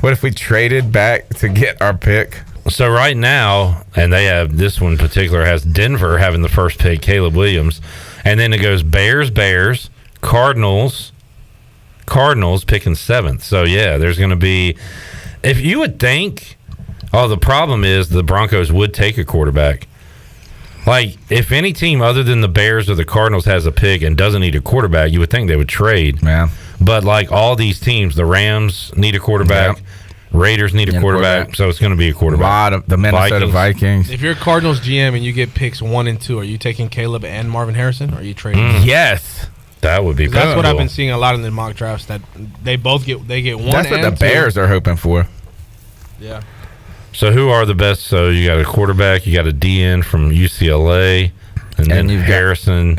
What if we traded back to get our pick? So right now, and they have this one in particular has Denver having the first pick, Caleb Williams, and then it goes Bears, Cardinals picking 7th. So yeah, there's going to be. If you would think, the problem is the Broncos would take a quarterback. Like if any team other than the Bears or the Cardinals has a pick and doesn't need a quarterback, you would think they would trade. Man, but like all these teams, the Rams need a quarterback. Yeah. Raiders need a quarterback, so it's going to be a quarterback. A lot of the Minnesota Vikings. If you're Cardinals GM and you get picks 1 and 2, are you taking Caleb and Marvin Harrison, or are you trading? Yes, that would be. That's what I've been seeing a lot in the mock drafts. That they both get 1. That's what the Bears are hoping for. Yeah. So who are the best? So you got a quarterback, you got a DN from UCLA, and then Harrison.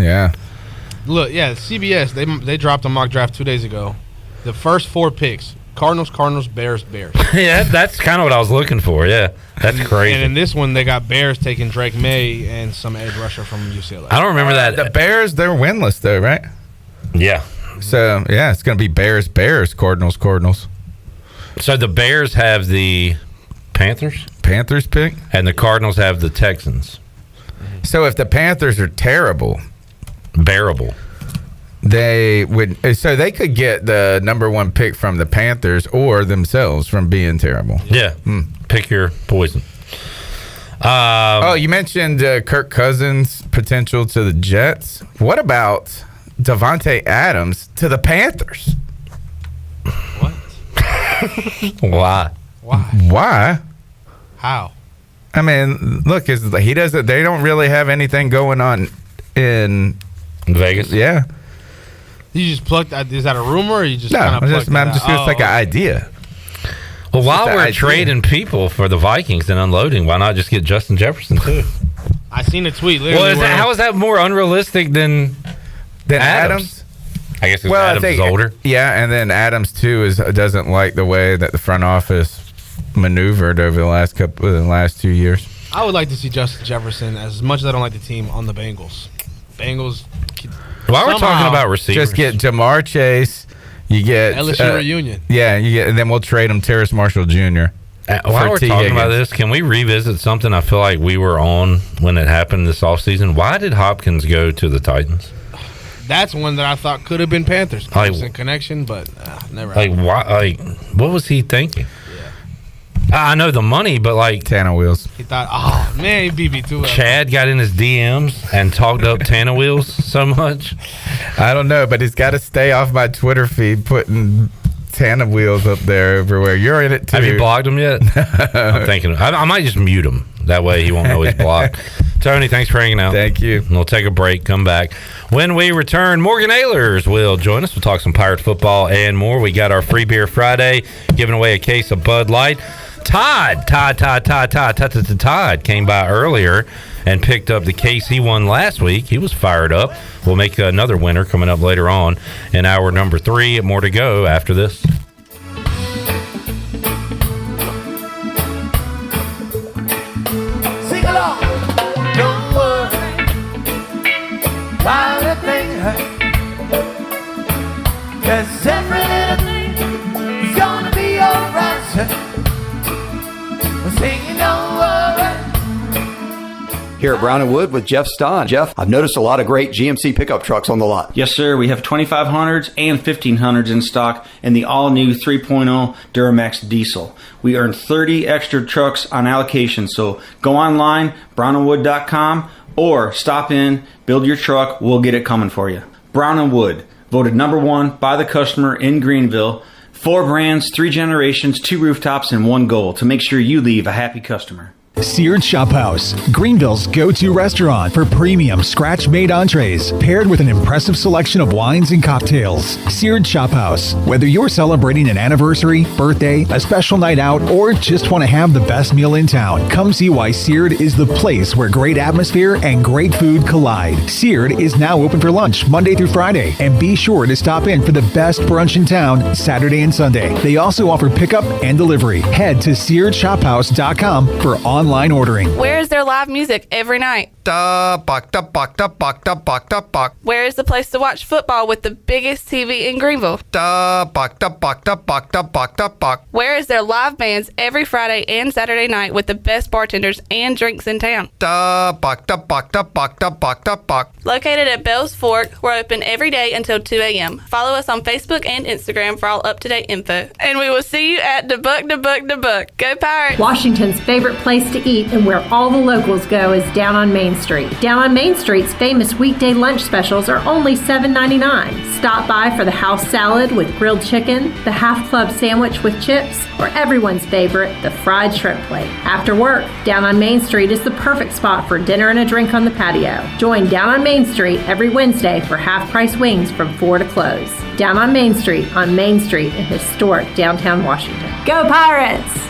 Look, CBS they dropped a mock draft 2 days ago. The first 4 picks. Cardinals, Bears. Yeah, that's kind of what I was looking for. Yeah, that's crazy. And in this one, they got Bears taking Drake May and some edge rusher from UCLA. I don't remember that. The Bears, they're winless though, right? Yeah. So yeah, it's going to be Bears, Cardinals. So the Bears have the Panthers pick, and the Cardinals have the Texans. So if the Panthers are bearable. They would, so they could get the number 1 pick from the Panthers or themselves from being terrible. Yeah, pick your poison. You mentioned Kirk Cousins' potential to the Jets. What about Devontae Adams to the Panthers? What? Why? How? I mean, look, he doesn't. They don't really have anything going on in Vegas. Yeah. You just plucked that? Is that a rumor? Or you just No, kind of I'm just it's like an idea. Well, while the we're idea. trading people for the Vikings and unloading, why not just get Justin Jefferson too? I seen a tweet. Well, how is that more unrealistic than Adams? I guess because Adams is older. Yeah, and then Adams too doesn't like the way that the front office maneuvered over the last 2 years. I would like to see Justin Jefferson, as much as I don't like the team, on the Bengals. While we're talking about receivers, just get Jamar Chase. You get LSU reunion. Yeah, and then we'll trade him Terrace Marshall Jr. While we're talking about this, can we revisit something I feel like we were on when it happened this offseason? Why did Hopkins go to the Titans? That's one that I thought could have been Panthers. Clemson connection, but never happened. Why? What was he thinking? I know the money, but Tana Wheels. He thought, oh man, he beat me too. Chad got in his DMs and talked up Tana Wheels so much. I don't know, but he's got to stay off my Twitter feed putting Tana Wheels up there everywhere. You're in it too. Have you blocked him yet? I'm thinking I might just mute him. That way he won't know he's blocked. Tony, thanks for hanging out. Thank you. We'll take a break, come back. When we return, Morgan Ahlers will join us. We'll talk some Pirate football and more. We got our Free Beer Friday, giving away a case of Bud Light. Todd came by earlier and picked up the case he won last week. He was fired up. We'll make another winner coming up later on in hour number 3. More to go after this. Sing along. Don't worry about a thing. 'Cause every little thing is gonna be alright. Singing, don't worry. Here at Brown & Wood with Jeff Stein. Jeff, I've noticed a lot of great GMC pickup trucks on the lot. Yes, sir. We have 2500s and 1500s in stock and the all-new 3.0 Duramax diesel. We earn 30 extra trucks on allocation, so go online, brownandwood.com, or stop in, build your truck, we'll get it coming for you. Brown & Wood, voted number 1 by the customer in Greenville. 4 brands, 3 generations, 2 rooftops, and 1 goal to make sure you leave a happy customer. Seared Shop House, Greenville's go-to restaurant for premium scratch-made entrees, paired with an impressive selection of wines and cocktails. Seared Shop House. Whether you're celebrating an anniversary, birthday, a special night out, or just want to have the best meal in town, come see why Seared is the place where great atmosphere and great food collide. Seared is now open for lunch Monday through Friday, and be sure to stop in for the best brunch in town Saturday and Sunday. They also offer pickup and delivery. Head to SearedShopHouse.com for online ordering. Where is their live music every night? Where is the place to watch football with the biggest TV in Greenville? Where is their live bands every Friday and Saturday night with the best bartenders and drinks in town? Located at Bell's Fork, we're open every day until 2 a.m. Follow us on Facebook and Instagram for all up-to-date info. And we will see you at the Buck. Go Pirates! Washington's favorite place to eat and where all the locals go is down on Main Street. Down on Main Street's famous weekday lunch specials are only $7.99. Stop by for the house salad with grilled chicken, the half club sandwich with chips, or everyone's favorite, the fried shrimp plate. After work, Down on Main Street is the perfect spot for dinner and a drink on the patio. Join Down on Main Street every Wednesday for half-price wings from 4 to close. Down on Main Street in historic downtown Washington. Go Pirates!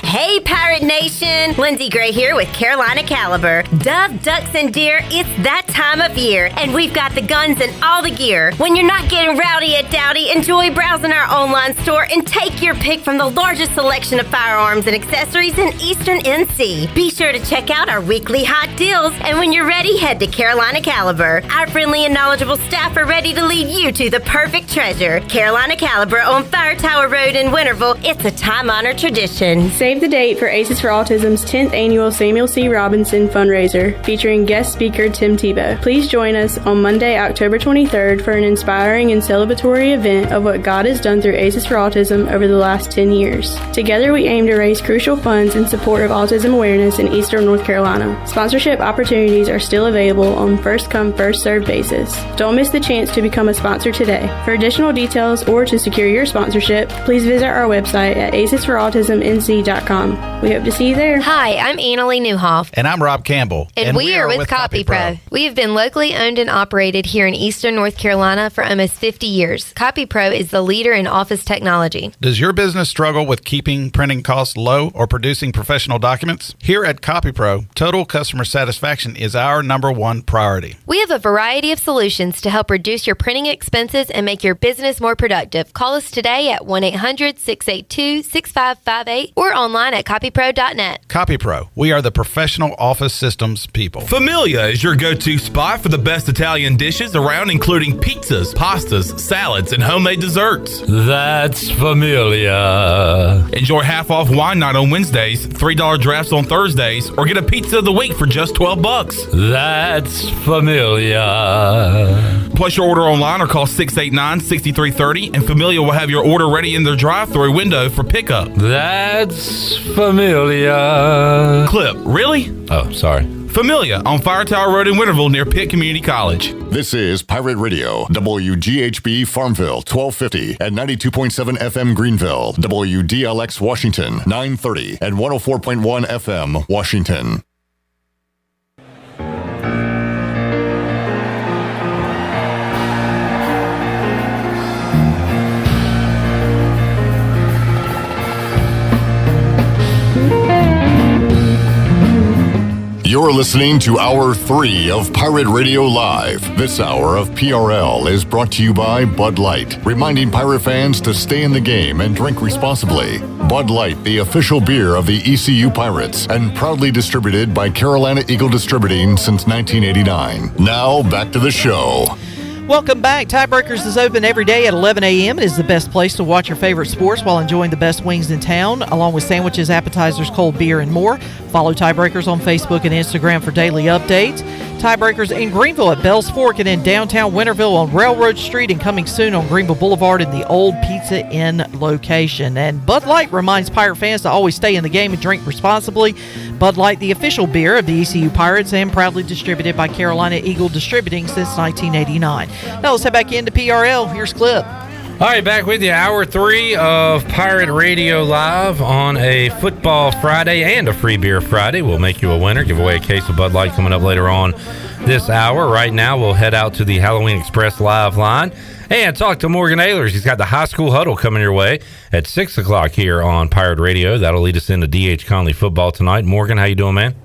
Hey, Pirate Nation! Lindsay Gray here with Carolina Caliber. Dove, ducks, and deer, it's that time of year, and we've got the guns and all the gear. When you're not getting rowdy at Dowdy, enjoy browsing our online store and take your pick from the largest selection of firearms and accessories in Eastern NC. Be sure to check out our weekly hot deals, and when you're ready, head to Carolina Caliber. Our friendly and knowledgeable staff are ready to lead you to the perfect treasure. Carolina Caliber on Fire Tower Road in Winterville. It's a time-honored tradition. Save the date for Aces for Autism's 10th annual Samuel C. Robinson fundraiser, featuring guest speaker Tim Tebow. Please join us on Monday, October 23rd for an inspiring and celebratory event of what God has done through Aces for Autism over the last 10 years. Together we aim to raise crucial funds in support of autism awareness in Eastern North Carolina. Sponsorship opportunities are still available on first-come, first-served basis. Don't miss the chance to become a sponsor today. For additional details or to secure your sponsorship, please visit our website at acesforautismnc.com. copypro.com. We hope to see you there. Hi, I'm Annalie Newhoff. And I'm Rob Campbell. And we are with CopyPro. We have been locally owned and operated here in Eastern North Carolina for almost 50 years. CopyPro is the leader in office technology. Does your business struggle with keeping printing costs low or producing professional documents? Here at CopyPro, total customer satisfaction is our number one priority. We have a variety of solutions to help reduce your printing expenses and make your business more productive. Call us today at 1-800-682-6558 or online at copypro.net. CopyPro, we are the professional office systems people. Familia is your go-to spot for the best Italian dishes around, including pizzas, pastas, salads, and homemade desserts. That's Familia. Enjoy half-off wine night on Wednesdays, $3 drafts on Thursdays, or get a pizza of the week for just $12. That's Familia. Place your order online or call 689-6330, and Familia will have your order ready in their drive-thru window for pickup. That's Familia. Clip, really? Oh, sorry. Familia on Fire Tower Road in Winterville near Pitt Community College. This is Pirate Radio, WGHB Farmville, 1250 and 92.7 FM Greenville, WDLX Washington, 930 and 104.1 FM Washington. You're listening to Hour 3 of Pirate Radio Live. This hour of PRL is brought to you by Bud Light, reminding pirate fans to stay in the game and drink responsibly. Bud Light, the official beer of the ECU Pirates, and proudly distributed by Carolina Eagle Distributing since 1989. Now, back to the show. Welcome back. Tiebreakers is open every day at 11 a.m. It is the best place to watch your favorite sports while enjoying the best wings in town, along with sandwiches, appetizers, cold beer, and more. Follow Tiebreakers on Facebook and Instagram for daily updates. Tiebreakers in Greenville at Bell's Fork and in downtown Winterville on Railroad Street, and coming soon on Greenville Boulevard in the old Pizza Inn location. And Bud Light reminds Pirate fans to always stay in the game and drink responsibly. Bud Light, the official beer of the ECU Pirates and proudly distributed by Carolina Eagle Distributing since 1989. Now let's head back into PRL. Here's Clip. All right, back with you. Hour 3 of Pirate Radio Live on a Football Friday and a Free Beer Friday. We'll make you a winner. Give away a case of Bud Light coming up later on this hour. Right now, we'll head out to the Halloween Express live line and talk to Morgan Ahlers. He's got the high school huddle coming your way at 6 o'clock here on Pirate Radio. That'll lead us into D.H. Conley football tonight. Morgan, how you doing, man?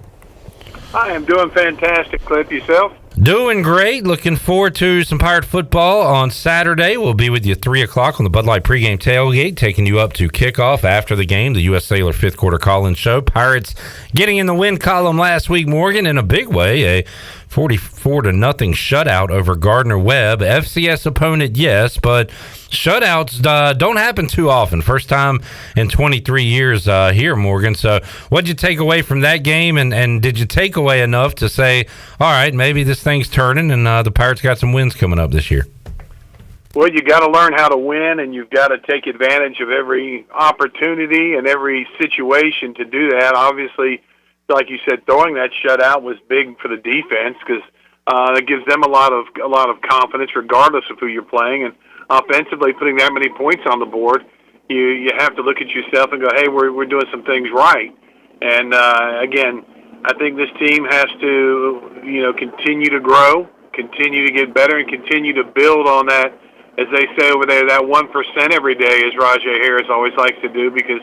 I am doing fantastic, Clip. Yourself? Doing great. Looking forward to some Pirate football on Saturday. We'll be with you at 3 o'clock on the Bud Light pregame tailgate, taking you up to kickoff after the game, the U.S. Sailor fifth quarter call-in show. Pirates getting in the win column last week, Morgan, in a big way. A 44-0 shutout over Gardner-Webb. FCS opponent, yes, but shutouts don't happen too often. First time in 23 years here, Morgan. So what'd you take away from that game, and did you take away enough to say, all right, maybe this thing's turning and the Pirates got some wins coming up this year? Well, you got to learn how to win, and you've got to take advantage of every opportunity and every situation to do that. Obviously, like you said, throwing that shutout was big for the defense because it gives them a lot of confidence, regardless of who you're playing. And offensively, putting that many points on the board, you have to look at yourself and go, hey, we're doing some things right. And again, I think this team has to continue to grow, continue to get better, and continue to build on that, as they say over there, that 1% every day, as Rajay Harris always likes to do, because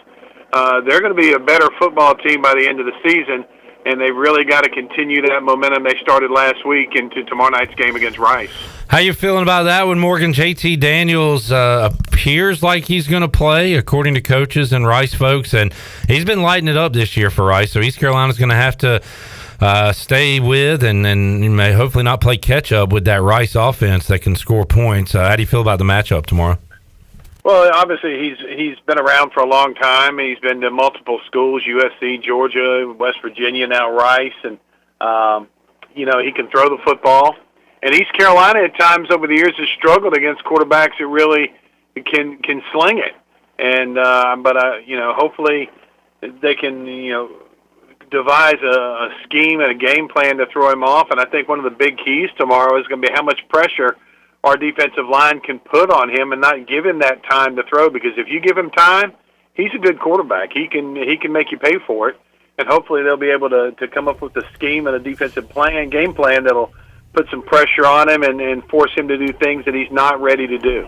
they're going to be a better football team by the end of the season, and they've really got to continue that momentum they started last week into tomorrow night's game against Rice. How you feeling about that one, Morgan? JT Daniels appears like he's going to play, according to coaches and Rice folks, and he's been lighting it up this year for Rice, so East Carolina's going to have to stay with and may hopefully not play catch-up with that Rice offense that can score points. How do you feel about the matchup tomorrow? Well, obviously he's been around for a long time. He's been to multiple schools, USC, Georgia, West Virginia, now Rice, and he can throw the football. And East Carolina at times over the years has struggled against quarterbacks that really can sling it. And hopefully they can devise a scheme and a game plan to throw him off. And I think one of the big keys tomorrow is going to be how much pressure our defensive line can put on him and not give him that time to throw, because if you give him time he's a good quarterback. He can make you pay for it, and hopefully they'll be able to come up with a scheme and a defensive game plan that'll put some pressure on him and force him to do things that he's not ready to do.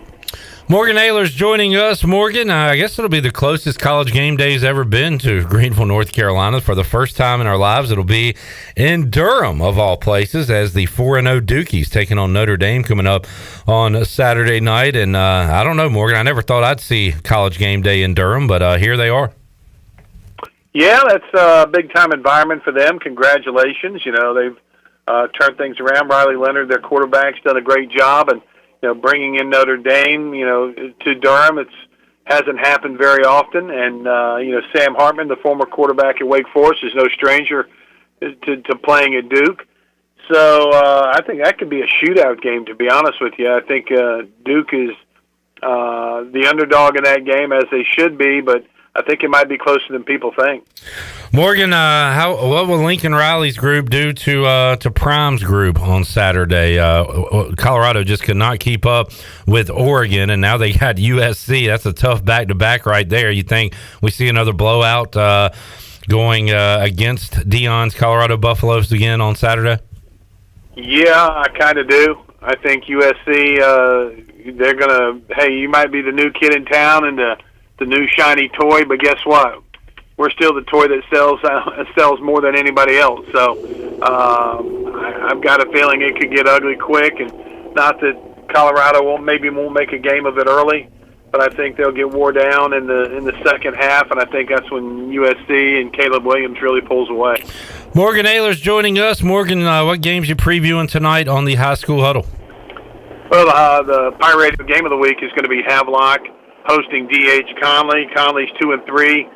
Morgan Ahlers joining us. Morgan, I guess it'll be the closest college game day's ever been to Greenville, North Carolina. For the first time in our lives, it'll be in Durham, of all places, as the 4-0 Dukies taking on Notre Dame coming up on Saturday night. And I don't know, Morgan, I never thought I'd see college game day in Durham, but here they are. Yeah, that's a big-time environment for them. Congratulations. They've turned things around. Riley Leonard, their quarterback's done a great job, and bringing in Notre Dame, to Durham, hasn't happened very often. And Sam Hartman, the former quarterback at Wake Forest, is no stranger to playing at Duke. So I think that could be a shootout game, to be honest with you. I think Duke is the underdog in that game, as they should be, but I think it might be closer than people think. Morgan, what will Lincoln Riley's group do to Prime's group on Saturday? Colorado just could not keep up with Oregon, and now they got USC. That's a tough back-to-back right there. You think we see another blowout going against Dion's Colorado Buffaloes again on Saturday? Yeah, I kind of do. I think USC, they're going to, hey, you might be the new kid in town and the new shiny toy, but guess what? We're still the toy that sells more than anybody else. So I've got a feeling it could get ugly quick, and not that Colorado won't make a game of it early, but I think they'll get wore down in the second half, and I think that's when USC and Caleb Williams really pulls away. Morgan Ahlers joining us. Morgan, what games you previewing tonight on the High School Huddle? Well, the Pirate Radio Game of the Week is going to be Havelock hosting D.H. Conley. Conley's 2-3.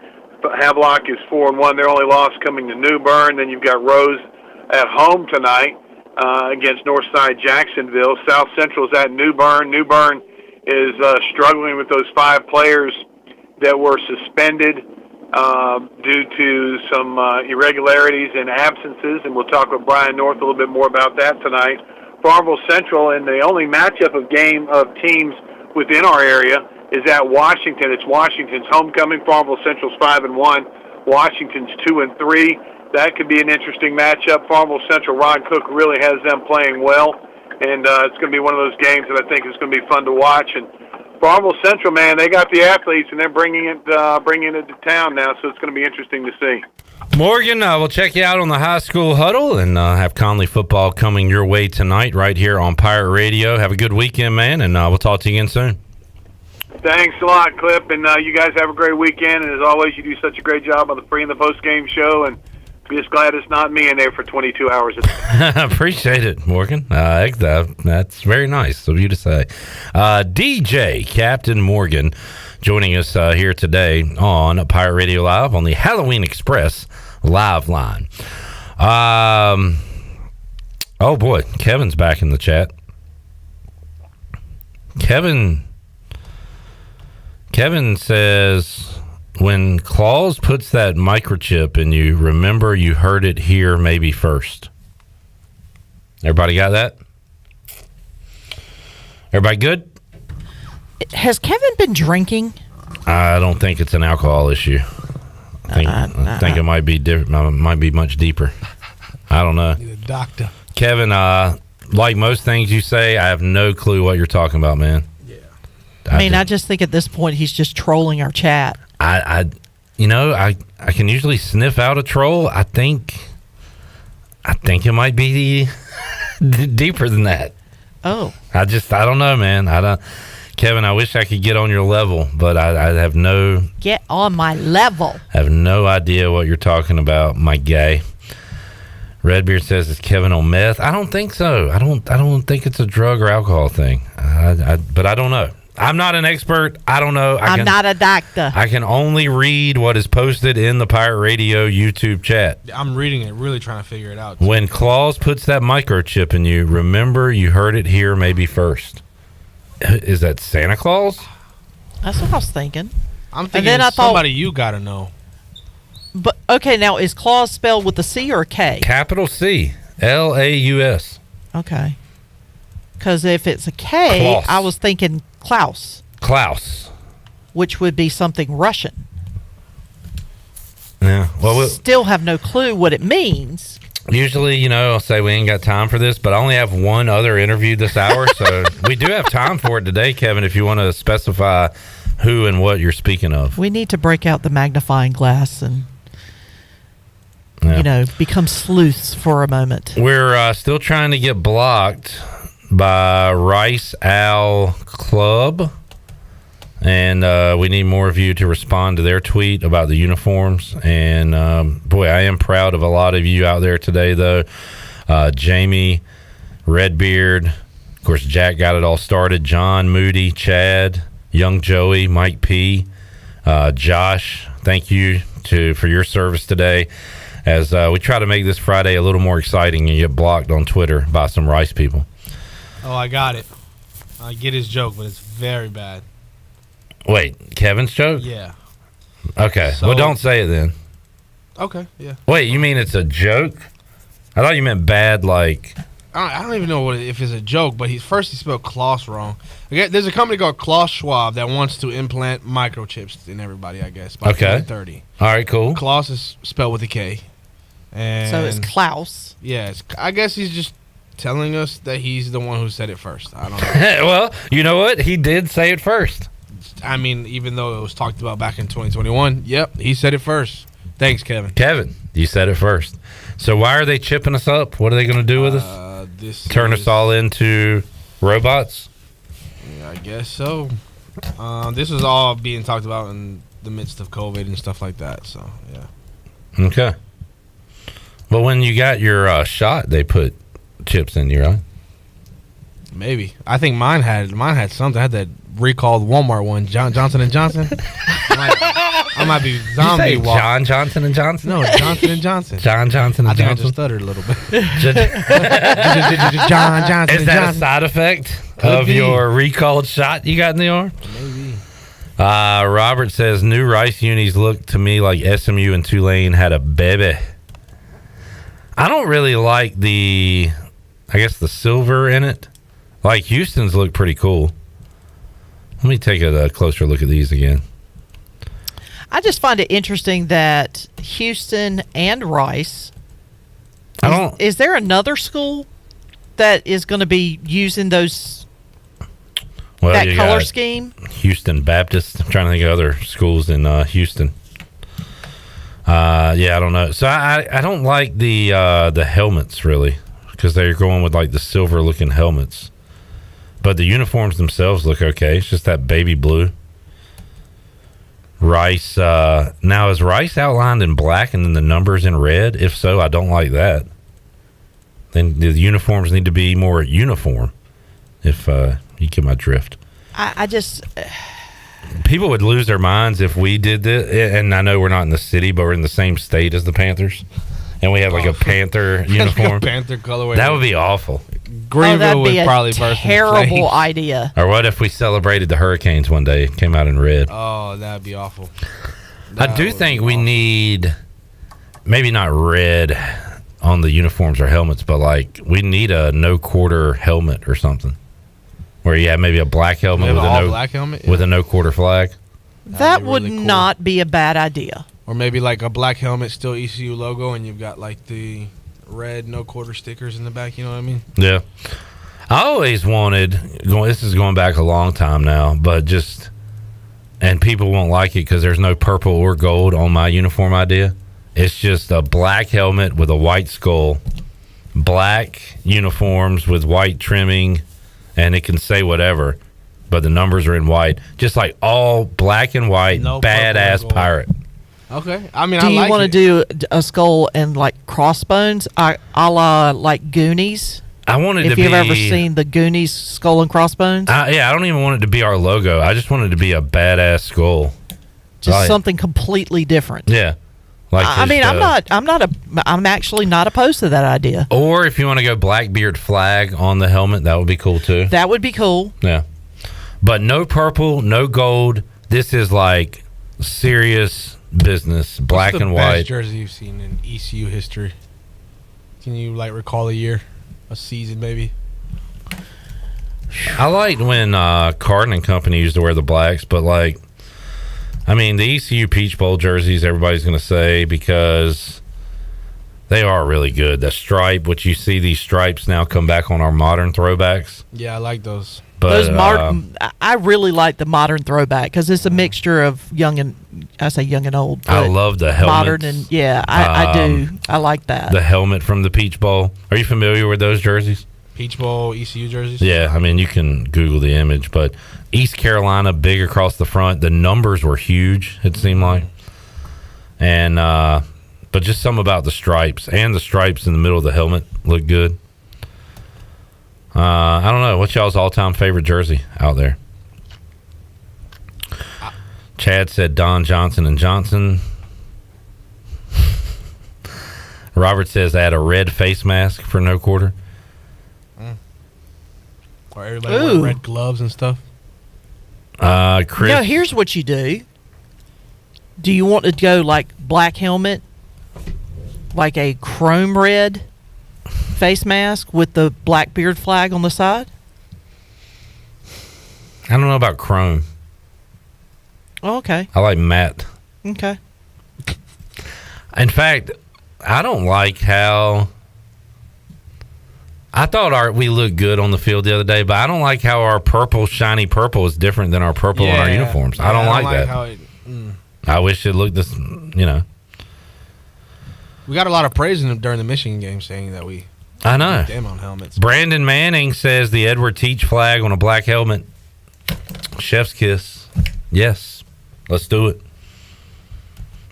Havelock is 4-1. Their only loss coming to New Bern. Then you've got Rose at home tonight against Northside Jacksonville. South Central's at New Bern. New Bern is struggling with those 5 players that were suspended due to some irregularities and absences, and we'll talk with Brian North a little bit more about that tonight. Farmville Central, and the only matchup of teams within our area is at Washington. It's Washington's homecoming. Farmville Central's 5-1. Washington's 2-3. That could be an interesting matchup. Farmville Central, Ron Cook really has them playing well, and it's going to be one of those games that I think is going to be fun to watch. And Farmville Central, man, they got the athletes, and they're bringing it to town now, so it's going to be interesting to see. Morgan, we'll check you out on the High School Huddle, and have Conley football coming your way tonight right here on Pirate Radio. Have a good weekend, man, and we'll talk to you again soon. Thanks a lot, Clip, and you guys have a great weekend. And as always, you do such a great job on the pre and the post game show, and I'm just glad it's not me in there for 22 hours a day. Appreciate it, Morgan. That's very nice of you to say. DJ Captain Morgan joining us here today on Pirate Radio Live on the Halloween Express live line. Oh boy, Kevin's back in the chat. Kevin says, when Claus puts that microchip in you, remember you heard it here maybe first. Everybody got that? Everybody good? Has Kevin been drinking? I don't think it's an alcohol issue. I think it might be different. Might be much deeper. I don't know. Need a doctor. Kevin, like most things you say, I have no clue what you're talking about, man. I just think at this point he's just trolling our chat. I can usually sniff out a troll. I think it might be deeper than that. Oh. I don't know, man. Kevin, I wish I could get on your level, but I have no... Get on my level. I have no idea what you're talking about, my guy. Redbeard says, is Kevin on meth? I don't think so. I don't think it's a drug or alcohol thing. But I don't know. I'm not an expert. I don't know. I'm not a doctor. I can only read what is posted in the Pirate Radio YouTube chat. I'm reading it, really trying to figure it out. When Claus puts that microchip in you, remember you heard it here maybe first. Is that Santa Claus? That's what I was thinking. I'm thinking and then somebody you got to know. But okay, now is Claus spelled with a C or a K? Capital C, L-A-U-S. Okay. Because if it's a K, Klaus. I was thinking Klaus. Klaus. Which would be something Russian. still have no clue what it means. Usually, I'll say we ain't got time for this, but I only have one other interview this hour, so we do have time for it today, Kevin, if you want to specify who and what you're speaking of. We need to break out the magnifying glass and, become sleuths for a moment. We're still trying to get blocked by Rice Owl Club, and we need more of you to respond to their tweet about the uniforms. And boy, I am proud of a lot of you out there today, though. Jamie, Redbeard, of course, Jack got it all started. John, Moody, Chad, Young Joey, Mike P, Josh. Thank you for your service today, as we try to make this Friday a little more exciting and get blocked on Twitter by some Rice people. Oh, I got it. I get his joke, but it's very bad. Wait, Kevin's joke? Yeah. Okay. Well, don't say it then. Okay, yeah. Wait, you mean it's a joke? I thought you meant bad, like... I don't even know if it's a joke, but he spelled Klaus wrong. Okay, there's a company called Klaus Schwab that wants to implant microchips in everybody, I guess, by 2030. All right, cool. Klaus is spelled with a K. And so it's Klaus. Yeah, I guess he's just telling us that he's the one who said it first. I don't know. Well, you know what? He did say it first. I mean, even though it was talked about back in 2021, yep, he said it first. Thanks, Kevin. Kevin, you said it first. So why are they chipping us up? What are they going to do with us? Turn us all into robots? Yeah, I guess so. This was all being talked about in the midst of COVID and stuff like that. So, yeah. Okay. But when you got your shot, they put chips in you, right? Maybe. I think mine had something. I had that recalled Walmart one, Johnson & Johnson. I might be zombie walking. John Johnson & Johnson? No, Johnson & Johnson. John Johnson & Johnson? I think I just stuttered a little bit. John Johnson. Is that a side effect of your recalled shot you got in the arm? Maybe. Robert says, new Rice unis look to me like SMU and Tulane had a baby. I don't really like the silver in it. Like, Houston's look pretty cool. Let me take a closer look at these again. I just find it interesting that Houston and Rice. Is there another school that is going to be using that color scheme? Houston Baptist. I'm trying to think of other schools in Houston. I don't know. So I don't like the helmets really, because they're going with like the silver looking helmets. But the uniforms themselves look okay. It's just that baby blue. Rice. Now, is Rice outlined in black and then the numbers in red? If so, I don't like that. Then the uniforms need to be more uniform, if you get my drift. I just... People would lose their minds if we did this. And I know we're not in the city, but we're in the same state as the Panthers. And we have like a Panther uniform. Like a Panther colorway. That would be awful. Greenville would probably burst into terrible flames. idea. Or what if we celebrated the Hurricanes one day? It came out in red. Oh, that'd be awful. I do think we need, maybe not red on the uniforms or helmets, but like we need a no quarter helmet or something. Where you have maybe a black helmet with a no quarter flag. That would really cool. Not be a bad idea. Or maybe like a black helmet, still ECU logo, and you've got like the red no quarter stickers in the back. You know what I mean? Yeah. I always wanted, this is going back a long time now, but and people won't like it because there's no purple or gold on my uniform idea. It's just a black helmet with a white skull, black uniforms with white trimming, and it can say whatever, but the numbers are in white. Just like all black and white, no badass pirate. Okay. I mean, do you want to do a skull and like crossbones, a la like Goonies? I wanted to be. If you've ever seen the Goonies skull and crossbones? Yeah, I don't even want it to be our logo. I just want it to be a badass skull. Just something completely different. Yeah. Like I'm actually not opposed to that idea. Or if you want to go Blackbeard flag on the helmet, that would be cool too. That would be cool. Yeah. But no purple, no gold. This is like serious business, black and white. What's the best jersey you've seen in ECU history? Can you like recall a year, a season maybe? I liked when Carden and company used to wear the blacks, but like I mean, the ECU Peach Bowl jerseys, everybody's going to say, because they are really good. The stripe, which you see these stripes now come back on our modern throwbacks. Yeah, I like those. But, those modern, I really like the modern throwback because it's a mixture of young and old. I love the helmet. Modern and I do. I like that. The helmet from the Peach Bowl. Are you familiar with those jerseys? Peach Bowl ECU jerseys? Yeah, I mean, you can Google the image, but East Carolina, big across the front. The numbers were huge, it seemed like. And, but just something about the stripes, and the stripes in the middle of the helmet look good. I don't know. What's y'all's all-time favorite jersey out there? Chad said Don Johnson and Johnson. Robert says add a red face mask for no quarter. Or everybody wearing red gloves and stuff. Chris. No, here's what you do. Do you want to go like black helmet, like a chrome red face mask with the black beard flag on the side? I don't know about chrome. Oh, okay. I like matte. Okay. In fact, I don't like how... I thought we looked good on the field the other day, but I don't like how our purple, shiny purple is different than our purple on our uniforms. I don't like that. How I wish it looked this, We got a lot of praise during the Michigan game saying that we... I know. Damn on helmets. Brandon Manning says the Edward Teach flag on a black helmet. Chef's kiss. Yes. Let's do it.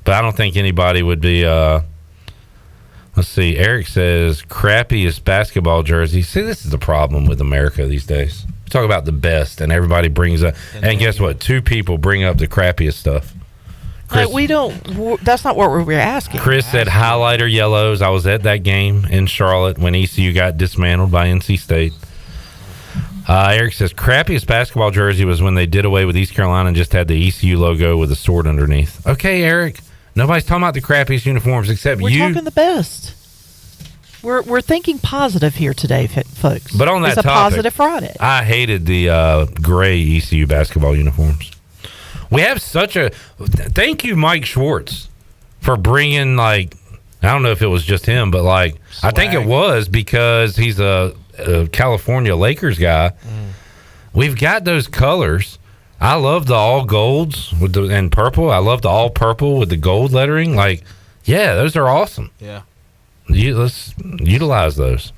But I don't think anybody would be... Let's see. Eric says crappiest basketball jersey. See, this is the problem with America these days. We talk about the best, and everybody brings up. And guess what? 2 people bring up the crappiest stuff. Chris, We don't. That's not what we're asking. Chris said highlighter yellows. I was at that game in Charlotte when ECU got dismantled by NC State. Eric says crappiest basketball jersey was when they did away with East Carolina and just had the ECU logo with a sword underneath. Okay, Eric. Nobody's talking about the crappiest uniforms except you. We're talking the best. We're thinking positive here today, folks. But on that it's a topic, positive Friday. I hated the gray ECU basketball uniforms. We have such a... Thank you, Mike Schwartz, for bringing, I don't know if it was just him, but, I think it was because he's a California Lakers guy. We've got those colors. I love the all golds and purple. I love the all purple with the gold lettering. Those are awesome. Yeah. Let's utilize those.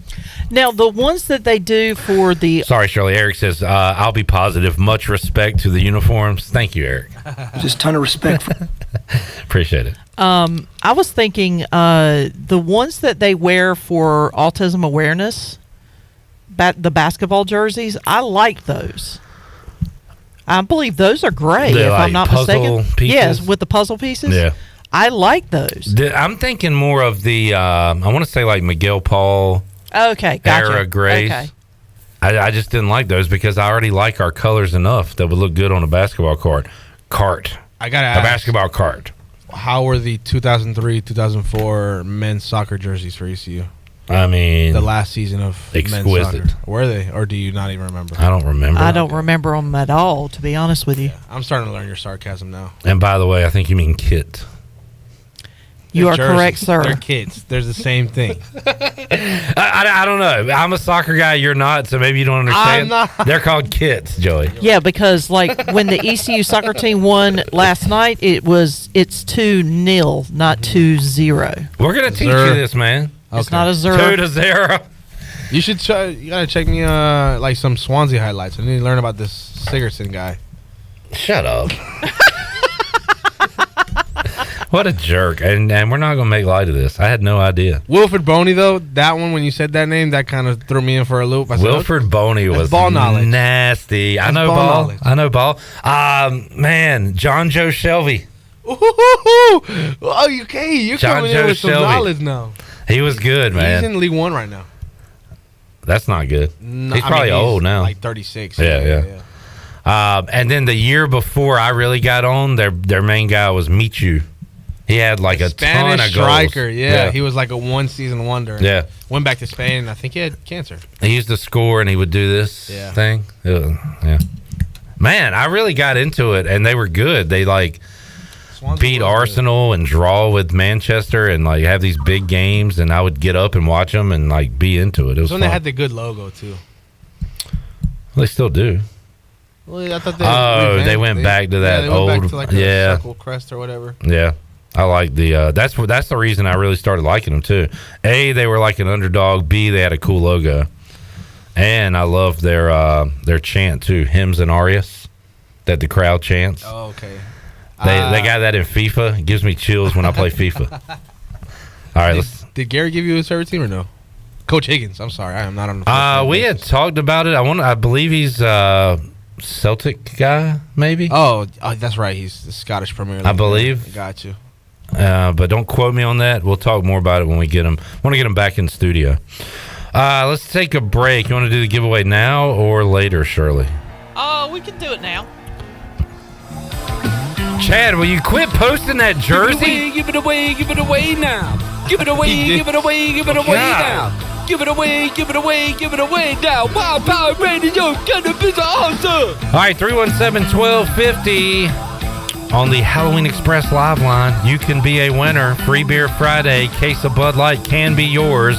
Now, the ones that they do for the... Sorry, Shirley. Eric says, I'll be positive. Much respect to the uniforms. Thank you, Eric. Just a ton of respect. Appreciate it. I was thinking the ones that they wear for autism awareness, the basketball jerseys, I like those. I believe those are great, if I'm not mistaken. Pieces? Yes, with the puzzle pieces. Yeah. I like those. I'm thinking more of the, I want to say Miguel Paul okay, gotcha. era grays. Okay. I just didn't like those because I already like our colors enough that would look good on a basketball cart. I got to a ask. basketball cart. How were the 2003-2004 men's soccer jerseys for ECU? I mean, the last season of exquisite. Men's soccer. Were they, or do you not even remember? I don't remember. I don't remember them at all, to be honest with you. Yeah, I'm starting to learn your sarcasm now. And by the way, I think you mean kit. You are jerseys. correct, sir. They're kids. They're the same thing. I don't know. I'm a soccer guy. You're not, so maybe you don't understand. I'm not. They're called kits, Joey. Yeah, because when the ECU soccer team won last night, it's 2-0, not 2-0. We're gonna teach you this, man. It's not a 0. 2-0. You should try. You gotta check me some Swansea highlights. I need to learn about this Sigurdsson guy. Shut up. What a jerk. And we're not going to make light of this. I had no idea. Wilfred Boney, though, that one, when you said that name, that kind of threw me in for a loop. Wilfred Boney was ball knowledge. Nasty. I know ball. I know ball. Man, John Joe Shelby. Oh, you're coming in with some knowledge now. He was good, man. He's in League One right now. That's not good. No, he's probably old now. Like 36. Yeah. And then the year before I really got on, their main guy was Michu. He had a Spanish ton of goals. striker. Yeah, he was like a one-season wonder. Yeah. Went back to Spain. I think he had cancer. He used to score, and he would do this thing. Yeah. Man, I really got into it, and they were good. They beat Arsenal and draw with Manchester and like have these big games, and I would get up and watch them and like be into it. It was when fun. they had the good logo too. They still do. Well, I thought they went back to that old, back to like a circle crest or whatever. Yeah, I like the. That's the reason I really started liking them too. A, they were like an underdog. B, they had a cool logo, and I loved their chant too, hymns and arias that the crowd chants. Oh, okay. They got that in FIFA. It gives me chills when I play FIFA. All right, did Gary give you his favorite team or no? Coach Higgins. I'm sorry, I am not on the. We had talked about it. I believe he's Celtic guy, maybe. Oh, that's right. He's the Scottish Premier League. I believe. Got you. But don't quote me on that. We'll talk more about it when we get him. Want to get him back in studio. Let's take a break. You want to do the giveaway now or later, Shirley? Oh, we can do it now. Chad, will you quit posting that jersey? Give it away now. Give it away now. Give it away now. Wild Power Radio, gonna be awesome. All right, 317-1250 on the Halloween Express live line. You can be a winner. Free Beer Friday, case of Bud Light can be yours.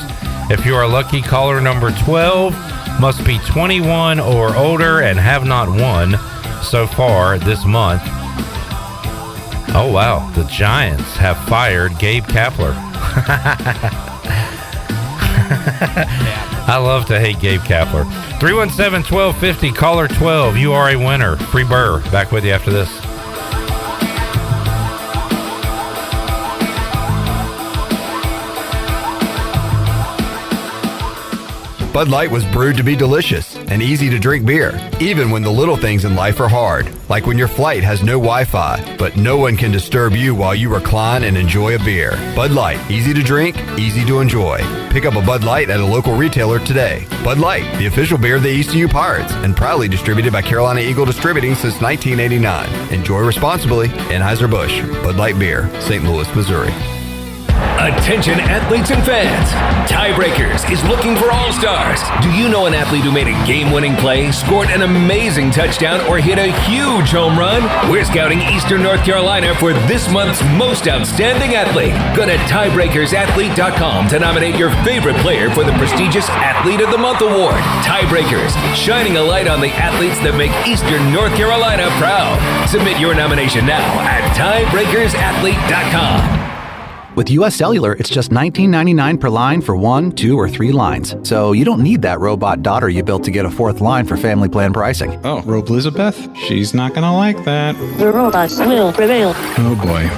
If you are lucky caller number 12, must be 21 or older and have not won so far this month. Oh, wow. The Giants have fired Gabe Kapler. I love to hate Gabe Kapler. 317-1250, caller 12. You are a winner. Free Burr. Back with you after this. Bud Light was brewed to be delicious and easy to drink beer, even when the little things in life are hard, like when your flight has no Wi-Fi, but no one can disturb you while you recline and enjoy a beer. Bud Light, easy to drink, easy to enjoy. Pick up a Bud Light at a local retailer today. Bud Light, the official beer of the ECU Pirates, and proudly distributed by Carolina Eagle Distributing since 1989. Enjoy responsibly. Anheuser-Busch, Bud Light Beer, St. Louis, Missouri. Attention athletes and fans. Tiebreakers is looking for all-stars. Do you know an athlete who made a game-winning play, scored an amazing touchdown, or hit a huge home run? We're scouting Eastern North Carolina for this month's most outstanding athlete. Go to tiebreakersathlete.com to nominate your favorite player for the prestigious Athlete of the Month award. Tiebreakers, shining a light on the athletes that make Eastern North Carolina proud. Submit your nomination now at tiebreakersathlete.com. With US Cellular, it's just $19.99 per line for 1, 2, or 3 lines. So you don't need that robot daughter you built to get a 4th line for family plan pricing. Oh, Robe Elizabeth? She's not gonna like that. The robots will prevail. Oh boy.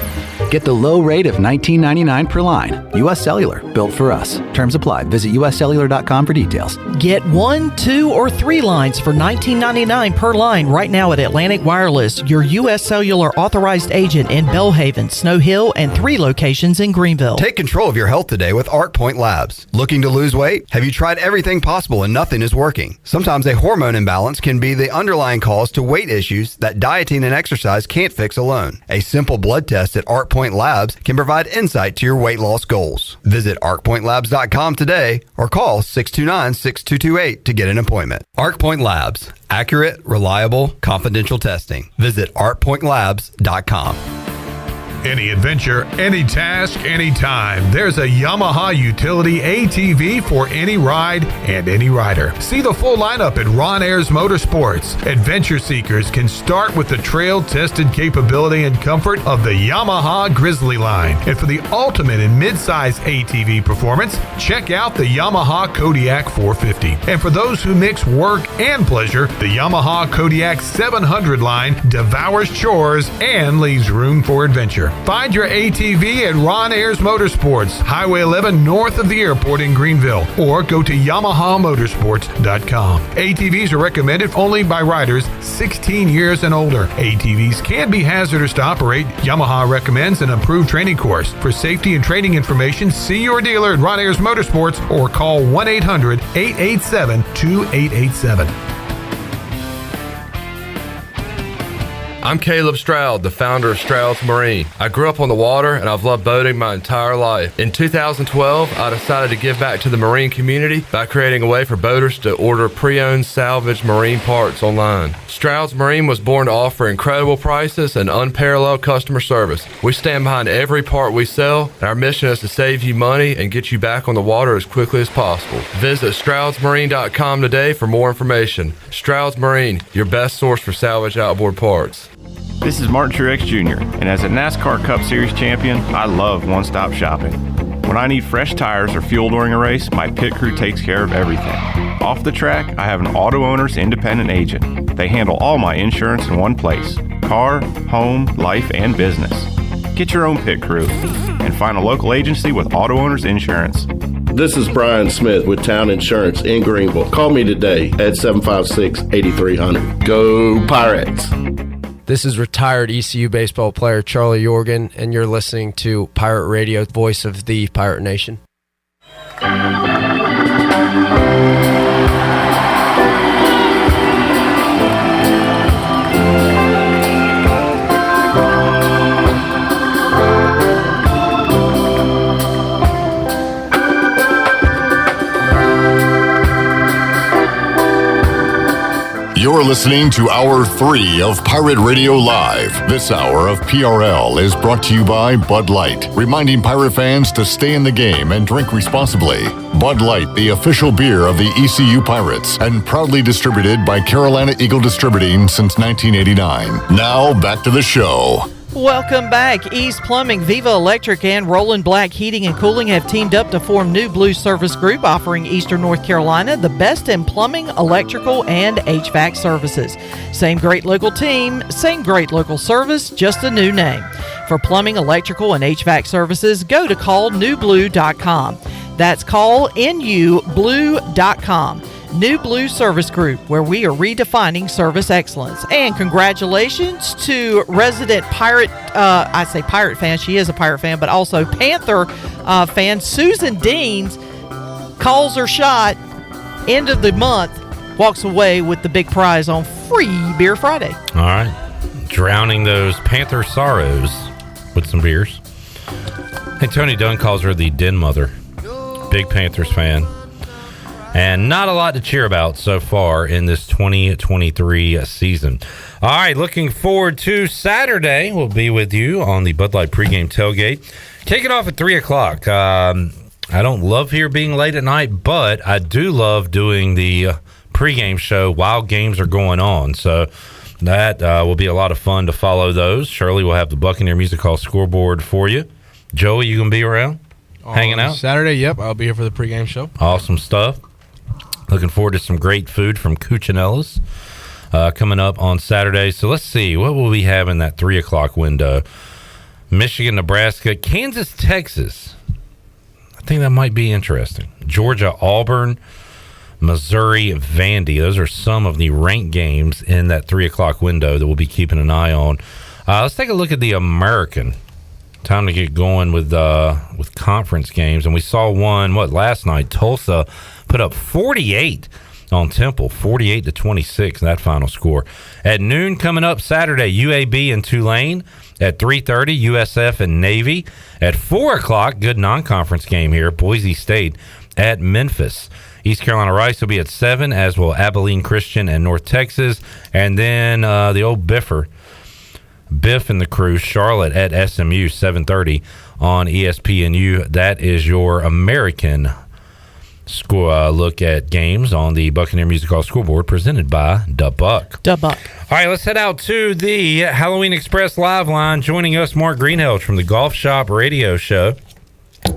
Get the low rate of $19.99 per line. US Cellular, built for us. Terms apply. Visit uscellular.com for details. Get 1, 2, or 3 lines for $19.99 per line right now at Atlantic Wireless, your US Cellular authorized agent in Bellhaven, Snow Hill, and 3 locations in Greenville. Take control of your health today with Arc Point Labs. Looking to lose weight? Have you tried everything possible and nothing is working? Sometimes a hormone imbalance can be the underlying cause to weight issues that dieting and exercise can't fix alone. A simple blood test at Arc Point Labs can provide insight to your weight loss goals. Visit arcpointlabs.com today or call 629-6228 to get an appointment. Arc Point Labs. Accurate, reliable, confidential testing. Visit arcpointlabs.com. Any adventure, any task, anytime. There's a Yamaha utility ATV for any ride and any rider. See the full lineup at Ron Ayers Motorsports. Adventure seekers can start with the trail-tested capability and comfort of the Yamaha Grizzly line. And for the ultimate in mid-size ATV performance, check out the Yamaha Kodiak 450. And for those who mix work and pleasure, the Yamaha Kodiak 700 line devours chores and leaves room for adventure. Find your ATV at Ron Ayers Motorsports, Highway 11 north of the airport in Greenville, or go to YamahaMotorsports.com. ATVs are recommended only by riders 16 years and older. ATVs can be hazardous to operate. Yamaha recommends an approved training course. For safety and training information, see your dealer at Ron Ayers Motorsports or call 1-800-887-2887. I'm Caleb Stroud, the founder of Stroud's Marine. I grew up on the water and I've loved boating my entire life. In 2012, I decided to give back to the marine community by creating a way for boaters to order pre-owned salvage marine parts online. Stroud's Marine was born to offer incredible prices and unparalleled customer service. We stand behind every part we sell, and our mission is to save you money and get you back on the water as quickly as possible. Visit StroudsMarine.com today for more information. Stroud's Marine, your best source for salvage outboard parts. This is Martin Truex Jr., and as a NASCAR Cup Series champion, I love one-stop shopping. When I need fresh tires or fuel during a race, my pit crew takes care of everything. Off the track, I have an Auto Owners independent agent. They handle all my insurance in one place: car, home, life, and business. Get your own pit crew and find a local agency with Auto Owners Insurance. This is Brian Smith with Town Insurance in Greenville. Call me today at 756-8300. Go Pirates! This is retired ECU baseball player Charlie Yorgan, and you're listening to Pirate Radio, voice of the Pirate Nation. You're listening to Hour 3 of Pirate Radio Live. This hour of PRL is brought to you by Bud Light, reminding pirate fans to stay in the game and drink responsibly. Bud Light, the official beer of the ECU Pirates, and proudly distributed by Carolina Eagle Distributing since 1989. Now, back to the show. Welcome back. East Plumbing, Viva Electric, and Roland Black Heating and Cooling have teamed up to form New Blue Service Group, offering Eastern North Carolina the best in plumbing, electrical, and HVAC services. Same great local team, same great local service, just a new name. For plumbing, electrical, and HVAC services, go to callnewblue.com. That's callnublue.com. New Blue Service Group, where we are redefining service excellence. And congratulations to resident Pirate, I say Pirate fan, she is a Pirate fan, but also Panther fan, Susan Deans, calls her shot, end of the month, walks away with the big prize on Free Beer Friday. All right. Drowning those Panther sorrows with some beers. Hey, Tony Dunn calls her the Den Mother. Big Panthers fan. And not a lot to cheer about so far in this 2023 season. All right, looking forward to Saturday. We'll be with you on the Bud Light pregame tailgate. Take it off at 3 o'clock. I don't love here being late at night, but I do love doing the pregame show while games are going on. So that will be a lot of fun to follow those. Shirley will have the Buccaneer Music Hall scoreboard for you. Joey, you going to be around? Hanging out? Saturday, yep. I'll be here for the pregame show. Awesome stuff. Looking forward to some great food from Cuccinella's coming up on Saturday. So let's see, what will we have in that 3 o'clock window? Michigan, Nebraska, Kansas, Texas. I think that might be interesting. Georgia, Auburn, Missouri, Vandy. Those are some of the ranked games in that 3 o'clock window that we'll be keeping an eye on. Let's take a look at the American. Time to get going with conference games. And we saw one, last night? Tulsa put up 48 on Temple, 48-26, that final score. At noon coming up Saturday, UAB and Tulane. At 3:30, USF and Navy. At 4 o'clock, good non-conference game here, Boise State at Memphis. East Carolina Rice will be at 7, as will Abilene Christian and North Texas. And then the old Biff and the crew, Charlotte at SMU, 7:30 on ESPNU. That is your American look at games on the Buccaneer Music Hall scoreboard, presented by Buck. All right, let's head out to the Halloween Express live line. Joining us, Mark Greenhalgh from the Golf Shop Radio Show,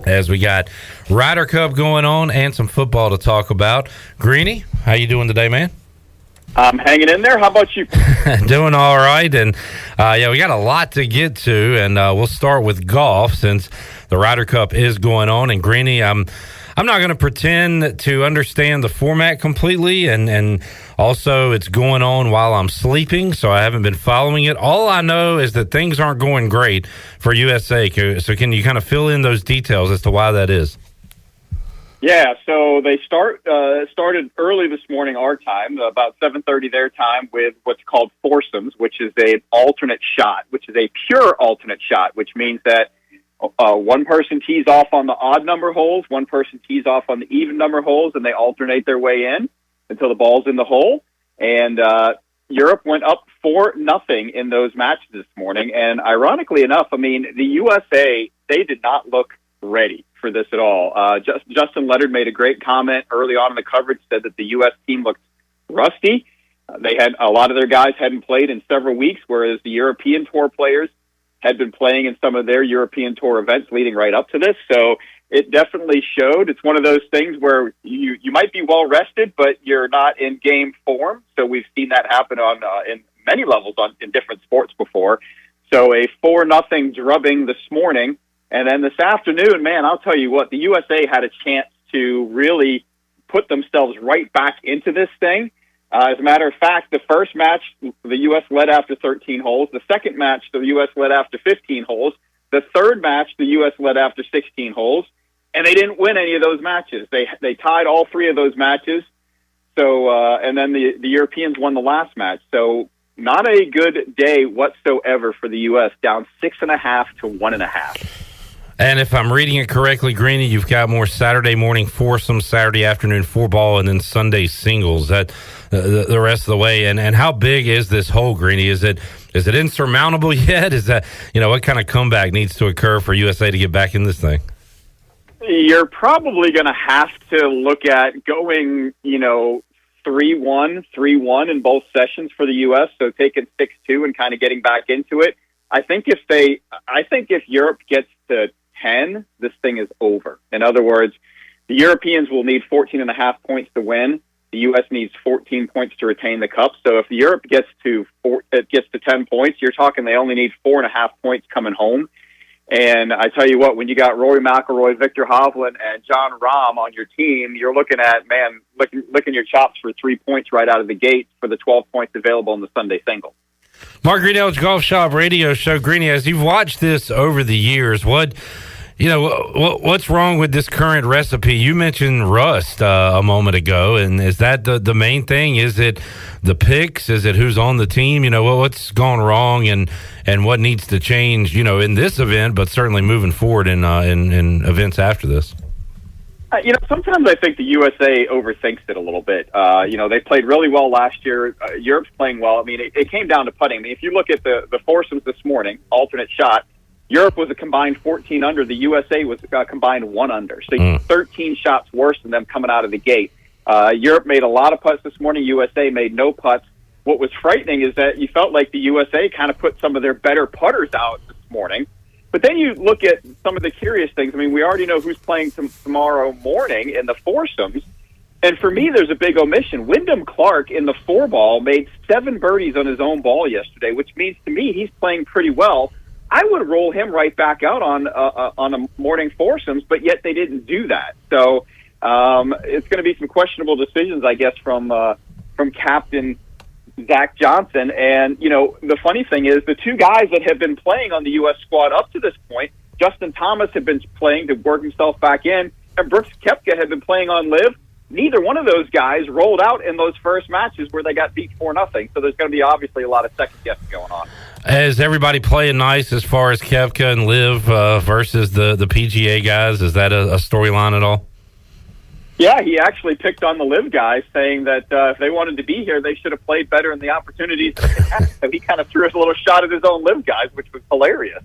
as we got Ryder Cup going on and some football to talk about. Greeny, how you doing today, man? I'm hanging in there. How about you? Doing all right. And, we got a lot to get to, and we'll start with golf since the Ryder Cup is going on. And, Greeny, I'm not going to pretend to understand the format completely, and also it's going on while I'm sleeping, so I haven't been following it. All I know is that things aren't going great for USA. So can you kind of fill in those details as to why that is? Yeah, so they started early this morning, our time, about 7:30 their time, with what's called foursomes, which is an alternate shot, which is a pure alternate shot, which means that one person tees off on the odd number holes, one person tees off on the even number holes, and they alternate their way in until the ball's in the hole. And Europe went up 4-0 in those matches this morning. And ironically enough, I mean, the USA, they did not look ready for this at all. Justin Leonard made a great comment early on in the coverage, said that the U.S. team looked rusty. They had a lot of their guys hadn't played in several weeks, whereas the European Tour players had been playing in some of their European Tour events leading right up to this. So it definitely showed. It's one of those things where you might be well rested, but you're not in game form. So we've seen that happen on in many levels in different sports before. So a 4-0 drubbing this morning. And then this afternoon, man, I'll tell you what, the USA had a chance to really put themselves right back into this thing. As a matter of fact, the first match, the U.S. led after 13 holes. The second match, the U.S. led after 15 holes. The third match, the U.S. led after 16 holes. And they didn't win any of those matches. They tied all three of those matches. So, and then the Europeans won the last match. So not a good day whatsoever for the U.S., down 6.5 to 1.5. And if I'm reading it correctly, Greeny, you've got more Saturday morning foursomes, Saturday afternoon four-ball, and then Sunday singles. That the rest of the way. And how big is this hole, Greeny? Is it insurmountable yet? Is that, what kind of comeback needs to occur for USA to get back in this thing? You're probably going to have to look at going, 3-1 in both sessions for the U.S., so taking 6-2 and kind of getting back into it. I think if Europe gets to 10, this thing is over. In other words, the Europeans will need 14.5 points to win. The U.S. needs 14 points to retain the cup. So if Europe gets to 10 points, you're talking they only need 4.5 points coming home. And I tell you what, when you got Rory McIlroy, Victor Hovland, and John Rahm on your team, you're looking at, licking your chops for 3 points right out of the gate for the 12 points available in the Sunday single. Mark Greenell's Golf Shop Radio Show. Greeny, as you've watched this over the years, what's wrong with this current recipe? You mentioned rust a moment ago, and is that the main thing? Is it the picks? Is it who's on the team? What's gone wrong and what needs to change, in this event, but certainly moving forward in events after this? Sometimes I think the USA overthinks it a little bit. They played really well last year. Europe's playing well. I mean, it came down to putting. I mean, if you look at the foursomes this morning, alternate shot, Europe was a combined 14 under. The USA was a combined 1 under. So 13 shots worse than them coming out of the gate. Europe made a lot of putts this morning. USA made no putts. What was frightening is that you felt like the USA kind of put some of their better putters out this morning. But then you look at some of the curious things. I mean, we already know who's playing tomorrow morning in the foursomes. And for me, there's a big omission. Wyndham Clark in the 4-ball made 7 birdies on his own ball yesterday, which means to me he's playing pretty well. I would roll him right back out on a morning foursomes, but yet they didn't do that. So it's going to be some questionable decisions, I guess, from Captain Zach Johnson. And, the funny thing is the two guys that have been playing on the U.S. squad up to this point, Justin Thomas had been playing to work himself back in, and Brooks Koepka had been playing on LIV. Neither one of those guys rolled out in those first matches where they got beat 4-0. So there's going to be obviously a lot of second guessing going on. Is everybody playing nice as far as Koepka and LIV versus the PGA guys? Is that a storyline at all? Yeah, he actually picked on the LIV guys, saying that if they wanted to be here, they should have played better in the opportunities that they had. So he kind of threw a little shot at his own LIV guys, which was hilarious.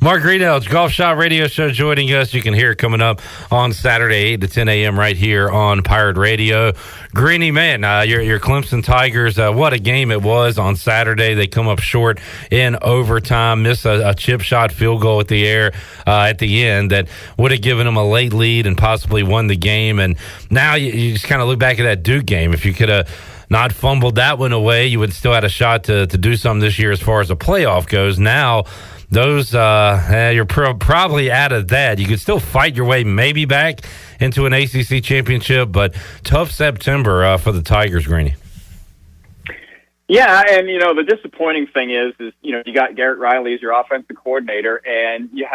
Mark Greenell's Golf Shop Radio Show joining us. You can hear it coming up on Saturday, 8 to 10 a.m. right here on Pirate Radio. Greeny, man, your Clemson Tigers, what a game it was on Saturday. They come up short in overtime, miss a chip shot field goal at the end that would have given them a late lead and possibly won the game. And now you just kind of look back at that Duke game. If you could have not fumbled that one away, you would still had a shot to do something this year as far as the playoff goes. Now, those you're probably out of that. You could still fight your way maybe back into an ACC championship, but tough September for the Tigers, Greeny. Yeah, and the disappointing thing is you got Garrett Riley as your offensive coordinator, and you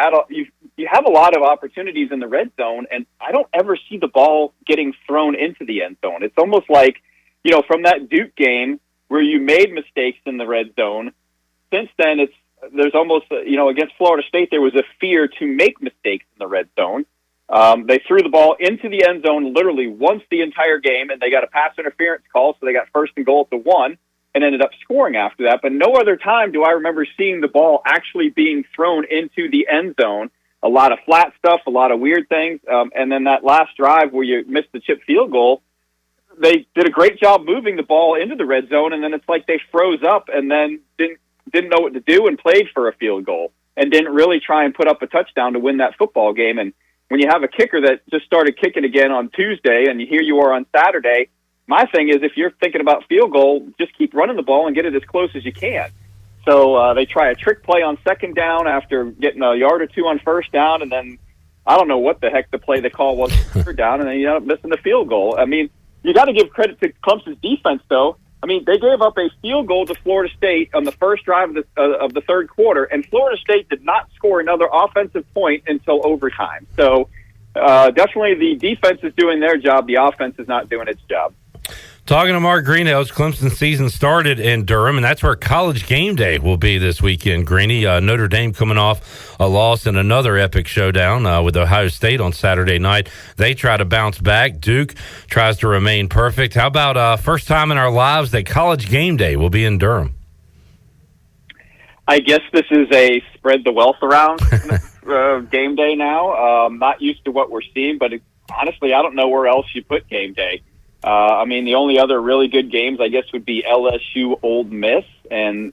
you have a lot of opportunities in the red zone, and I don't ever see the ball getting thrown into the end zone. It's almost like, from that Duke game where you made mistakes in the red zone, since then there's almost, against Florida State, there was a fear to make mistakes in the red zone. They threw the ball into the end zone literally once the entire game, and they got a pass interference call, so they got 1st and goal at the 1 and ended up scoring after that. But no other time do I remember seeing the ball actually being thrown into the end zone. A lot of flat stuff, a lot of weird things. And then that last drive where you missed the chip field goal, they did a great job moving the ball into the red zone, and then it's like they froze up and then didn't know what to do and played for a field goal and didn't really try and put up a touchdown to win that football game. And when you have a kicker that just started kicking again on Tuesday and here you are on Saturday, my thing is if you're thinking about field goal, just keep running the ball and get it as close as you can. So they try a trick play on 2nd down after getting a yard or 2 on 1st down, and then I don't know what the heck the play they call was 3rd down, and then you end up missing the field goal. I mean, you got to give credit to Clemson's defense, though. I mean, they gave up a field goal to Florida State on the first drive of the 3rd quarter, and Florida State did not score another offensive point until overtime. So definitely the defense is doing their job. The offense is not doing its job. Talking to Mark Greenhouse, Clemson season started in Durham, and that's where College Game Day will be this weekend. Greeny, Notre Dame coming off a loss in another epic showdown with Ohio State on Saturday night. They try to bounce back. Duke tries to remain perfect. How about first time in our lives that College Game Day will be in Durham? I guess this is a spread the wealth around game day now. Not used to what we're seeing, but honestly, I don't know where else you put game day. I mean, the only other really good games, I guess, would be LSU Ole Miss. And,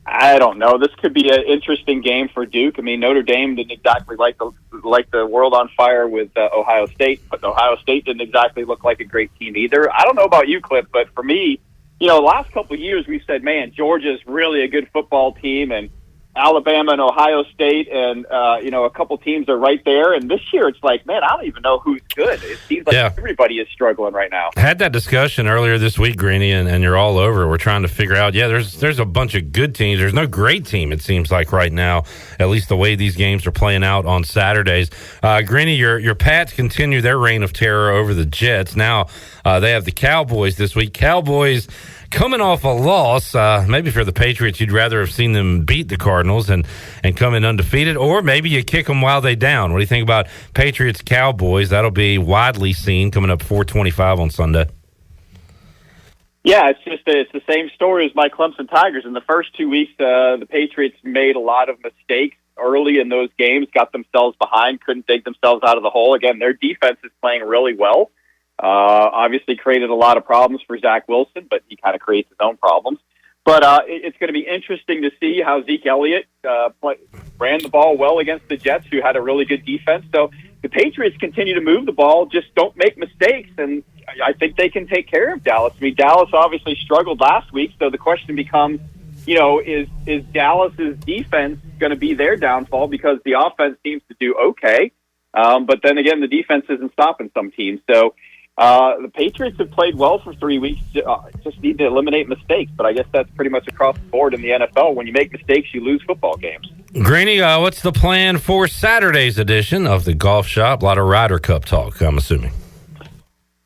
I don't know. This could be an interesting game for Duke. I mean, Notre Dame didn't exactly light the world on fire with Ohio State, but Ohio State didn't exactly look like a great team either. I don't know about you, Cliff, but for me, the last couple of years we've said, man, Georgia's really a good football team, and Alabama and Ohio State and, a couple teams are right there. And this year it's like, man, I don't even know who's good. It seems like everybody is struggling right now. Had that discussion earlier this week, Greeny, and you're all over. We're trying to figure out, there's a bunch of good teams. There's no great team, it seems like, right now, at least the way these games are playing out on Saturdays. Greeny, your Pats continue their reign of terror over the Jets. Now they have the Cowboys this week. Cowboys coming off a loss. Maybe for the Patriots, you'd rather have seen them beat the Cardinals and come in undefeated, or maybe you kick them while they down. What do you think about Patriots Cowboys? That'll be widely seen coming up 4:25 on Sunday. Yeah, it's the same story as my Clemson Tigers. In the first 2 weeks, the Patriots made a lot of mistakes early in those games, got themselves behind, couldn't dig themselves out of the hole. Again, their defense is playing really well. Obviously created a lot of problems for Zach Wilson, but he kind of creates his own problems. But it's going to be interesting to see how Zeke Elliott ran the ball well against the Jets, who had a really good defense. So the Patriots continue to move the ball, just don't make mistakes, and I think they can take care of Dallas. I mean, Dallas obviously struggled last week, so the question becomes, is Dallas's defense going to be their downfall because the offense seems to do okay, but then again, the defense isn't stopping some teams. So the Patriots have played well for 3 weeks, just need to eliminate mistakes, but I guess that's pretty much across the board in the NFL. When you make mistakes, you lose football games. Greeny, what's the plan for Saturday's edition of the Golf Shop? A lot of Ryder Cup talk, I'm assuming.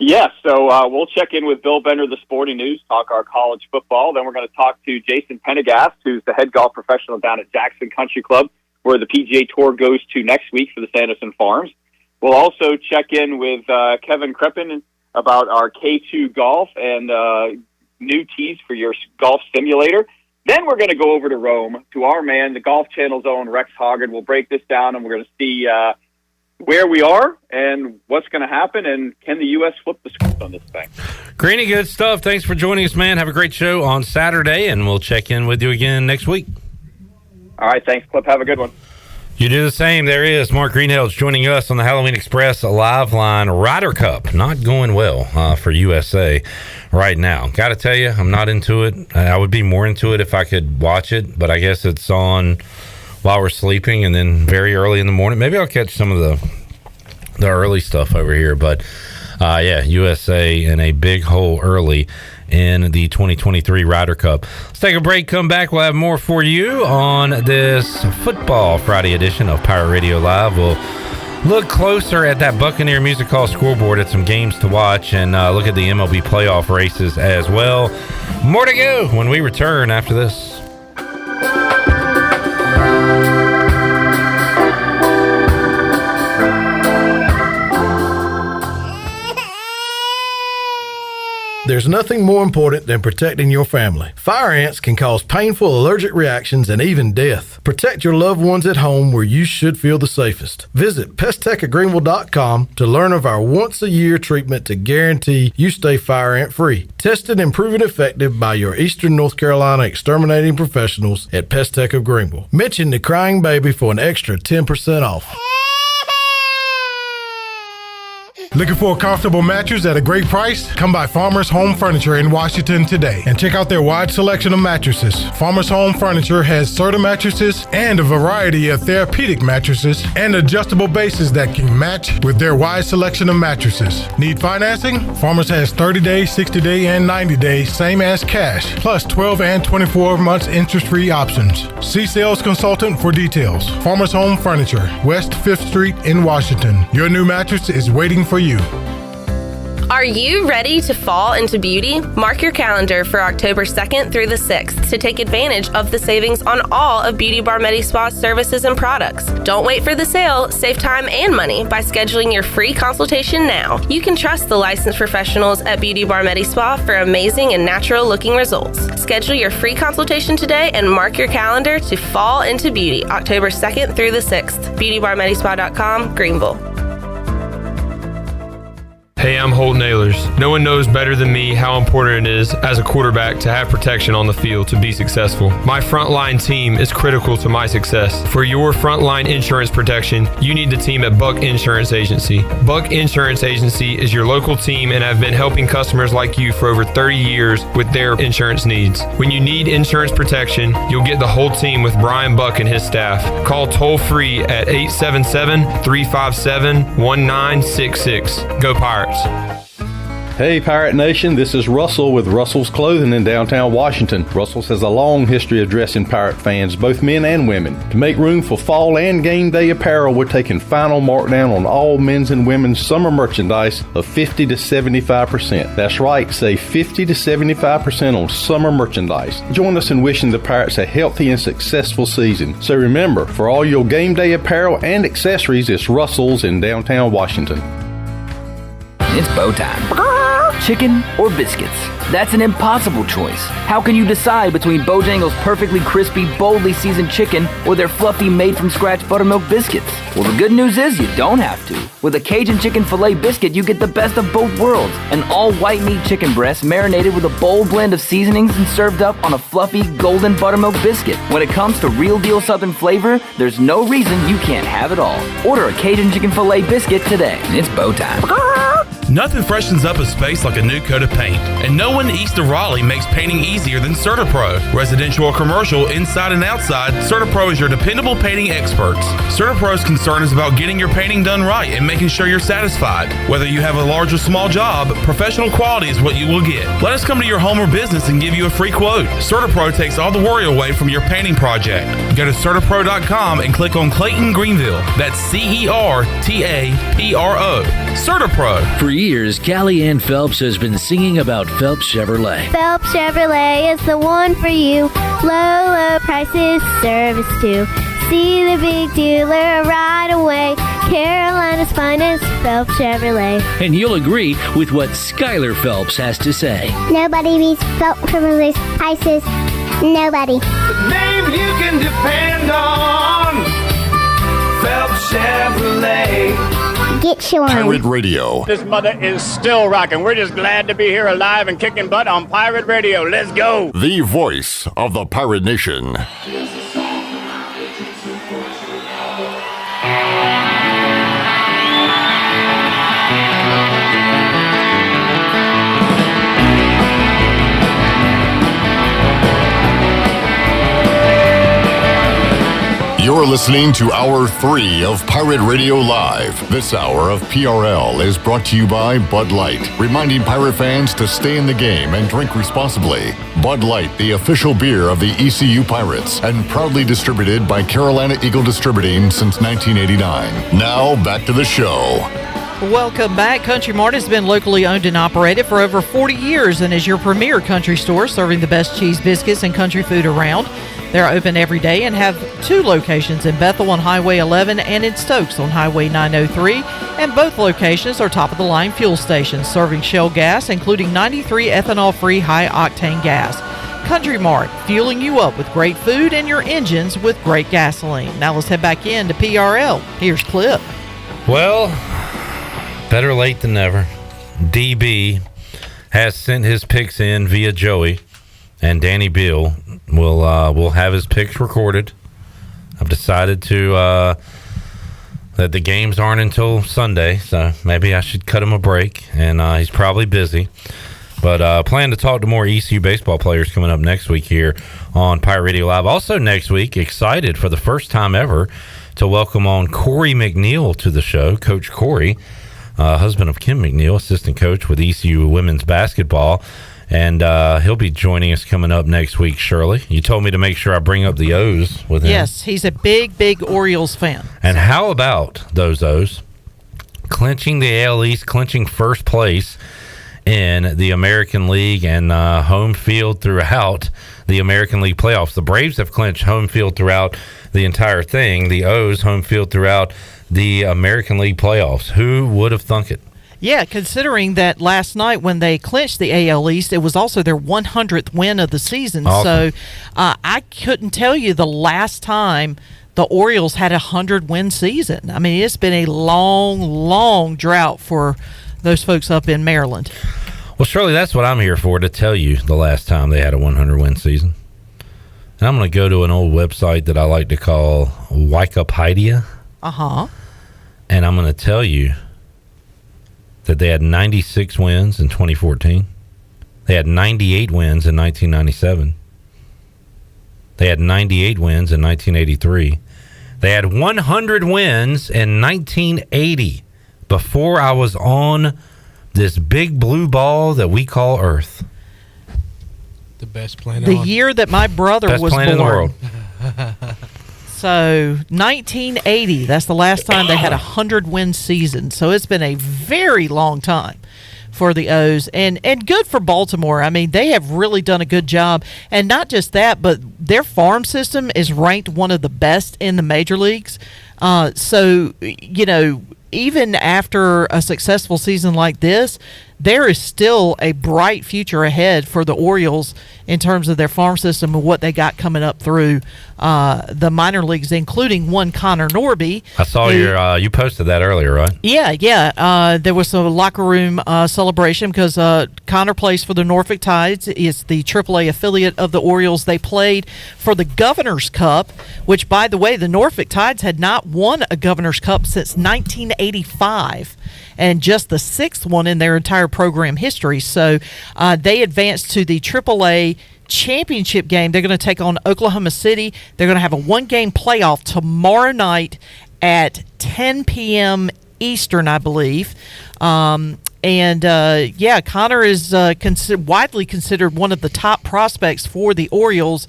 Yeah, so we'll check in with Bill Bender, the Sporting News, talk our college football. Then we're going to talk to Jason Pendergast, who's the head golf professional down at Jackson Country Club, where the PGA Tour goes to next week for the Sanderson Farms. We'll also check in with Kevin Kreppen about our K2 golf and new tees for your golf simulator. Then we're going to go over to Rome to our man, the Golf Channel's own Rex Hoggard. We'll break this down, and we're going to see where we are and what's going to happen, and can the U.S. flip the script on this thing. Greeny, good stuff. Thanks for joining us, man. Have a great show on Saturday, and we'll check in with you again next week. All right, thanks, Clip. Have a good one. You do the same. There he is, Mark Greenhill, joining us on the Halloween Express live line. Ryder Cup not going well for USA right now. Got to tell you, I'm not into it. I would be more into it if I could watch it, but I guess it's on while we're sleeping and then very early in the morning. Maybe I'll catch some of the early stuff over here, but yeah, USA in a big hole early in the 2023 Ryder Cup. Let's take a break, come back. We'll have more for you on this Football Friday edition of Pirate Radio Live. We'll look closer at that Buccaneer Music Hall scoreboard at some games to watch and look at the MLB playoff races as well. More to go when we return after this. There's nothing more important than protecting your family. Fire ants can cause painful allergic reactions and even death. Protect your loved ones at home where you should feel the safest. Visit pesttechofgreenville.com to learn of our once-a-year treatment to guarantee you stay fire ant free. Tested and proven effective by your Eastern North Carolina exterminating professionals at Pest Tech of Greenville. Mention the crying baby for an extra 10% off. Looking for a comfortable mattress at a great price? Come by Farmers Home Furniture in Washington today and check out their wide selection of mattresses. Farmers Home Furniture has Serta mattresses and a variety of therapeutic mattresses and adjustable bases that can match with their wide selection of mattresses. Need financing? Farmers has 30-day, 60-day, and 90-day, same as cash, plus 12 and 24 months interest-free options. See sales consultant for details. Farmers Home Furniture, West 5th Street in Washington. Your new mattress is waiting for you. Are you ready to fall into beauty? Mark your calendar for October 2nd through the 6th to take advantage of the savings on all of Beauty Bar Medi Spa's services and products. Don't wait for the sale. Save time and money by scheduling your free consultation now. You can trust the licensed professionals at Beauty Bar Medi Spa for amazing and natural looking results. Schedule your free consultation today and mark your calendar to fall into beauty October 2nd through the 6th. BeautyBarMedispa.com, Greenville. Hey, I'm Holton Ahlers. No one knows better than me how important it is as a quarterback to have protection on the field to be successful. My frontline team is critical to my success. For your frontline insurance protection, you need the team at Buck Insurance Agency. Buck Insurance Agency is your local team and have been helping customers like you for over 30 years with their insurance needs. When you need insurance protection, you'll get the whole team with Brian Buck and his staff. Call toll-free at 877-357-1966. Go Pirates. Hey Pirate Nation, this is Russell with Russell's Clothing in downtown Washington. Russell's has a long history of dressing Pirate fans, both men and women. To make room for fall and game day apparel, we're taking final markdown on all men's and women's summer merchandise of 50 to 75%. That's right, save 50 to 75% on summer merchandise. Join us in wishing the Pirates a healthy and successful season. So remember, for all your game day apparel and accessories, it's Russell's in downtown Washington. It's bow time. Chicken or biscuits? That's an impossible choice. How can you decide between Bojangles' perfectly crispy, boldly seasoned chicken or their fluffy, made-from-scratch buttermilk biscuits? Well, the good news is you don't have to. With a Cajun chicken filet biscuit, you get the best of both worlds. An all-white meat chicken breast marinated with a bold blend of seasonings and served up on a fluffy, golden buttermilk biscuit. When it comes to real-deal Southern flavor, there's no reason you can't have it all. Order a Cajun chicken filet biscuit today. It's bow time. Nothing freshens up a space like a new coat of paint, and no one east of Raleigh makes painting easier than CertaPro. Residential or commercial, inside and outside, CertaPro is your dependable painting experts. CertaPro's concern is about getting your painting done right and making sure you're satisfied. Whether you have a large or small job, professional quality is what you will get. Let us come to your home or business and give you a free quote. CertaPro takes all the worry away from your painting project. Go to CertaPro.com and click on Clayton Greenville. That's CertaPro. CertaPro. For years, Callie Ann Phelps has been singing about Phelps Chevrolet. Phelps Chevrolet is the one for you. Low prices, service too. See the big dealer right away. Carolina's finest, Phelps Chevrolet. And you'll agree with what Skylar Phelps has to say. Nobody beats Phelps Chevrolet's prices. Nobody. The name you can depend on. Phelps Chevrolet. Get your Pirate Radio. This mother is still rocking. We're just glad to be here alive and kicking butt on Pirate Radio. Let's go. The voice of the Pirate Nation. You're listening to Hour 3 of Pirate Radio Live. This hour of PRL is brought to you by Bud Light, reminding Pirate fans to stay in the game and drink responsibly. Bud Light, the official beer of the ECU Pirates, and proudly distributed by Carolina Eagle Distributing since 1989. Now, back to the show. Welcome back. Country Mart has been locally owned and operated for over 40 years and is your premier country store serving the best cheese, biscuits, and country food around. They're open every day and have 2 locations in Bethel on Highway 11 and in Stokes on Highway 903. And both locations are top-of-the-line fuel stations serving Shell gas, including 93 ethanol-free high-octane gas. Country Mart, fueling you up with great food and your engines with great gasoline. Now let's head back in to PRL. Here's Clip. Well, better late than never. DB has sent his picks in via Joey, and Danny Beal will have his picks recorded. I've decided to that the games aren't until Sunday, so maybe I should cut him a break, and he's probably busy. But plan to talk to more ECU baseball players coming up next week here on Pirate Radio Live. Also next week, excited for the first time ever to welcome on Corey McNeil to the show. Coach Corey, husband of Kim McNeil, assistant coach with ECU women's basketball. And he'll be joining us coming up next week, Shirley. You told me to make sure I bring up the O's with him. Yes, he's a big Orioles fan. And how about those O's clinching the AL East, clinching first place in the American League and home field throughout the American League playoffs? The Braves have clinched home field throughout the entire thing. The O's home field throughout the American League playoffs. Who would have thunk it? Yeah, considering that last night when they clinched the AL East, it was also their 100th win of the season. Awesome. So I couldn't tell you the last time the Orioles had a 100-win season. I mean, it's been a long drought for those folks up in Maryland. Well, Shirley, that's what I'm here for, to tell you the last time they had a 100-win season. And I'm going to go to an old website that I like to call Wikipedia. Uh-huh. And I'm going to tell you that they had 96 wins in 2014. They had 98 wins in 1997. They had 98 wins in 1983. They had 100 wins in 1980 before I was on this big blue ball that we call Earth. The best planet The year that my brother Best was planet born. in the world. So 1980, that's the last time they had a 100-win season. So it's been a very long time for the O's, and good for Baltimore. I mean, they have really done a good job. And not just that, but their farm system is ranked one of the best in the major leagues. So, you know, even after a successful season like this, there is still a bright future ahead for the Orioles in terms of their farm system and what they got coming up through the minor leagues, including one Connor Norby. I saw you posted that earlier, right? Yeah. There was a locker room celebration because Connor plays for the Norfolk Tides. It's the AAA affiliate of the Orioles. They played for the Governor's Cup, which, by the way, the Norfolk Tides had not won a Governor's Cup since 1985. And just the 6th one in their entire program history. So they advanced to the AAA championship game. They're going to take on Oklahoma City. They're going to have a 1-game playoff tomorrow night at 10 p.m. Eastern, I believe. Connor is widely considered one of the top prospects for the Orioles.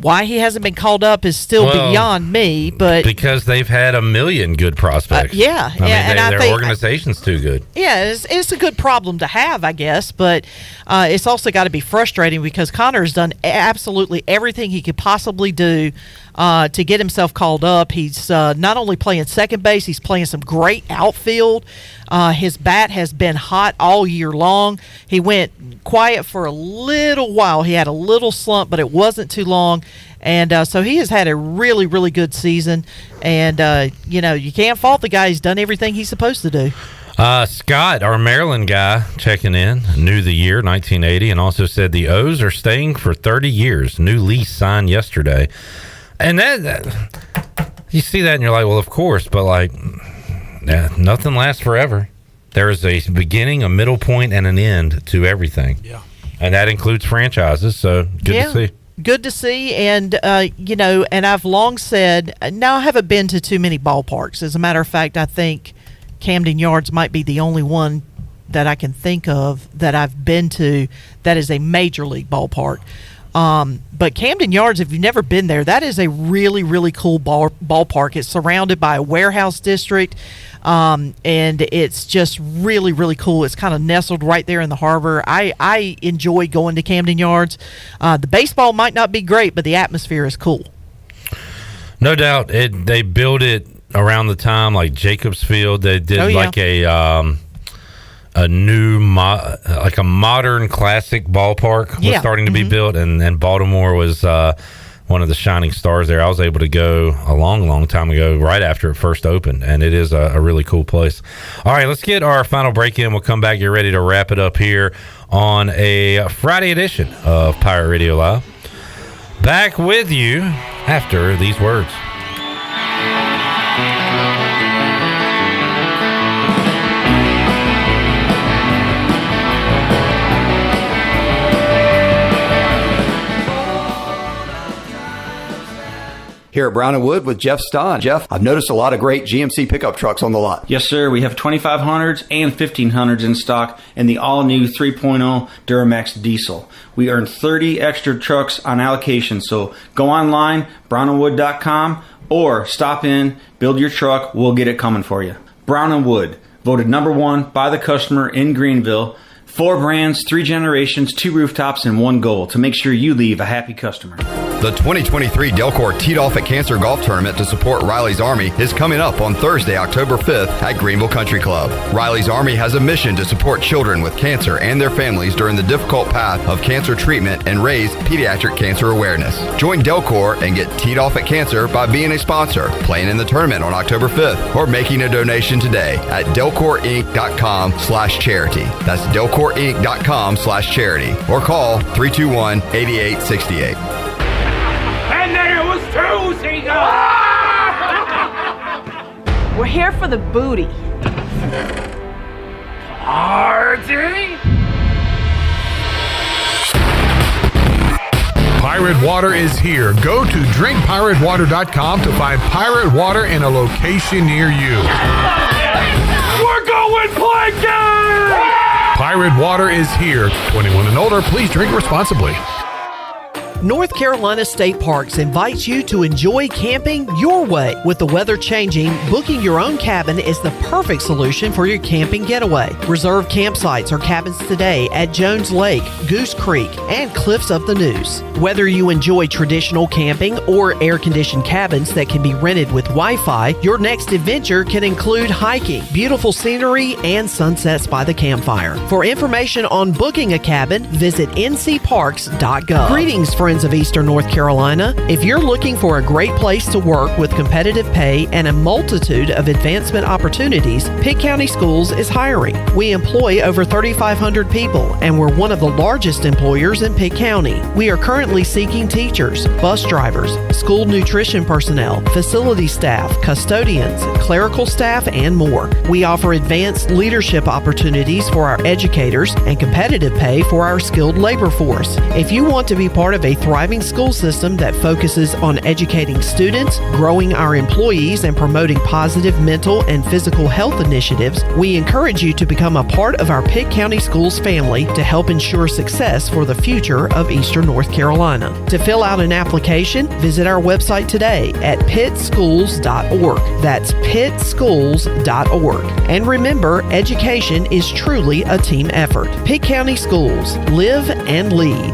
Why he hasn't been called up is still beyond me, but because they've had a million good prospects. Their organization's too good. Yeah, it's a good problem to have, I guess, but it's also got to be frustrating because Connor has done absolutely everything he could possibly do to get himself called up. He's not only playing second base, he's playing some great outfield. His bat has been hot all year long. He went quiet for a little while. He had a little slump, but it wasn't too long. And so he has had a really, really good season. And, you can't fault the guy. He's done everything he's supposed to do. Scott, our Maryland guy, checking in, knew the year, 1980, and also said the O's are staying for 30 years. New lease signed yesterday. And that you see that and you're like, well, of course, but nothing lasts forever. There is a beginning, a middle point, and an end to everything. Yeah. And that includes franchises, so good to see. good to see. And, and I've long said, now I haven't been to too many ballparks. As a matter of fact, I think Camden Yards might be the only one that I can think of that I've been to that is a major league ballpark. But Camden Yards, if you've never been there, that is a really, really cool ballpark. It's surrounded by a warehouse district, and it's just really, really cool. It's kind of nestled right there in the harbor. I enjoy going to Camden Yards. The baseball might not be great, but the atmosphere is cool. No doubt. They built it around the time like Jacobs Field. They did a new like a modern classic ballpark was starting to be built, and Baltimore was one of the shining stars there. I was able to go a long time ago, right after it first opened, and it is a really cool place. All right, let's get our final break in. We'll come back, get ready to wrap it up here on a Friday edition of Pirate Radio Live. Back with you after these words. Here at Brown & Wood with Jeff Stein. Jeff, I've noticed a lot of great GMC pickup trucks on the lot. Yes, sir. We have 2500s and 1500s in stock and the all-new 3.0 Duramax diesel. We earn 30 extra trucks on allocation, so go online, brownandwood.com, or stop in, build your truck, we'll get it coming for you. Brown & Wood, voted #1 by the customer in Greenville. 4 brands, 3 generations, 2 rooftops, and 1 goal to make sure you leave a happy customer. The 2023 Delcor Teed Off at Cancer Golf Tournament to support Riley's Army is coming up on Thursday, October 5th at Greenville Country Club. Riley's Army has a mission to support children with cancer and their families during the difficult path of cancer treatment and raise pediatric cancer awareness. Join Delcor and get Teed Off at Cancer by being a sponsor, playing in the tournament on October 5th, or making a donation today at delcorinc.com/charity. That's delcorinc.com/charity, or call 321-8868. And then it was 2 seagulls! We're here for the booty. Party? Pirate Water is here. Go to drinkpiratewater.com to find Pirate Water in a location near you. We're going plankton! Pirate Water is here. 21 and older, please drink responsibly. North Carolina State Parks invites you to enjoy camping your way. With the weather changing, booking your own cabin is the perfect solution for your camping getaway. Reserve campsites or cabins today at Jones Lake, Goose Creek, and Cliffs of the Neuse. Whether you enjoy traditional camping or air-conditioned cabins that can be rented with Wi-Fi, your next adventure can include hiking, beautiful scenery, and sunsets by the campfire. For information on booking a cabin, visit ncparks.gov. Greetings, friends of Eastern North Carolina. If you're looking for a great place to work with competitive pay and a multitude of advancement opportunities, Pitt County Schools is hiring. We employ over 3,500 people, and we're one of the largest employers in Pitt County. We are currently seeking teachers, bus drivers, school nutrition personnel, facility staff, custodians, clerical staff, and more. We offer advanced leadership opportunities for our educators and competitive pay for our skilled labor force. If you want to be part of a thriving school system that focuses on educating students, growing our employees, and promoting positive mental and physical health initiatives, we encourage you to become a part of our Pitt County Schools family to help ensure success for the future of Eastern North Carolina. To fill out an application, visit our website today at pittschools.org. That's pittschools.org. And remember, education is truly a team effort. Pitt County Schools. Live and lead.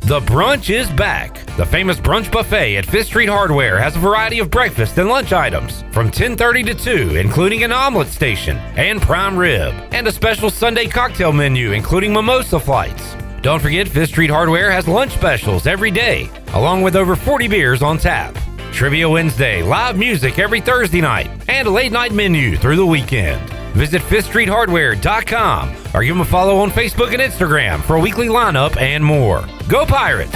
The brunch is back. The famous brunch buffet at 5th Street Hardware has a variety of breakfast and lunch items from 10:30 to 2, including an omelet station and prime rib, and a special Sunday cocktail menu, including mimosa flights. Don't forget, 5th Street Hardware has lunch specials every day, along with over 40 beers on tap. Trivia Wednesday, live music every Thursday night, and a late night menu through the weekend. Visit 5thstreethardware.com or give them a follow on Facebook and Instagram for a weekly lineup and more. Go Pirates!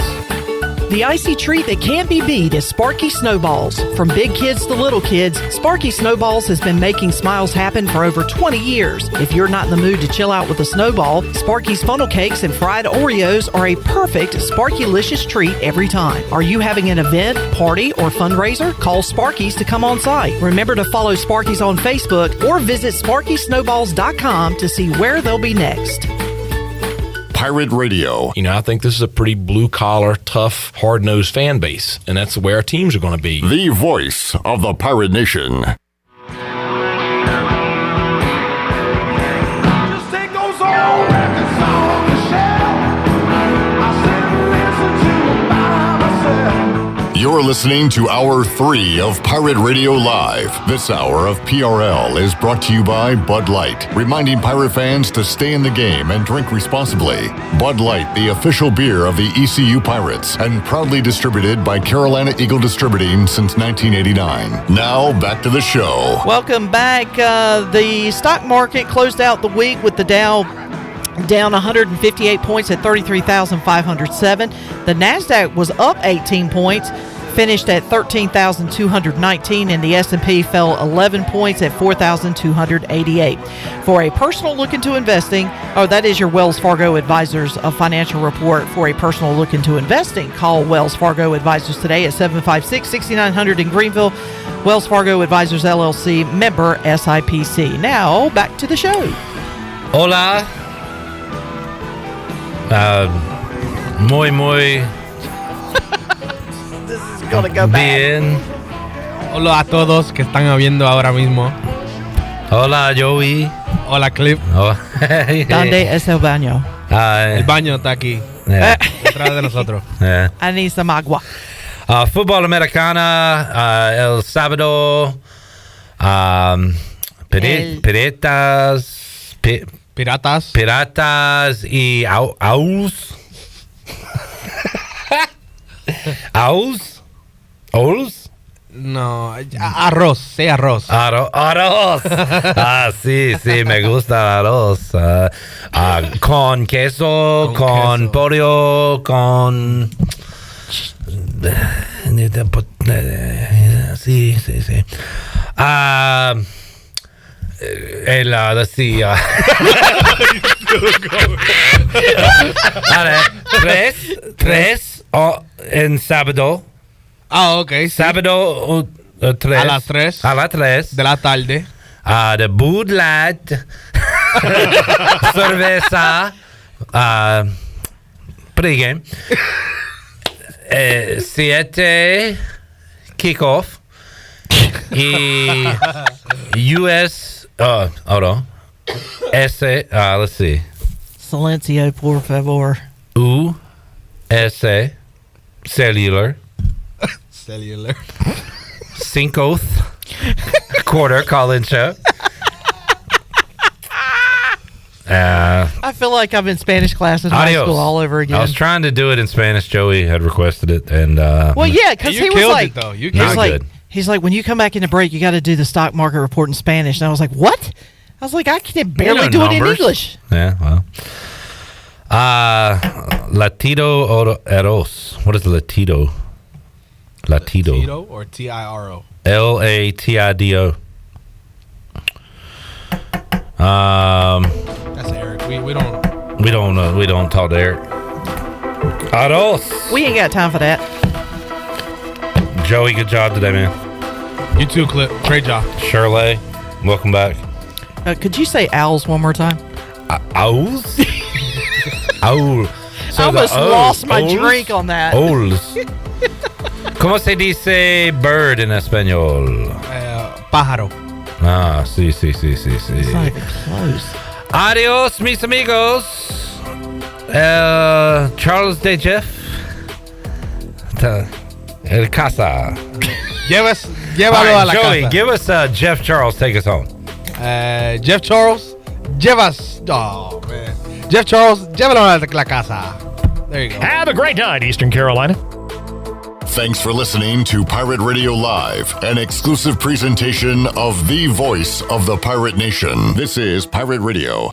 The icy treat that can't be beat is Sparky Snowballs. From big kids to little kids, Sparky Snowballs has been making smiles happen for over 20 years. If you're not in the mood to chill out with a snowball, Sparky's funnel cakes and fried Oreos are a perfect Sparky-licious treat every time. Are you having an event, party, or fundraiser? Call Sparky's to come on site. Remember to follow Sparky's on Facebook or visit SparkySnowballs.com to see where they'll be next. Pirate Radio. You know, I think this is a pretty blue-collar, tough, hard-nosed fan base, and that's where our teams are going to be. The voice of the Pirate Nation. Just take those old records on the shelf. I sit and listen to them by myself. You're listening to Hour 3 of Pirate Radio Live. This hour of PRL is brought to you by Bud Light, reminding Pirate fans to stay in the game and drink responsibly. Bud Light, the official beer of the ECU Pirates, and proudly distributed by Carolina Eagle Distributing since 1989. Now, back to the show. Welcome back. The stock market closed out the week with the Dow down 158 points at 33,507. The NASDAQ was up 18 points, finished at 13,219, and the S&P fell 11 points at 4,288. For a personal look into investing, that is your Wells Fargo Advisors financial report. For a personal look into investing, call Wells Fargo Advisors today at 756-6900 in Greenville. Wells Fargo Advisors, LLC, member SIPC. Now, back to the show. Hola. Muy This is gonna go bien. Hola a todos que están viendo ahora mismo. Hola, Joey. Hola, Cliff. Oh. ¿Dónde es el baño? El baño está aquí. Yeah. Detrás de nosotros. Yeah. I need some agua. Fútbol Americana, El Sábado, Piratas y Ahlers. ¿Ahlers? No, arroz, sí, arroz. Arroz. Sí, me gusta el arroz. Con queso, con pollo, con... Sí. Let's see. Tres en sábado. Ok. Sí. Sábado 3. A las 3. A las 3. De la tarde. The Bud Light. Cerveza. Pregame. 7. Kickoff. Y US. Hold on. Let's see. Silencio, por favor. US. Cellular. 5th quarter call-in show. I feel like I'm in Spanish class in high school all over again. I was trying to do it in Spanish. Joey had requested it, and well, yeah, because he was like, he's like, when you come back in the break, you got to do the stock market report in Spanish. And I was like, what? I was like, I can barely do it in English. Yeah, well. Latido Eros. What is Latido? Latido or Tiro? Latido. That's Eric. We don't talk to Eric. Aros. We ain't got time for that. Joey, good job today, man. You too, Clip. Great job. Shirley, welcome back. Could you say owls one more time? Owls? Owl. I almost lost my drink on that. Owls. ¿Cómo se dice bird en español? Pájaro. Sí. It's not even close. Adios, mis amigos. Charles de Jeff. El casa. Llévalo a la Joey, casa. give us Jeff Charles. Take us home. Jeff Charles, llevas. Oh, man. Jeff Charles, llévalo a la casa. There you go. Have a great night, Eastern Carolina. Thanks for listening to Pirate Radio Live, an exclusive presentation of the voice of the Pirate Nation. This is Pirate Radio,